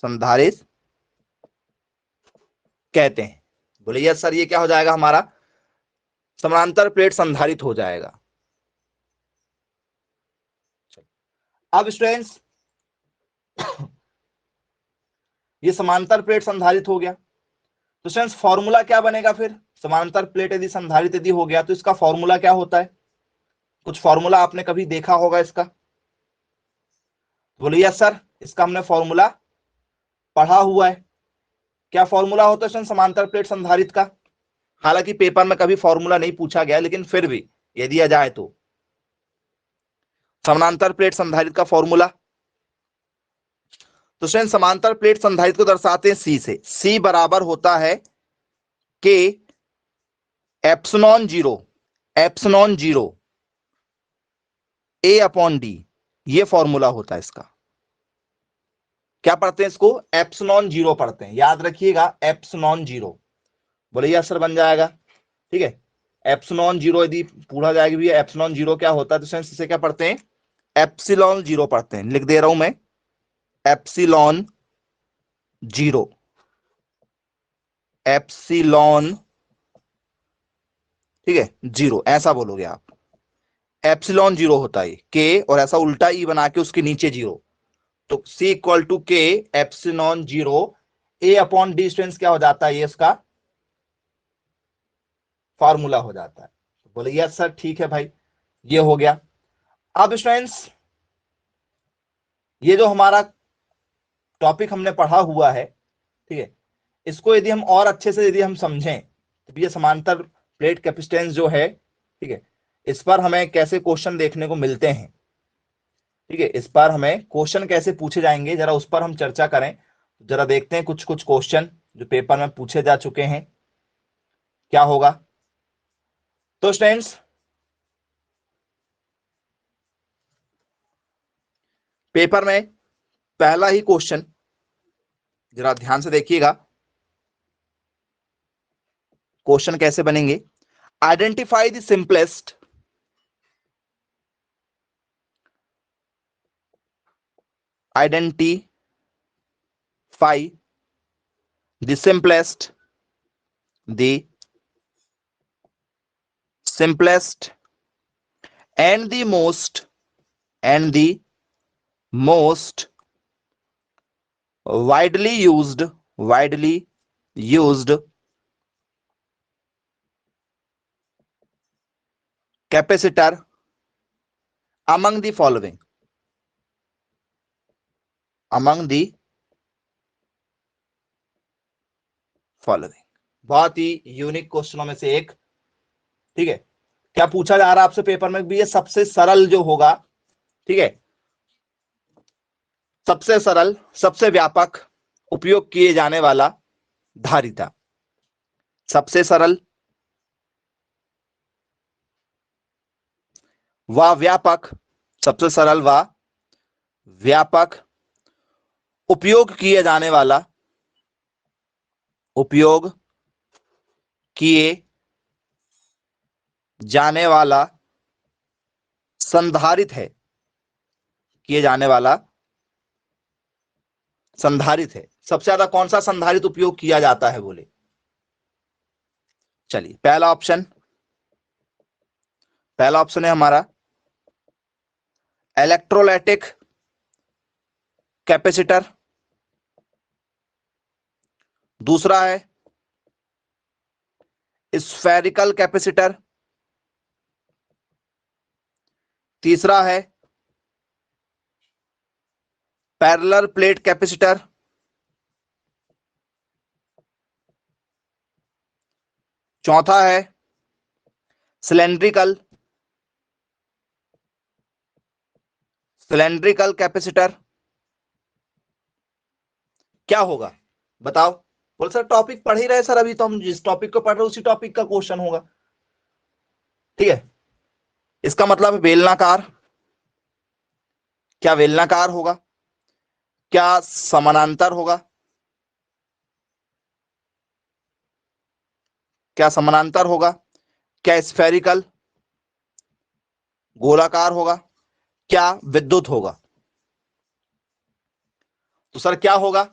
संधारित्र कहते हैं। बोलिए सर ये क्या हो जाएगा हमारा, समानांतर प्लेट संधारित्र हो जाएगा। अब स्टूडेंट्स ये समांतर प्लेट संधारित्र हो गया, तो स्टूडेंट्स फॉर्मूला क्या बनेगा फिर, समांतर प्लेट यदि संधारित्र यदि हो गया तो इसका फॉर्मूला क्या होता है, कुछ फॉर्मूला आपने कभी देखा होगा इसका। बोलिए सर इसका हमने फॉर्मूला पढ़ा हुआ है, क्या फॉर्मूला होता है स्टूडेंट समांतर प्लेट संधारित्र का। हालांकि पेपर में कभी फॉर्मूला नहीं पूछा गया, लेकिन फिर भी यदि दिया जाए तो समानांतर प्लेट संधारित्र का फॉर्मूला, तो स्टूडेंट समांतर प्लेट संधारित्र को दर्शाते हैं सी से, सी बराबर होता है के एप्सिलॉन जीरो ए अपॉन डी, ये फॉर्मूला होता है इसका। क्या पढ़ते हैं इसको, एप्सिलॉन जीरो पढ़ते हैं, याद रखिएगा एप्सिलॉन जीरो। बोलिए सर बन जाएगा, ठीक है। एप्सिलॉन जीरो यदि पूछा जाएगा भी एप्सिलॉन जीरो क्या होता है, तो स्टूडेंट्स इसे क्या पढ़ते हैं, एप्सिलॉन जीरो पढ़ते हैं। लिख दे रहा हूं मैं, एप्सिलॉन जीरो, एप्सिलॉन, ठीक है, जीरो ऐसा बोलोगे आप, एप्सिलॉन जीरो होता है के, और ऐसा उल्टा ई बना के उसके नीचे जीरो, तो सी इक्वल टू के एप्सिलॉन जीरो ए अपॉन डी, स्टूडेंट्स क्या हो जाता है, ये इसका फॉर्मूला हो जाता है। बोले यस सर ठीक है भाई, ये हो गया। अब स्टूडेंट्स ये जो हमारा टॉपिक हमने पढ़ा हुआ है, ठीक है, इसको यदि हम और अच्छे से यदि हम समझें तो ये समांतर प्लेट कैपेसिटेंस जो है, ठीक है, इस पर हमें कैसे क्वेश्चन देखने को मिलते हैं, ठीक है, इस पर हमें क्वेश्चन कैसे पूछे जाएंगे, जरा उस पर हम चर्चा करें। जरा देखते हैं कुछ कुछ क्वेश्चन जो पेपर में पूछे जा चुके हैं, क्या होगा। तो स्टूडेंट्स पेपर में पहला ही क्वेश्चन जरा ध्यान से देखिएगा, क्वेश्चन कैसे बनेंगे। Identify the simplest, identify the simplest, the simplest and the most widely used capacitor among the following, बहुत ही यूनिक क्वेश्चनों में से एक, ठीक है। क्या पूछा जा रहा है आपसे पेपर में भी, ये सबसे सरल जो होगा, ठीक है, सबसे सरल सबसे व्यापक उपयोग किए जाने वाला धारिता, सबसे सरल व व्यापक, सबसे सरल व व्यापक उपयोग किए जाने वाला, उपयोग किए जाने वाला संधारित है, किए जाने वाला संधारित है। सबसे ज्यादा कौन सा संधारित उपयोग किया जाता है बोले? चलिए पहला ऑप्शन है हमारा इलेक्ट्रोलाइटिक कैपेसिटर, दूसरा है स्फेरिकल कैपेसिटर, तीसरा है पैरेलल प्लेट कैपेसिटर, चौथा है सिलेंड्रिकल सिलेंड्रिकल कैपेसिटर। क्या होगा बताओ? बोल सर टॉपिक पढ़ ही रहे सर, अभी तो हम जिस टॉपिक को पढ़ रहे हैं उसी टॉपिक का क्वेश्चन होगा। ठीक है, इसका मतलब है बेलनाकार। क्या बेलनाकार होगा? क्या समानांतर होगा? क्या समानांतर होगा? क्या स्फेरिकल गोलाकार होगा? क्या विद्युत होगा? तो सर क्या होगा?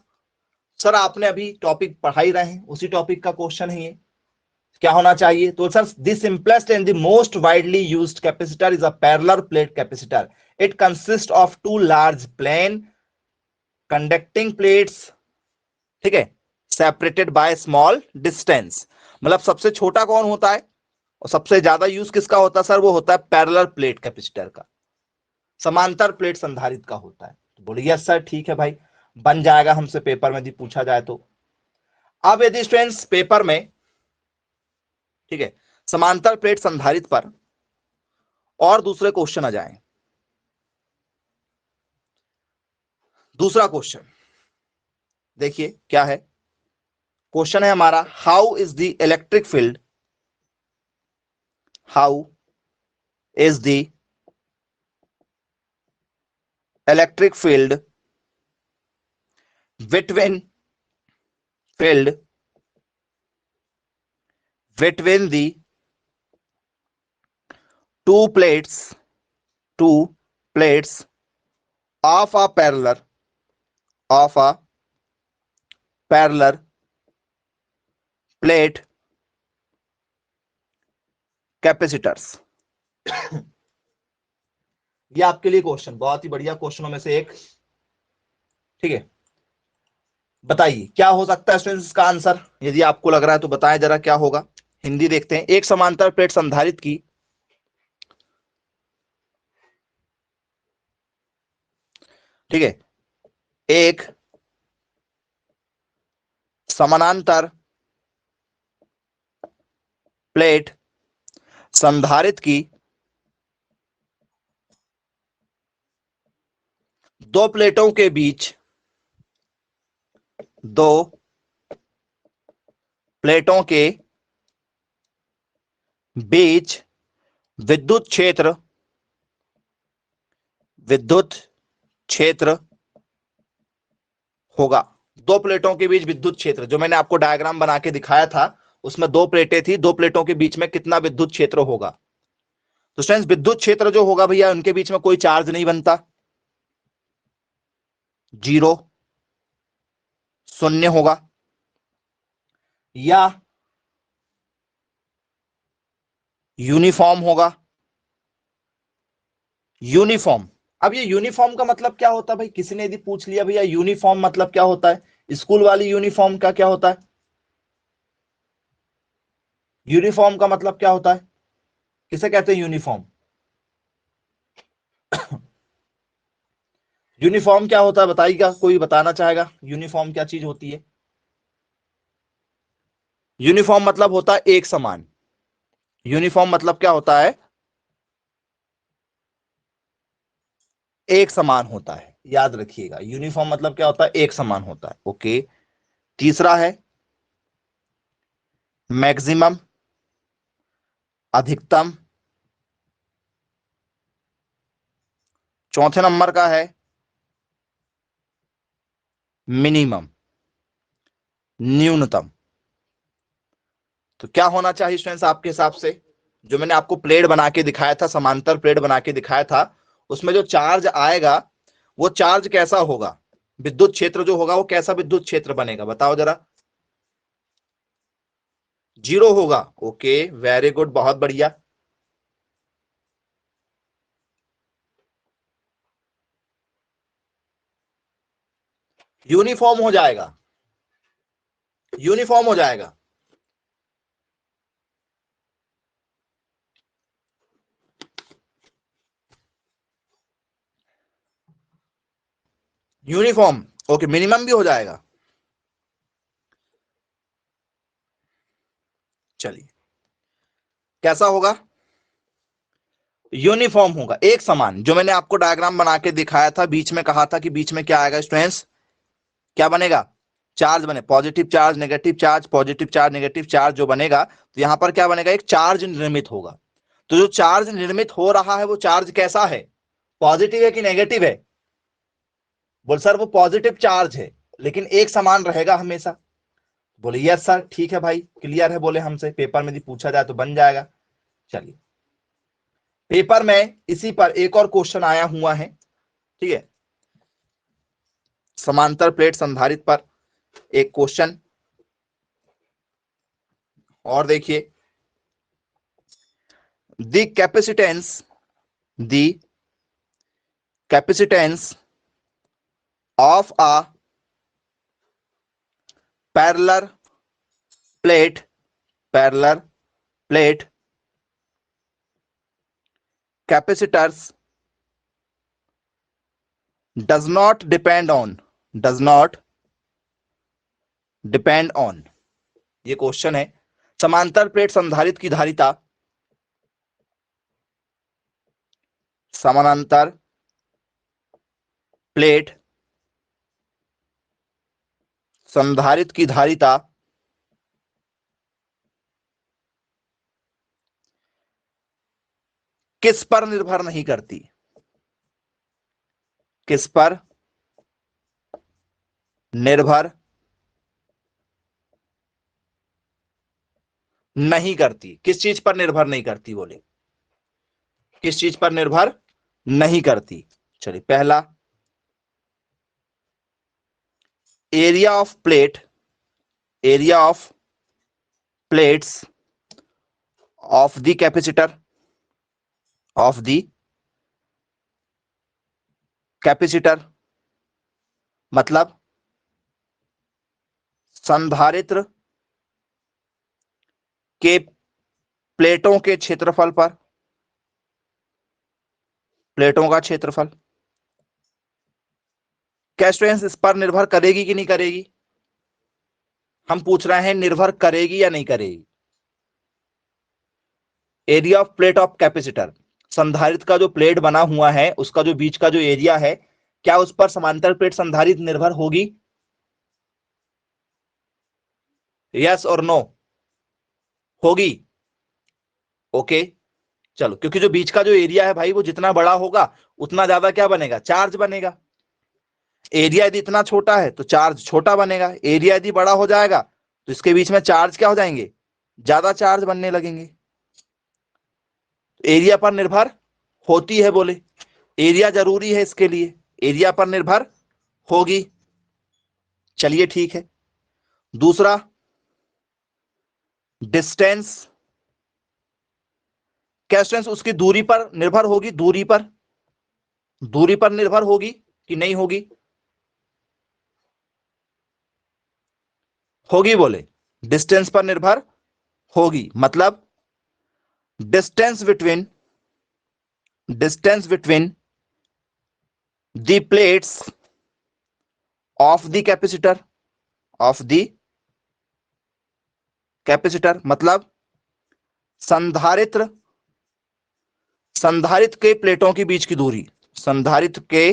सर आपने अभी टॉपिक पढ़ा ही रहे हैं, उसी टॉपिक का क्वेश्चन है ये। क्या होना चाहिए? तो sir the simplest and the most widely used capacitor is a parallel plate capacitor. It consist of two large plane conducting plates, ठीक है, सेपरेटेड बाय स्मॉल डिस्टेंस। मतलब सबसे छोटा कौन होता है और सबसे ज्यादा यूज किसका होता है सर? वो होता है पैरेलल प्लेट कैपेसिटर का, समांतर प्लेट संधारित का होता है। तो बोलिए यस सर ठीक है भाई, बन जाएगा हमसे पेपर में यदि पूछा जाए तो। अब यदि स्टूडेंट्स पेपर में, ठीक है, समांतर प्लेट संधारित पर और दूसरे क्वेश्चन आ जाएं। दूसरा क्वेश्चन देखिए क्या है। क्वेश्चन है हमारा how is the electric field, how is the electric field between field between the two plates two plates of a parallel plate capacitors। ये आपके लिए क्वेश्चन बहुत ही बढ़िया क्वेश्चनों में से एक, ठीक है। बताइए क्या हो सकता है स्टूडेंट्स इसका आंसर? यदि आपको लग रहा है तो बताएं जरा क्या होगा। हिंदी देखते हैं। एक समांतर प्लेट संधारित की, ठीक है, एक समानांतर प्लेट संधारित की दो प्लेटों के बीच, दो प्लेटों के बीच विद्युत क्षेत्र, विद्युत क्षेत्र होगा। दो प्लेटों के बीच विद्युत क्षेत्र, जो मैंने आपको डायग्राम बना के दिखाया था, उसमें दो प्लेटें थी, दो प्लेटों के बीच में कितना विद्युत क्षेत्र होगा? तो स्टूडेंट्स विद्युत क्षेत्र जो होगा भैया, उनके बीच में कोई चार्ज नहीं बनता, जीरो, शून्य होगा, या यूनिफॉर्म होगा। यूनिफॉर्म, अब ये यूनिफॉर्म का मतलब क्या होता है भाई? किसी ने यदि पूछ लिया भैया यूनिफॉर्म मतलब क्या होता है, स्कूल वाली यूनिफॉर्म का क्या होता है? यूनिफॉर्म का मतलब क्या होता है? किसे कहते हैं यूनिफॉर्म? यूनिफॉर्म क्या होता है बताइएगा, कोई बताना चाहेगा यूनिफॉर्म क्या चीज होती है? यूनिफॉर्म मतलब होता है एक समान। यूनिफॉर्म मतलब क्या होता है? एक समान होता है, याद रखिएगा। यूनिफॉर्म मतलब क्या होता है? एक समान होता है। ओके। तीसरा है मैक्सिमम, अधिकतम चौथे नंबर का है मिनिमम, न्यूनतम। तो क्या होना चाहिए स्टूडेंट्स आपके हिसाब से? जो मैंने आपको प्लेट बना के दिखाया था, समांतर प्लेट बना के दिखाया था, उसमें जो चार्ज आएगा वो चार्ज कैसा होगा? विद्युत क्षेत्र जो होगा वो कैसा विद्युत क्षेत्र बनेगा, बताओ जरा। 0 होगा। ओके, वेरी गुड, बहुत बढ़िया। यूनिफॉर्म हो जाएगा, यूनिफॉर्म हो जाएगा। यूनिफॉर्म, ओके, मिनिमम भी हो जाएगा। चलिए, कैसा होगा? यूनिफॉर्म होगा, एक समान। जो मैंने आपको डायग्राम बना के दिखाया था, बीच में कहा था कि बीच में क्या आएगा स्टूडेंट्स? क्या बनेगा? चार्ज बने, positive charge negative charge, positive charge negative charge जो बनेगा, तो यहां पर क्या बनेगा? एक चार्ज निर्मित होगा। तो जो चार्ज निर्मित हो रहा है वो चार्ज कैसा है? पॉजिटिव है कि नेगेटिव है? बोल सर वो पॉजिटिव चार्ज है, लेकिन एक समान रहेगा हमेशा। बोले यस सर, ठीक है भाई, क्लियर है। बोले हमसे पेपर में यदि पूछा जाए तो बन जाएगा। चलिए, पेपर में इसी पर एक और क्वेश्चन आया हुआ है, ठीक है, समांतर प्लेट संधारित्र पर एक क्वेश्चन और देखिए। The capacitance, the capacitance of a parallel plate, parallel plate capacitors does not depend on, does not depend on, ये क्वेश्चन है। समांतर प्लेट संधारित्र की धारिता, समानांतर प्लेट संधारित्र की धारिता किस पर निर्भर नहीं करती? किस पर निर्भर नहीं करती? किस चीज पर निर्भर नहीं करती? बोले किस चीज पर निर्भर नहीं करती? चलिए, पहला area of plate, area of plates of the capacitor, of the capacitor, मतलब संधारित्र के प्लेटों के क्षेत्रफल पर, प्लेटों का क्षेत्रफल। क्या स्टूडेंट्स इस पर निर्भर करेगी कि नहीं करेगी? हम पूछ रहे हैं निर्भर करेगी या नहीं करेगी। Area of plate of capacitor, संधारित्र का जो प्लेट बना हुआ है उसका जो बीच का जो एरिया है, क्या उस पर समांतर प्लेट संधारित्र निर्भर होगी? यस और नो? होगी। ओके, चलो, क्योंकि जो बीच का जो एरिया है भाई वो जितना बड़ा होगा उतना ज्यादा क्या बनेगा? चार्ज बनेगा। एरिया यदि इतना छोटा है तो चार्ज छोटा बनेगा, एरिया यदि बड़ा हो जाएगा तो इसके बीच में चार्ज क्या हो जाएंगे? ज्यादा चार्ज बनने लगेंगे। एरिया पर निर्भर होती है, बोले एरिया जरूरी है इसके लिए, एरिया पर निर्भर होगी। चलिए ठीक है। दूसरा, डिस्टेंस, क्या डिस्टेंस उसकी दूरी पर निर्भर होगी? दूरी पर, दूरी पर निर्भर होगी कि नहीं होगी? होगी, बोले डिस्टेंस पर निर्भर होगी। मतलब distance between, distance between the plates of the capacitor, of the capacitor, मतलब संधारित्र, संधारित्र के प्लेटों के बीच की दूरी, संधारित्र के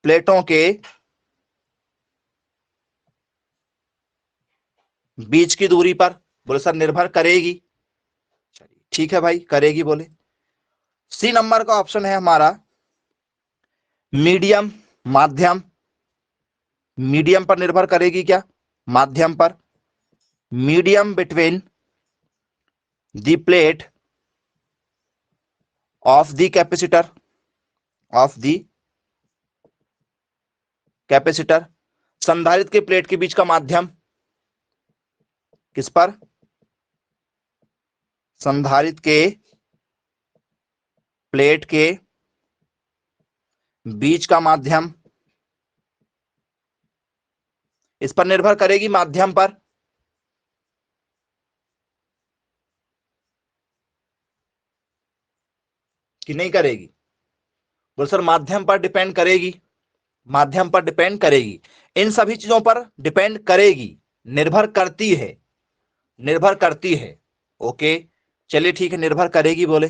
प्लेटों के बीच की दूरी पर, बोले सर निर्भर करेगी। चलिए ठीक है भाई, करेगी बोले। सी नंबर का ऑप्शन है हमारा मीडियम, माध्यम। मीडियम पर निर्भर करेगी क्या? माध्यम पर। Medium between the plate of the capacitor, of the capacitor. संधारित्र के प्लेट के बीच का माध्यम किस पर? संधारित्र के प्लेट के बीच का माध्यम, इस पर निर्भर करेगी, माध्यम पर। कि नहीं करेगी? बोल सर माध्यम पर डिपेंड करेगी, माध्यम पर डिपेंड करेगी, इन सभी चीजों पर डिपेंड करेगी, निर्भर करती है, निर्भर करती है। ओके चलिए ठीक है, निर्भर करेगी बोले।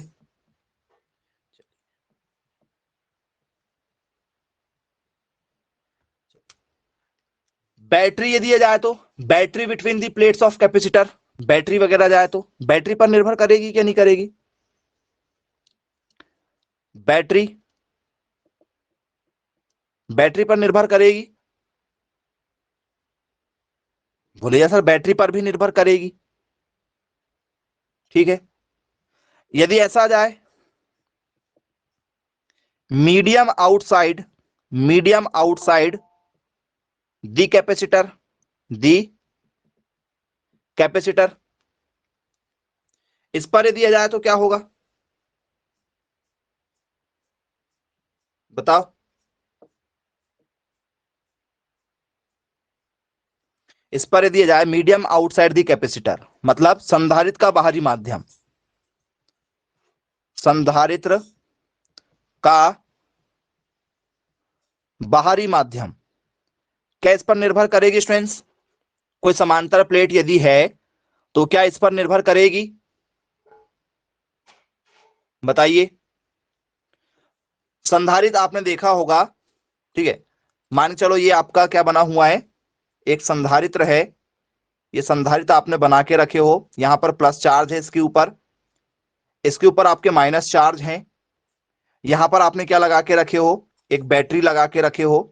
बैटरी यदि दिया जाए तो, battery between the plates of capacitor, battery वगैरह जाए तो बैटरी पर निर्भर करेगी क्या नहीं करेगी? बैटरी, बैटरी पर निर्भर करेगी। बोलिए सर बैटरी पर भी निर्भर करेगी। ठीक है, यदि ऐसा आ जाए medium outside, medium outside the capacitor, the capacitor, इस पर यदि आ जाए तो क्या होगा बताओ? इस पर यदि आ जाए मीडियम आउटसाइड दी कैपेसिटर, मतलब संधारित्र का बाहरी माध्यम, संधारित्र का बाहरी माध्यम, क्या इस पर निर्भर करेगी स्टूडेंट्स? कोई समांतर प्लेट यदि है तो क्या इस पर निर्भर करेगी? बताइए। संधारित्र आपने देखा होगा, ठीक है, मान चलो ये आपका क्या बना हुआ है, एक संधारित्र है, ये संधारित्र आपने बना के रखे हो, यहां पर प्लस चार्ज है इसके ऊपर, इसके ऊपर आपके माइनस चार्ज हैं, यहां पर आपने क्या लगा के रखे हो, एक बैटरी लगा के रखे हो।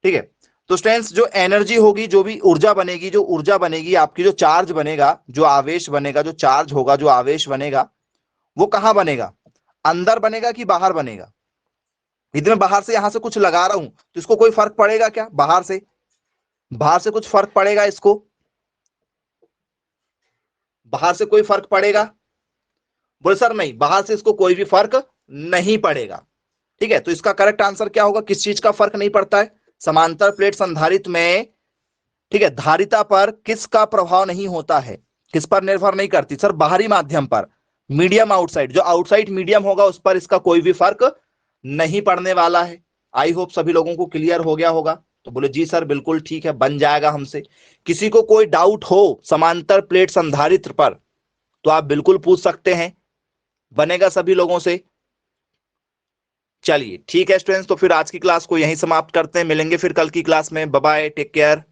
ठीक है, तो स्टूडेंट्स जो एनर्जी होगी, जो भी ऊर्जा बनेगी, जो ऊर्जा बनेगी आपकी, जो चार्ज बनेगा, जो आवेश बनेगा, जो चार्ज होगा, जो आवेश बनेगा, वो कहां बनेगा? अंदर बनेगा कि बाहर बनेगा? यदि मैं बाहर से यहां से कुछ लगा रहा हूं तो इसको कोई फर्क पड़ेगा क्या? बाहर से, बाहर से कुछ फर्क पड़ेगा इसको? बाहर से कोई फर्क पड़ेगा? बोले सर नहीं, बाहर से इसको कोई भी फर्क नहीं पड़ेगा। ठीक है, तो इसका करेक्ट आंसर क्या होगा? किस चीज का फर्क नहीं पड़ता है? समांतर प्लेट संधारित्र में, ठीक है, धारिता पर किसका प्रभाव नहीं होता है? किस पर निर्भर नहीं करती सर? बाहरी माध्यम पर, मीडियम आउटसाइड, जो आउटसाइड मीडियम होगा उस पर इसका कोई भी फर्क नहीं पड़ने वाला है। आई होप सभी लोगों को क्लियर हो गया होगा। तो बोले जी सर बिल्कुल ठीक है, बन जाएगा हमसे। किसी को कोई डाउट हो समांतर प्लेट संधारित्र पर तो आप बिल्कुल पूछ सकते हैं, बनेगा सभी लोगों से। चलिए ठीक है स्टूडेंट्स, तो फिर आज की क्लास को यहीं समाप्त करते हैं, मिलेंगे फिर कल की क्लास में। Bye bye, take care.